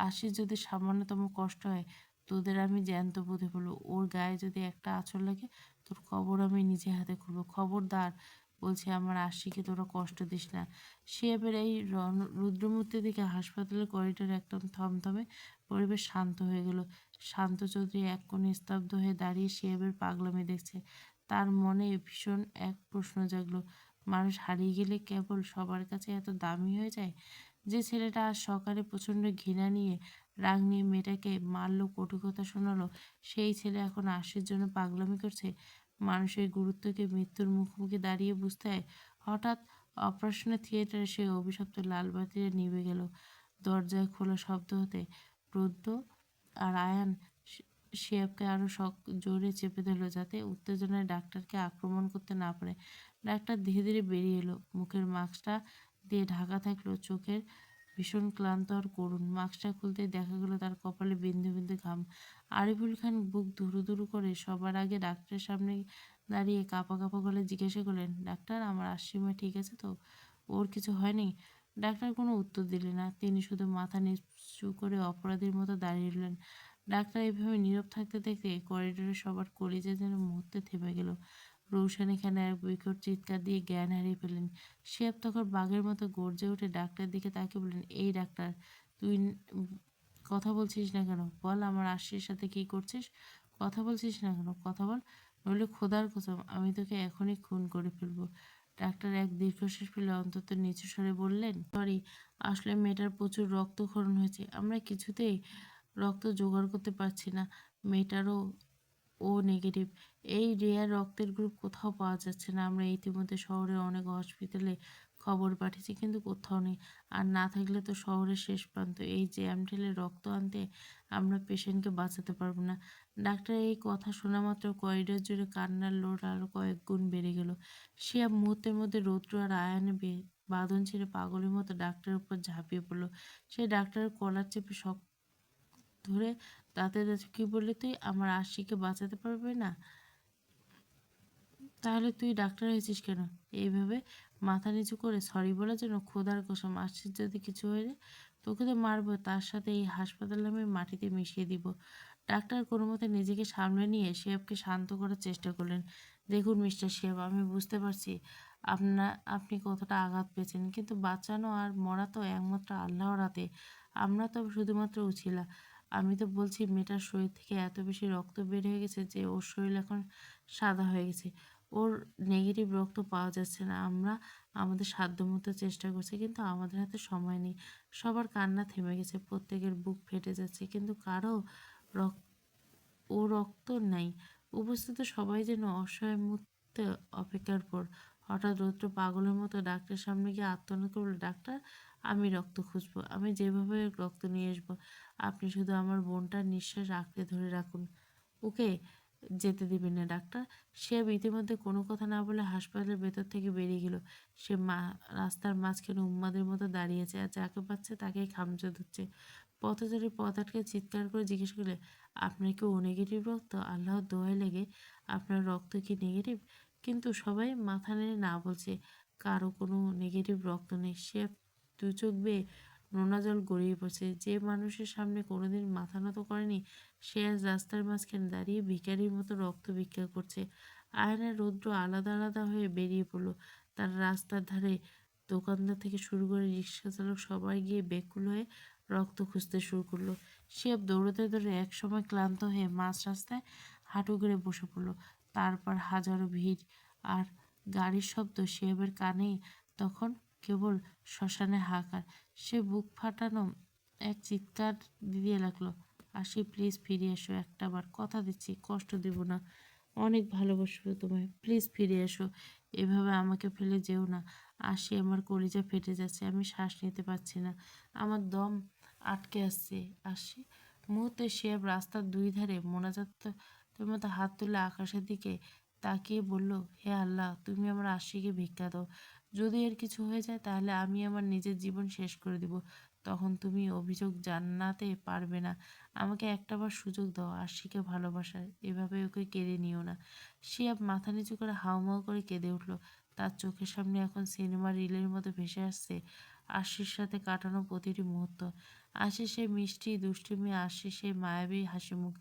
আশির যদি সামান্যতম কষ্ট হয়, তোদের আমি জ্যান্ত পুঁতে ফেলবো। ওর গায়ে যদি একটা আঁচড় লাগে, তোর কবর আমি নিজে হাতে খুলবো। খবরদার বলছি, আমার আশিকে তোরা কষ্ট দিস না। শিয়াবের এই রুদ্রমূর্তি দিকে হাসপাতালের করিডোরে একদম থমথমে পরিবেশ শান্ত হয়ে গেল। শান্ত চৌধুরী এক কোণে স্তব্ধ হয়ে দাঁড়িয়ে শিয়াবের পাগলামি দেখছে। তার মনে ভীষণ এক প্রশ্ন জাগলো, মানুষ হারিয়ে গেলে কেবল সবার কাছে এত দামি হয়ে যায়? যে ছেলেটা আজ সকালে প্রচণ্ড ঘৃণা নিয়ে রাগ নিয়ে মেয়েটাকে মারলো, কটু কথা শোনালো, সেই ছেলে এখন আশির জন্য পাগলামি করছে? মানুষের গুরুত্বকে মৃত্যুর মুখোমুখি দাঁড়িয়ে বুঝতে হয়। হঠাৎ অপারেশনের থিয়েটারে সেই অভিশপ্ত লাল বাতিটা নিভে গেল। দরজায় খোলা শব্দ হতে প্রদ্য আর আয়ান শিয়াবকে আরো জোরে চেপে ধরলো, যাতে উত্তেজনায় ডাক্তারকে আক্রমণ করতে না পারে। ডাক্তার ধীরে ধীরে বেরিয়ে এলো। মুখের মাস্কটা দিয়ে ঢাকা থাকলো, চোখের ভীষণ ক্লান্ত আর করুণ। মাস্কটা খুলতেই দেখা গেল তার কপালে বিন্দু বিন্দু ঘাম। আরিফুল খান বুক ধুরু ধুরু করে সবার আগে ডাক্তারের সামনে দাঁড়িয়ে কাঁপা কাঁপা গলায় জিজ্ঞাসা করলেন, ডাক্তার, আমার আশিমা ঠিক আছে তো? ওর কিছু হয়নি? ডাক্তার কোনো উত্তর দিলেন না। তিনি শুধু মাথা নিচু করে অপরাধীর মতো দাঁড়িয়ে রইলেন। ডাক্তার এভাবে নীরব থাকতে দেখতে করিডোরে সবার কলিজা যেন মুহূর্তে থেমে গেল। রৌশানী খান এক বিকট চিৎকার দিয়ে জ্ঞান হারিয়ে ফেলেন। শিহাব তখন বাঘের মতো গর্জে উঠে ডাক্তার দিকে তাকিয়ে বললেন, এই ডাক্তার, তুই কথা বলছিস না কেন? বল, আমার আশির সাথে কি করছিস? কথা বলছিস না কেন? কথা বল, নইলে খোদার কসম আমি তোকে এখনই খুন করে ফেলবো। ডাক্তার এক দীর্ঘশ্বাস ফেলে অন্তত নিচু স্বরে বললেন, সরি, আসলে মেয়েটার প্রচুর রক্তক্ষরণ হয়েছে, আমরা কিছুতেই রক্ত জোগাড় করতে পারছি না। মেয়েটারও ও নেগেটিভ। এই রেয়ার রক্তের গ্রুপ কোথাও পাওয়া যাচ্ছে না। আমরা ইতিমধ্যে শহরের অনেক হসপিটালে খবর পাঠিয়েছি, কিন্তু কোথাও নেই। আর না থাকলে তো শহরের শেষ প্রান্ত। এই জ্যাম ঠেলে রক্ত আনতে আমরা পেশেন্টকে বাঁচাতে পারবো না। ডাক্তার এই কথা শোনা মাত্র করিডোর জুড়ে কান্নার লোড আরো কয়েক গুণ বেড়ে গেল। শিয়া মুহূর্তের মধ্যে রৌদ্র আর আয়ানে বাঁধন ছেড়ে পাগলের মতো ডাক্তারের উপর ঝাঁপিয়ে পড়লো। সে ডাক্তারের কলার চেপে শক্ত ধরে দাঁতে দাঁতে, কি বললি তুই? আমার আশিকে বাঁচাতে পারবে না? তাহলে তুই ডাক্তার হয়েছিস কেন? এইভাবে মাথা নিচু করে সরি বলার জন্য? খোদার কসম, আশির যদি কিছু হয়ে যায়, তোকে তো মারবো, তার সাথে এই হাসপাতাল আমি মাটিতে মিশিয়ে দিব। ডাক্তার কোনো মতে নিজেকে সামলে নিয়ে শিহাবকে শান্ত করার চেষ্টা করলেন। দেখুন মিস্টার শিহাব, আমি বুঝতে পারছি আপনি কতটা আঘাত পেয়েছেন, কিন্তু বাঁচানো আর মরা তো একমাত্র আল্লাহর হাতে। আমরা তো শুধুমাত্র উছিলা। আমি তো বলছি, মেয়েটার শরীর থেকে এত বেশি রক্ত বের হয়ে গেছে যে ওর শরীর এখন সাদা হয়ে গেছে। ওর নেগেটিভ রক্ত পাওয়া যাচ্ছে না। আমরা আমাদের সাধ্যমতো চেষ্টা করছি, কিন্তু আমাদের হাতে সময় নেই। সবার কান্না থেমে গেছে, প্রত্যেকের বুক ফেটে যাচ্ছে, কিন্তু কারো রক্ত রক্ত নাই। উপস্থিত সবাই যেন অসহায় মুহূর্তে অপেক্ষার পর। হঠাৎ রৌদ্র পাগলের মতো ডাক্তারের সামনে গিয়ে আত্মনাদ করল, ডাক্তার, আমি রক্ত খুঁজবো, আমি যেভাবে রক্ত নিয়ে আসবো। আপনি শুধু আমার বোনটার নিঃশ্বাস আঁকড়ে ধরে রাখুন, ওকে যেতে দিবেন না ডাক্তার। সে ইতিমধ্যে কোনো কথা না বলে হাসপাতালের ভেতর থেকে বেরিয়ে গেল। সে রাস্তার মাঝখানে উন্মাদের মতো দাঁড়িয়েছে, আর যাকে পাচ্ছে তাকেই খামচে ধরছে। পথচারী পথ আটকে চিৎকার করে জিজ্ঞেস করলে, আপনার কি ও নেগেটিভ রক্ত? আল্লাহর দোহাই লেগে, আপনার রক্ত কি নেগেটিভ? কিন্তু সবাই মাথা নেড়ে না বলছে, কারো কোনো নেগেটিভ রক্ত নেই। সে দু চোখ বেয়ে নোনা জল গড়িয়ে পড়ছে। যে মানুষের সামনে কোনোদিন মাথা নত করেনি সে আজ রাস্তার মাঝখানে দাঁড়িয়ে ভিখারির মতো রক্ত ভিক্ষা করছে। আয়নার রৌদ্র আলাদা আলাদা হয়ে বেরিয়ে পড়ল। তার রাস্তার ধারে দোকানদার থেকে শুরু করে রিক্সা চালক সবাই গিয়ে বেকুল হয়ে রক্ত খুঁজতে শুরু করলো। শিহাব দৌড়াতে দৌড়ে একসময় ক্লান্ত হয়ে মাঝ রাস্তায় হাঁটু গেড়ে বসে পড়ল। তারপর হাজারো ভিড় আর গাড়ির শব্দ শিহাবের কানে তখন কেবল শ্মশানের হাহাকার। সে বুক ফাটানো এক চিৎকার দিয়ে লাগলো, আশি প্লিজ ফিরে এসো, একটাবার কথা দিচ্ছি কষ্ট দেব না, অনেক ভালোবাসবো তোমায়, প্লিজ ফিরে এসো, এভাবে আমাকে ফেলে যেও না। আশি আমার কলিজা ফেটে যাচ্ছে, আমি শ্বাস নিতে পারছি না, আমার দম আটকে আসছে। আশি মুহূর্তে সে রাস্তার দুই ধারে মোনাজাতের মতো হাত তুলে আকাশের দিকে তাকিয়ে বলল, হে আল্লাহ, তুমি আমার আশিকে ভিক্ষা দাও। যদি এর কিছু হয়ে যায় তাহলে আমি আমার নিজের জীবন শেষ করে দিব। তখন তুমি অভিযোগ জানাতে পারবে না। আমাকে একটাবার সুযোগ দাও আশিকে ভালোবাসার, এভাবে ওকে কেঁদে নিও না। শিহাব মাথা নিচু করে হাউমাউ করে কেঁদে উঠল। তার চোখের সামনে এখন সিনেমা রিলের মতো ভেসে আসছে আশির সাথে কাটানো প্রতিটি মুহূর্ত। আশি সেই মিষ্টি দুষ্টুমি, আশি সেই মায়াবী হাসি মুখ,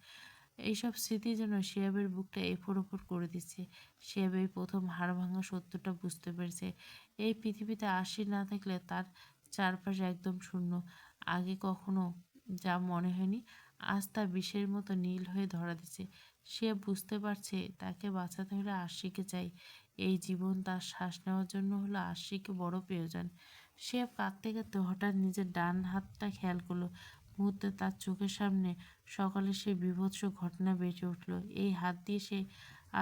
এইসব স্মৃতি যেন শিহাবের বুকটা এফোড় ওপর করে দিচ্ছে। শিহাব এই প্রথম হাড় ভাঙা সত্যটা বুঝতে পেরেছে। এই পৃথিবীতে আশি না থাকলে তার চারপাশ একদম শূন্য। আগে কখনো যা মনে হয়নি, আজ তা বিষের মতো নীল হয়ে ধরা দিচ্ছে। সে বুঝতে পারছে তাকে বাঁচাতে হলে আশিকে চাই। এই জীবন তার শ্বাস নেওয়ার জন্য হলো আশিকে বড় প্রয়োজন। সে কাঁদতে কাঁদতে হঠাৎ নিজের ডান হাতটা খেয়াল করলো। মুহূর্তে তার চোখের সামনে সকালে সেই বীভৎস ঘটনা বেঁচে উঠল। এই হাত দিয়ে সে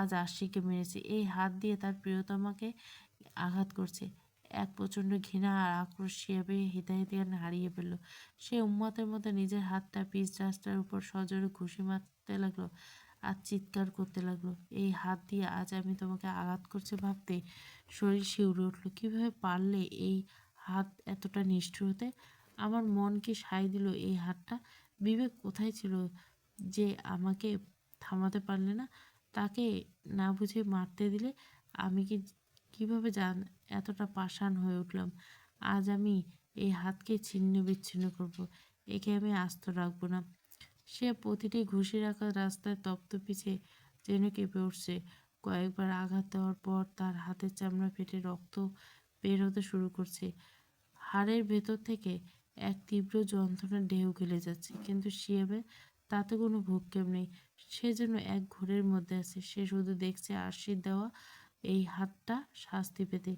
আজ আশিকে মেরেছে, এই হাত দিয়ে তার প্রিয়তমাকে আঘাত করছে। এক প্রচণ্ড ঘৃণা আর আক্রোশ শিহাবে হিতাহিতান হারিয়ে ফেলল। সে উন্মাদের মতো নিজের হাতটা পিচ রাস্তার উপর সজোরে ঘুষি মারতে লাগলো আর চিৎকার করতে লাগলো, এই হাত দিয়ে আজ আমি তোমাকে আঘাত করছে ভাবতে শরীর শিউরে উঠল। কিভাবে পারলে এই হাত এতটা নিষ্ঠুর হতে? আমার মন কি সায় দিল এই হাতটা? বিবেক কোথায় ছিল যে আমাকে থামাতে পারলে না? তাকে না বুঝে মারতে দিলে আমি কি কিভাবে এতটা পাষাণ হয়ে উঠলাম? আজ আমি এই হাতকে ছিন্ন বিচ্ছিন্ন করব, একে আমি আস্ত রাখবো না। সে প্রতিটি ঘুষি রাখা রাস্তায় তপ্ত পিছে যেন কেঁপে উঠছে। কয়েকবার আঘাত দেওয়ার পর তার হাতের চামড়া ফেটে রক্ত বের হতে শুরু করছে। হাড়ের ভেতর থেকে এক তীব্র যন্ত্রণার ঢেউ গেলে যাচ্ছে, কিন্তু শিয়াবের তাতে কোনো ভ্রুক্ষেপ নেই। সে যেন এক ঘোরের মধ্যে আছে। সে শুধু দেখছে আশির দেওয়া এই হাতটা শাস্তি পেতে।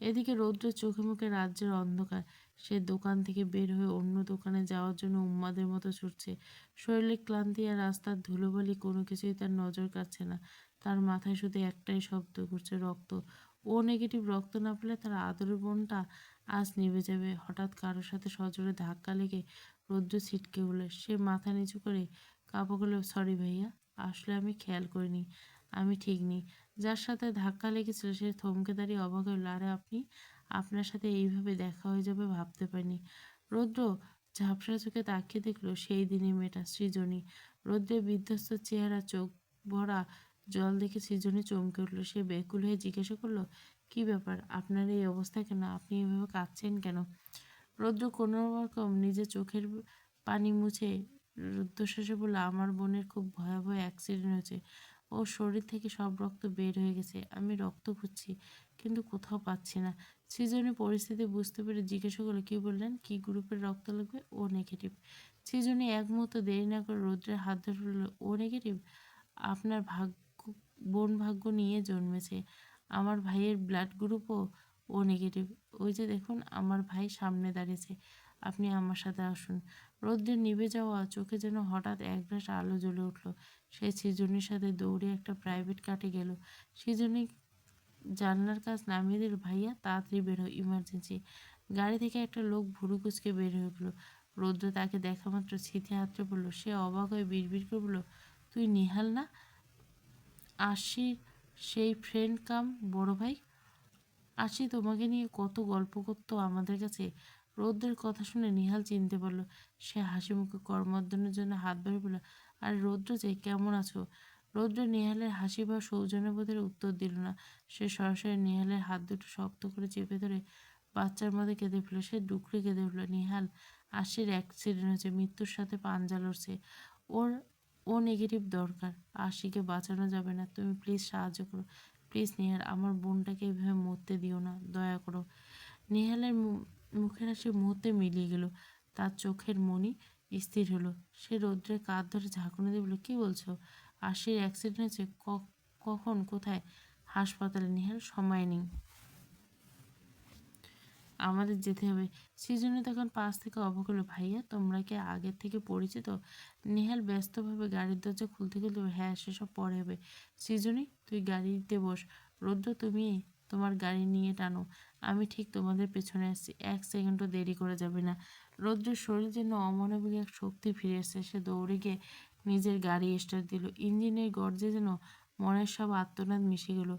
এদিকে রৌদ্রের চোখে মুখে রাজ্যের অন্ধকার। সে দোকান থেকে বের হয়ে অন্য দোকানে যাওয়ার জন্য উন্মাদের মতো ছুটছে। শরীরে ক্লান্তি আর রাস্তার ধুলোবালি কোনো কিছুই তার নজর কাটছে না। তার মাথায় শুধু একটাই শব্দ ঘুরছে, রক্ত। ও নেগেটিভ রক্ত না পেলে তার আদরের বোনটা আজ নিভে যাবে। হঠাৎ কারোর সাথে সজোরে ধাক্কা লেগে রৌদ্র ছিটকে উঠল। সে মাথা নিচু করে কাপড় গুলো, সরি ভাইয়া, আসলে আমি খেয়াল করিনি, আমি ঠিক নেই। যার সাথে ধাক্কা লেগেছিল সে থমকে দাঁড়িয়ে অবাক হলো, আরে আপনি, আপনার সাথে এইভাবে দেখা হয়ে যাবে ভাবতে পারিনি। রৌদ্র ঝাপসা চোখে তাকিয়ে দেখলো সেই দিনই মেয়েটা সৃজনী। রৌদ্রের বিধ্বস্ত চেহারা, চোখ ভরা জল দেখে সৃজনী চমকে উঠলো। সে বেকুল হয়ে জিজ্ঞাসা করলো, কি ব্যাপার, আপনার এই অবস্থা কেন, আপনি এভাবে কাঁদছেন কেন? রৌদ্র কোনো রকম নিজের চোখের পানি মুছে রুদ্ধশ্বাসে বলল, আমার বোনের খুব ভয়াবহ অ্যাক্সিডেন্ট হয়েছে, ওর শরীর থেকে সব রক্ত বের হয়ে গেছে, আমি রক্ত খুঁজছি কিন্তু কোথাও পাচ্ছি না। সৃজনী পরিস্থিতি বুঝতে পেরে জিজ্ঞাসা করলো, কি বললেন, কি গ্রুপের রক্ত লাগবে? ও নেগেটিভ। সৃজনী এক মুহূর্ত দেরি না করে রৌদ্রের হাত ধরে বলল, ও নেগেটিভ? আপনার বোন ভাগ্য নিয়ে জন্মেছে, আমার ভাইয়ের ব্লাড গ্রুপও ও নেগেটিভ। ওই যে দেখুন আমার ভাই সামনে দাঁড়িয়েছে, আপনি আমার সাথে আসুন। রৌদ্রের নিভে যাওয়া চোখে যেন হঠাৎ একরাশ আলো জ্বলে উঠল। সে সৃজনীর সাথে দৌড়ে একটা প্রাইভেট কাটে গেল। সৃজনী জানলার কাজ নামিয়ে দিল, ভাইয়া তাড়াতাড়ি বেরো, ইমার্জেন্সি। গাড়ি থেকে একটা লোক ভুরু কুচকে বের হয়ে উঠল। রৌদ্র তাকে দেখা মাত্র ছিথে আঁতড়ে পড়ল। সে অবাক হয়ে বিড়বিড় করে বলল, তুই নিহাল না, আশির সেই ফ্রেন্ড কাম বড় ভাই? আশি তোমাকে নিয়ে কত গল্প করতো আমাদের কাছে। রৌদ্রের কথা শুনে নিহাল চিনতে পারলো। সে হাসি মুখে করমর্দনের জন্য হাত বাড়িয়ে বলল, আর রৌদ্র যে, কেমন আছো? রৌদ্র নিহালের হাসি বা সৌজন্যবোধের উত্তর দিল না। সে সরাসরি নিহালের হাত দুটো শক্ত করে চেপে ধরে বাচ্চার মধ্যে কেঁদে ফেলল। সে ডুকরে কেঁদে ফেলল। নিহাল আশির অ্যাক্সিডেন্ট হয়েছে, মৃত্যুর সাথে পাঞ্জা লড়ছে। ওর ও নেগেটিভ দরকার। আশিকে বাঁচানো যাবে না। তুমি প্লিজ সাহায্য করো। প্লিজ নিহাল, আমার বোনটাকে এভাবে মরতে দিও না, দয়া করো। নিহালের মুখের হাসি মুহূর্তে মিলিয়ে গেল। তার চোখের মণি স্থির হলো। সে রৌদ্রের কাঁধ ধরে ঝাঁকুনি দিয়ে বলল, কী বলছো? আশির অ্যাক্সিডেন্ট হয়েছে? কখন? কোথায়? হাসপাতালে। নিহাল, সময় নেই, আমাদের যেতে হবে। সৃজনী তখন পাশ থেকে অবাক হলো। ভাইয়া, তোমরা কি আগের থেকে পরিচিত? নেহাল ব্যস্তভাবে গাড়ির দরজা খুলতে খুলতে, হ্যাঁ, সেসব পরে হবে। সৃজনী, তুই গাড়িতে বস। রৌদ্র, তুমি তোমার গাড়ি নিয়ে টানো, আমি ঠিক তোমাদের পেছনে আসছি। 1 সেকেন্ডও দেরি করা যাবে না। রৌদ্রের শরীর যেন অমানবিক এক শক্তি ফিরে এসেছে। সে দৌড়ে গিয়ে নিজের গাড়ি স্টার্ট দিল। ইঞ্জিনের গর্জে যেন মনের সব আর্তনাদ মিশে গেল।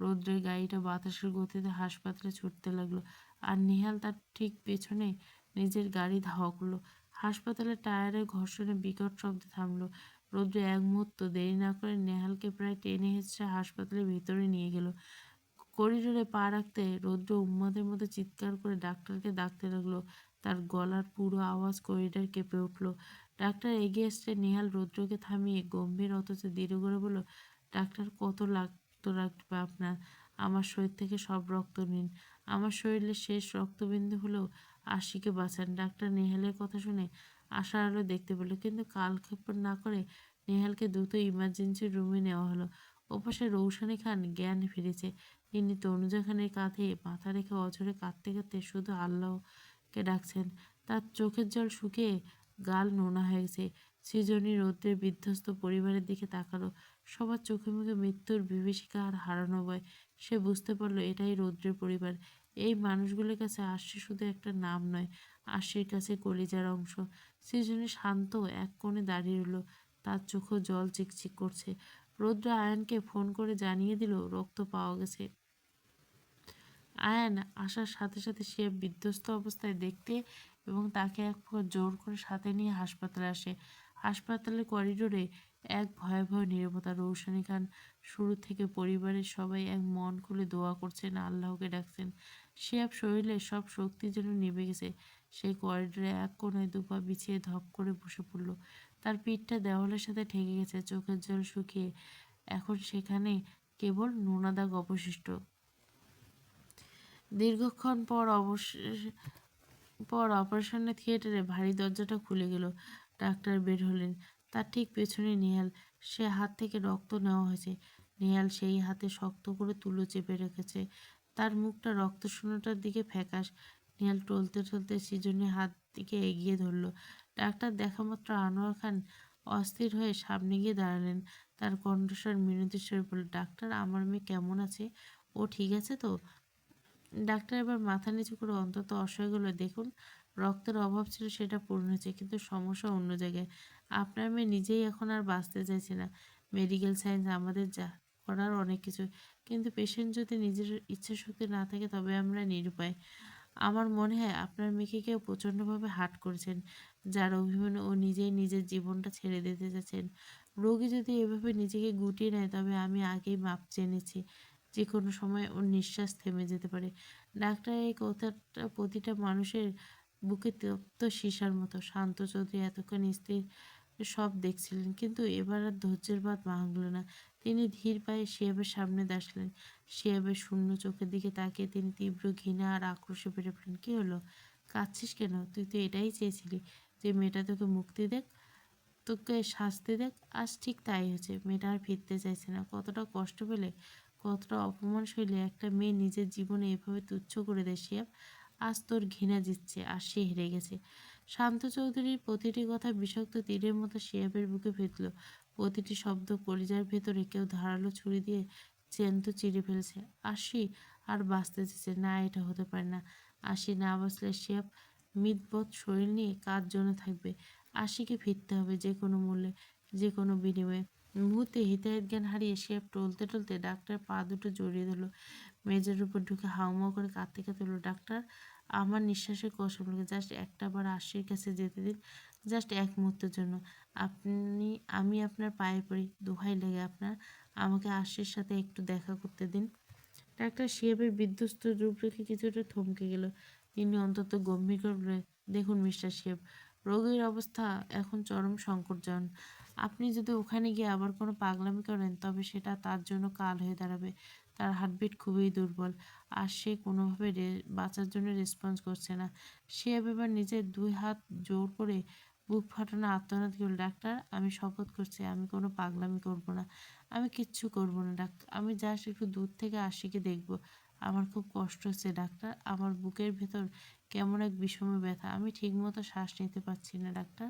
রৌদ্রের গাড়িটা বাতাসের গতিতে হাসপাতালে ছুটতে লাগলো, আর নিহাল তার ঠিক পেছনে নিজের গাড়ি ধাওয়া করলো। হাসপাতালের টায়ারের ঘর্ষণে বিকট শব্দে থামলো। রৌদ্র এক মুহূর্ত দেরি না করে নেহালকে প্রায় টেনে হেঁচড়ে হাসপাতালের ভিতরে নিয়ে গেল। করিডোরে পা রাখতে রৌদ্র উন্মাদের মতো চিৎকার করে ডাক্তারকে ডাকতে লাগলো। তার গলার পুরো আওয়াজ করিডোর কেঁপে উঠল। ডাক্তার এগিয়ে এসে নেহাল রৌদ্রকে থামিয়ে গম্ভীর অথচ দৃঢ় করে বলল, ডাক্তার, কত রক্ত লাগবে আপনার? আমার শরীর থেকে সব রক্ত নিন। আমার শরীরের শেষ রক্তবিন্দু হলেও আশিকে বাঁচান। ডাক্তার নেহালের কথা শুনে আশার আলো দেখতে পেল, কিন্তু কালক্ষেপণ না করে নেহালকে দ্রুত ইমার্জেন্সি রুমে নেওয়া হলো। ওপাশে রৌশানী খান জ্ঞান ফিরেছে। তিনি তনুজা খানের কাঁধে মাথা রেখে অঝরে কাঁদতে কাঁদতে শুধু আল্লাহকে ডাকছেন। তার চোখের জল শুকিয়ে গাল নোনা হয়ে গেছে। সৃজনী রৌদ্রের বিধ্বস্ত পরিবারের দিকে তাকালো। সবার চোখে মুখে মৃত্যুর বিভীষিকা আর হারানো ভয়। সে বুঝতে পারলো এটাই রৌদ্রের পরিবার। এই মানুষগুলোর কাছে আশি শুধু একটা নাম নয়, আশির কাছে কলিজার অংশ। সৃজনী শান্ত এক কোণে দাঁড়িয়ে রইল। তার চোখেও জল চিকচিক করছে। রৌদ্র আয়ানকে ফোন করে জানিয়ে দিল রক্ত পাওয়া গেছে। আয়ান আসার সাথে সাথে সে বিধ্বস্ত অবস্থায় দেখতে এবং তাকে এক প্রকার জোর করে সাথে নিয়ে হাসপাতালে আসে। হাসপাতালের করিডোরে এক ভয়াবহ নীরবতা। রৌশানী খান শুরু থেকে পরিবারের সবাই এক মন খুলে দোয়া করছেন, আল্লাহকে ডাকছেন। শিয়াব শরীরে সব শক্তি যেন নিভে গেছে। সে করিডোরে এক কোণায় দুপা বিছিয়ে ধপ করে বসে পড়ল। তার পিঠটা দেওয়ালের সাথে ঠেকে গেছে, চোখের জল শুকিয়ে এখন সেখানে কেবল নোনা দাগ অবশিষ্ট। দীর্ঘক্ষণ পর অপারেশনের থিয়েটারে ভারী দরজাটা খুলে গেল। ডাক্তার বের হলেন। তার ঠিক পেছনে নেহাল। সে হাত থেকে রক্ত নেওয়া হয়েছে। নেহাল সেই হাতে শক্ত করে তুলো চেপে রেখেছে। তার মুখটা রক্তশূন্যতার দিকে ফ্যাকাশ। নেহাল টলতে টলতে সৃজনীর হাত দিকে এগিয়ে ধরল। ডাক্তার দেখা মাত্র আনোয়ার খান অস্থির হয়ে সামনে গিয়ে দাঁড়ালেন। তার কণ্ঠস্বর মিনতি স্বরে বলল, ডাক্তার, আমার মেয়ে কেমন আছে? ও ঠিক আছে তো? ডাক্তার এবার মাথা নিচু করে অন্তত অসহায় হলো, দেখুন, রক্তের অভাব ছিল, সেটা পূরণ হয়েছে, কিন্তু সমস্যা অন্য জায়গায়। আপনার মেয়ে নিজেই এখন আর বাঁচতে চাইছে না। মেডিকেল সায়েন্স আমাদের যা করার অনেক কিছু, কিন্তু পেশেন্ট যদি নিজের ইচ্ছা শক্তি না থাকে তবে আমরা নিরুপায়। আমার মনে হয় আপনার মেয়েকে কেউ প্রচণ্ডভাবে হার্ট করেছেন, যার অভিমানে ও নিজেই নিজের জীবনটা ছেড়ে দিতে চাচ্ছেন। রোগী যদি এভাবে নিজেকে গুটিয়ে নেয় তবে আমি আগেই মাপ চেয়ে নিচ্ছি। যে কোনো সময় ওর নিঃশ্বাস থেমে যেতে পারে। ডাক্তার এই কথাটা প্রতিটা মানুষের বুকে তপ্ত সীসার মতো। শান্ত চৌধুরী এতক্ষণ স্থির সব দেখছিলেন, কিন্তু এবার আর ধৈর্যের বাঁধ ভাঙল না। তিনি ধীর পায়ে শিয়াবের সামনে দাঁড়ালেন। শিয়াবের শূন্য চোখের দিকে তাকিয়ে তিনি তীব্র ঘৃণা আর আক্রোশে বেড়ে পড়লেন, কী হলো? কাঁদছিস কেন? তুই তো এটাই চেয়েছিলি, যে মেয়েটা তোকে মুক্তি দেখ, তোকে শাস্তি দেখ। আজ ঠিক তাই হয়েছে। মেয়েটা আর ফিরতে চাইছে না। কতটা কষ্ট পেলে, কতটা অপমান সইলে একটা মেয়ে নিজের জীবনে এভাবে তুচ্ছ করে দেয় শিয়াব? আজ তোর ঘৃণা জিতছে, আর সে হেরে গেছে। শান্ত চৌধুরীর প্রতিটি কথা বিষাক্ত তীরের মতো শিয়াবের বুকে ফেতল। প্রতিটি শব্দ কলিজার ভেতরে কেউ ধারালো ছুরি দিয়ে জ্যান্ত চিরে ফেলছে। আশি আর বাঁচতে চেয়েছে না, এটা হতে পারে না। আশি না বাঁচলে শিয়াব মিতবৎ শরীর নিয়ে কার জন্য থাকবে? আশিকে ফিরতে হবে যে কোনো মূল্যে, যে কোনো বিনিময়ে। মুহূর্তে হিতাহিত জ্ঞান হারিয়ে শিয়াব টলতে টলতে ডাক্তার পা দুটো জড়িয়ে ধরল। মেঝের উপর ঢুকে হাউমাউ করে কাঁদতে কাঁদতে বলল, ডাক্তার, আমার নিঃশ্বাসের কষ্ট লাগে, জাস্ট একটা বার আশির কাছে যেতে দিন, জাস্ট এক মুহূর্তের জন্য। আমি আপনার পায়ে পড়ি, দোহাই লেগে আপনার, আমাকে আশির সাথে একটু দেখা করতে দিন। ডাক্তার শিহাবের বিধ্বস্ত রূপ রেখে কিছুটা থমকে গেল। তিনি অন্তত গম্ভীর করে বললেন, দেখুন মিস্টার শিহাব, রোগীর অবস্থা এখন চরম সংকটজন। আপনি যদি ওখানে গিয়ে আবার কোনো পাগলামি করেন তবে সেটা তার জন্য কাল হয়ে দাঁড়াবে। তার হার্টবিট খুবই দুর্বল, আর সে কোনোভাবে বাঁচার জন্য রেসপন্স করছে না। শিহাব এবার নিজের 2 হাত জোর করে বুক ফাটানো আর্তনাদ করল, ডাক্তার আমি শপথ করছি আমি কোনো পাগলামি করব না। আমি কিচ্ছু করব না ডাক্তার। আমি জাস্ট একটু দূর থেকে আশিকে দেখব। আমার খুব কষ্ট হচ্ছে ডাক্তার। আমার বুকের ভেতর কেমন এক বিষম ব্যথা। আমি ঠিকমতো শ্বাস নিতে পারছি না ডাক্তার।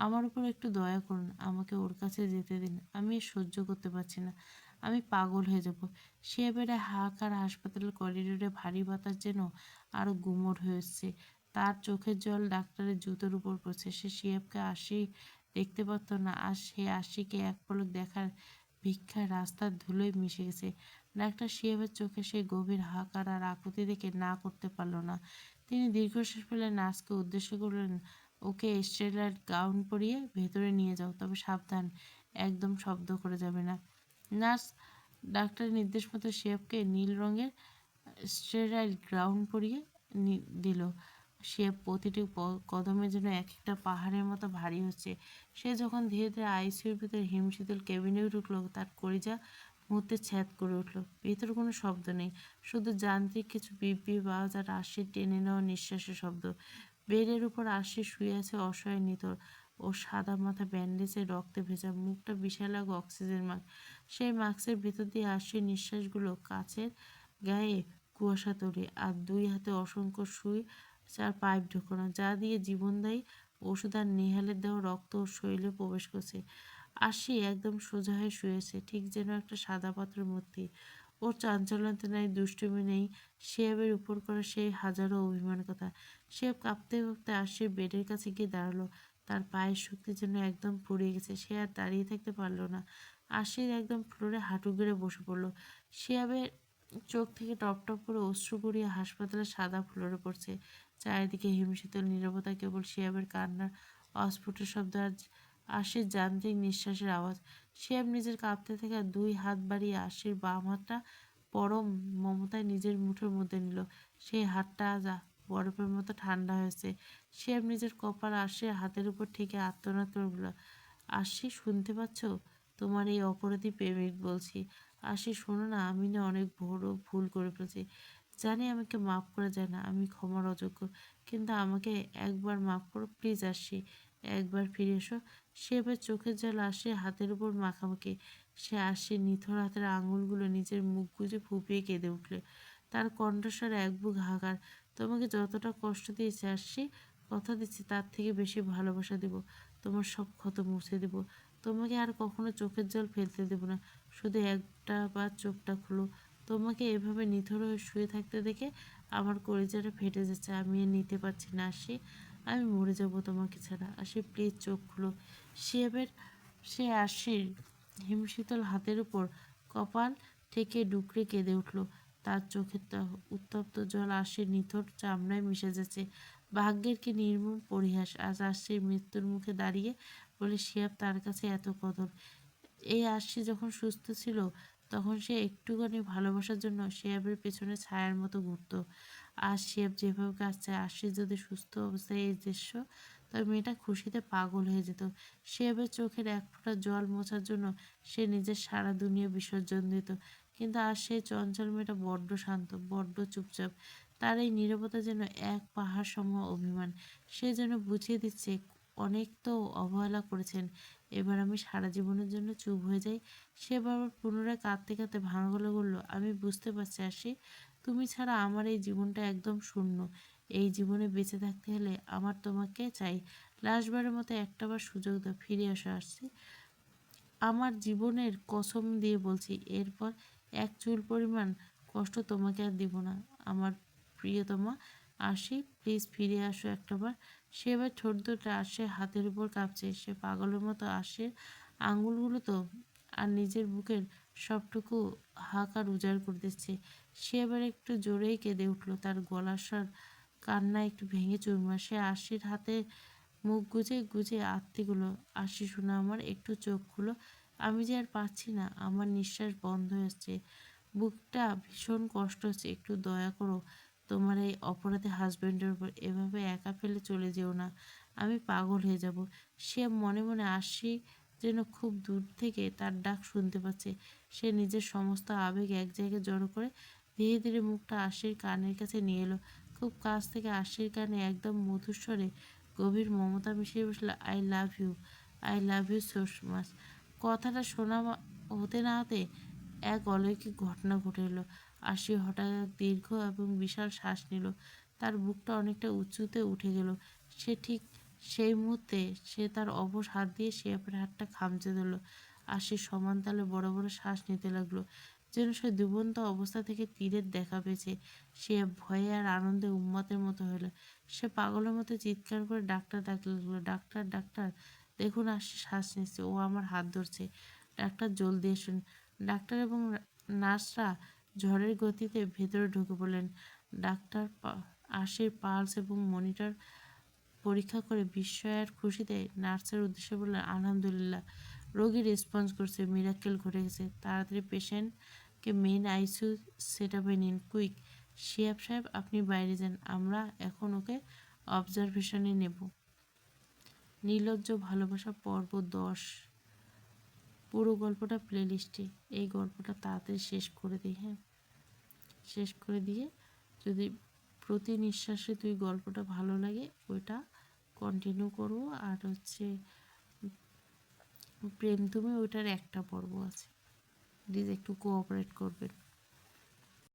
আমার উপর একটু দয়া করুন। আমাকে ওর কাছে যেতে দিন। আমি এ সহ্য করতে পারছি না। আমি পাগল হয়ে যাব। শিয়াবেরা হাহাকার হাসপাতালের করিডোরে ভারী বাতাস যেন আরো গুমোট হয়ে এসছে। তার চোখের জল ডাক্তারের জুতোর উপর পড়ছে। সে শিয়াবকে আশি দেখতে পারত না, আর সে আশিকে এক পলক দেখার ভিক্ষায় রাস্তার ধুলোয় মিশে গেছে। ডাক্তার শিহাবের চোখে সেই গভীর হাহাকার আর আকুতি দেখে না করতে পারল না। তিনি দীর্ঘশ্বাস ফেলে নার্সকে উদ্দেশ্য করলেন, ওকে স্টেরয়েড গাউন পরিয়ে ভেতরে নিয়ে যাও, তবে সাবধান, একদম শব্দ করে যাবে না। নার্স ডাক্তারের নির্দেশ মতো শিহাবকে নীল রঙের স্টেরাইল গাউন পরিয়ে দিল। সে প্রতিটি কদমে যেন এক একটা পাহাড়ের মতো ভারী হচ্ছে। সে যখন ধীরে ধীরে আইসিইউর ভিতরে হিমশীতল কেবিনে ঢুকলো, তার কলিজা মুহূর্তে ছ্যাদ করে উঠল। ভিতরে কোনো শব্দ নেই, শুধু যান্ত্রিক কিছু বিপ বিপ আওয়াজ আর আশির টেনে নেওয়া নিঃশ্বাসের শব্দ। বেডের উপর আশি শুয়ে আছে অসহায় নিথর। ও সাদা মাথা ব্যান্ডেজে রক্তে ভেজা, মুখটা বিশাল এক অক্সিজেন মাস্ক। সেই মাস্কের ভিতর দিয়ে আশির নিঃশ্বাসগুলো কাচের গায়ে কুয়াশা তোলে, আর 2 হাতে অসংখ্য সুই আর পাইপ ঢোকানো, যা দিয়ে জীবনদায়ী ওষুধ আর নেহালের দেওয়া রক্ত ওর শরীরে প্রবেশ করছে। আশি একদম সোজা হয়ে শুয়েছে, ঠিক যেন একটা সাদা পাথরের মূর্তি। ওর চাঞ্চল্যতা নেই, দুষ্টুমি নেই, শিহাবের উপর করা সেই হাজারো অভিমান কথা। শিহাব কাঁপতে কাঁপতে আশির বেডের কাছে গিয়ে দাঁড়ালো। তার পায়ের শক্তি যেন একদম ফুরিয়ে গেছে, সে আর দাঁড়িয়ে থাকতে পারলো না। আশির একদম ফ্লোরে হাঁটু গেড়ে বসে পড়লো। শিহাবের চোখ থেকে টপ টপ করে অশ্রু গড়িয়ে হাসপাতালের সাদা ফ্লোরে পড়ছে। চারিদিকে হিমশীতল নীরবতা, কেবল শিহাবের কান্নার অস্ফুট শব্দ আর আশির যান্ত্রিক নিঃশ্বাসের আওয়াজ। শিহাব নিজের কাঁপতে থাকা 2 হাত বাড়িয়ে আশির বাম হাতটা পরম মমতায় নিজের মুঠোর মধ্যে নিল। সেই হাতটা আজ বরফের মতো ঠান্ডা হয়েছে। শিহাব নিজের কপাল আশির হাতের উপর থেকে আর্তনাদ করে বলল, আশি শুনতে পাচ্ছ? তোমার এই অপরাধী প্রেমিক বলছি। আশি শোনো না, আমি না অনেক বড় ভুল করে ফেলেছি। জানি আমাকে মাফ করা যায় না, আমি ক্ষমার অযোগ্য, কিন্তু আমাকে একবার মাফ করো প্লিজ আশি, একবার ফিরে এসো। সে এবার চোখের জল আসে হাতের উপর মাখামাখি। সে আসে নিথর হাতের আঙুলগুলো নিজের মুখ গুজে ফুপিয়ে কেঁদে উঠলে। তার কণ্ঠস্বরে এক বুক হাহাকার। তোমাকে যতটা কষ্ট দিয়েছে আসছি, কথা দিচ্ছি তার থেকে বেশি ভালোবাসা দেব। তোমার সব ক্ষত মুছে দেব। তোমাকে আর কখনো চোখের জল ফেলতে দেব না। শুধু একটা বার চোখটা খুলো। তোমাকে এভাবে নিথর হয়ে শুয়ে থাকতে দেখে আমার কলিজাটা ফেটে যাচ্ছে। আমি আর নিতে পারছি না আশি। আমি মরে যাব তোমাকে ছাড়া। আশি প্লিজ চোখ খুলো। শিয়াবের সে আশির হিমশীতল হাতের উপর কপাল থেকে ডুকরে কেঁদে উঠল। তার চোখের উত্তপ্ত জল আশির নিথর চামড়ায় মিশে যাচ্ছে। ভাগ্যের কি নির্মম পরিহাস! আজ আশির মৃত্যুর মুখে দাঁড়িয়ে বলে শিয়াব তার কাছে এত কদর। এই আশি যখন সুস্থ ছিল তখন সে একটুখানি ভালোবাসার জন্য শিয়াবের পেছনে ছায়ার মতো ঘুরত। আর শিয়াব যেভাবে কাঁদছে, আশি যদি সুস্থ অবস্থায় এই দৃশ্য, তবে মেয়েটা খুশিতে পাগল হয়ে যেত। শিয়াবের চোখের এক ফোঁটা জল মোছার জন্য সে নিজের সারা দুনিয়া বিসর্জন দিত। কিন্তু আর সেই চঞ্চল মেয়েটা বড্ড শান্ত, বড্ড চুপচাপ। তার এই নীরবতা যেন এক পাহাড় সম অভিমান। সে যেন বুঝিয়ে দিচ্ছে, অনেক তো অবহেলা করেছেন, এবার আমি সারা জীবনের জন্য চুপ হয়ে যাই। সে বাবার পুনরায় কাঁদতে কাঁদতে ভাঙা গলা বলল, আমি বুঝতে পারছি আশি, তুমি ছাড়া আমার এই জীবনটা একদম শূন্য। এই জীবনে বেঁচে থাকতে হলে আমার তোমাকে চাই। লাস্টবারের মতো একটাবার সুযোগ দাও, ফিরে আসো আসছি। আমার জীবনের কসম দিয়ে বলছি, এরপর এক চুল পরিমাণ কষ্ট তোমাকে আর দিব না। আমার প্রিয়তমা আসি, প্লিজ ফিরে আসো একটাবার। সে এবার ঠোঁট দুটো আসে হাতের উপর কাঁপছে। সে পাগলের মতো আসে আঙুলগুলো তো আর নিজের বুকের সবটুকু হাহাকার উজাড় করে দিচ্ছে। সে এবার একটু জোরেই কেঁদে উঠল। তার গলার স্বর কান্না একটু ভেঙে চুরমার। সে আশির হাতে মুখ গুজে গুজে আত্মীগুলো, আশি শোনা আমার, একটু চোখ খুলো। আমি যে আর পাচ্ছি না, আমার নিঃশ্বাস বন্ধ হচ্ছে। বুকটা ভীষণ কষ্ট হচ্ছে, একটু দয়া করো তোমার এই অপরাধী হাজবেন্ডের উপর, এভাবে একা ফেলে চলে যেও না, আমি পাগল হয়ে যাব। সে মনে মনে আসি যেন খুব দূর থেকে তার ডাক শুনতে পাচ্ছে। সে নিজের সমস্ত আবেগ এক জায়গায় জড়ো করে ধীরে ধীরে মুখটা আশির কানের কাছে নিয়ে এলো। খুব কাছ থেকে আশির কানে একদম মধুর স্বরে গভীর মমতা মিশিয়ে বসলো, I love you, I love you so much. কথাটা শোনা হতে না হতে এক অলৌকিক ঘটনা ঘটে এলো। আশি হঠাৎ এক দীর্ঘ এবং বিশাল শ্বাস নিল। তার বুকটা অনেকটা উঁচুতে উঠে গেল। সে ঠিক সেই মুহূর্তে সে তার অবশ হাত দিয়ে শিয়াপের হাতটা খামচে ধরল। আশি সমান তালে বড় বড় শ্বাস নিতে লাগলো, যেন সে দুবন্ত অবস্থা থেকে তীরের দেখা পেয়েছে। সে ভয়ে আর আনন্দে উন্মাতের মতো হলো। সে পাগলের মতো চিৎকার করে ডাক্তার ডাকতে লাগলো, ডাক্তার ডাক্তার দেখুন, আশি শ্বাস নিচ্ছে, ও আমার হাত ধরছে, ডাক্তার জলদি এসুন। ডাক্তার এবং নার্সরা ঝড়ের গতিতে ভেতরে ঢুকে পড়লেন। ডাক্তার আশির পালস এবং মনিটর পরীক্ষা করে বিস্ময় আর খুশিতে নার্সের উদ্দেশ্যে বললেন, আলহামদুলিল্লাহ, রোগী রেসপন্স করছে, মিরাক্কেল ঘটে গেছে, তাড়াতাড়ি পেশেন্টকে মেইন আইসিইউ সেট আপে নিন, কুইক। শিয়াব সাহেব আপনি বাইরে যান, আমরা এখন ওকে অবজারভেশনে নেব। নির্লজ্জ ভালোবাসা পর্ব 10। পুরো গল্পটা প্লেলিস্টে। এই গল্পটা তাড়াতাড়ি শেষ করে দিই, হ্যাঁ, শেষ করে দিয়ে যদি প্রতি নিঃশ্বাসে তুই গল্পটা ভালো লাগে ওইটা কন্টিনিউ করবো। আর হচ্ছে প্রেম তুমি, ওইটার একটা পর্ব আছে, প্লিজ একটু কোঅপারেট করবেন।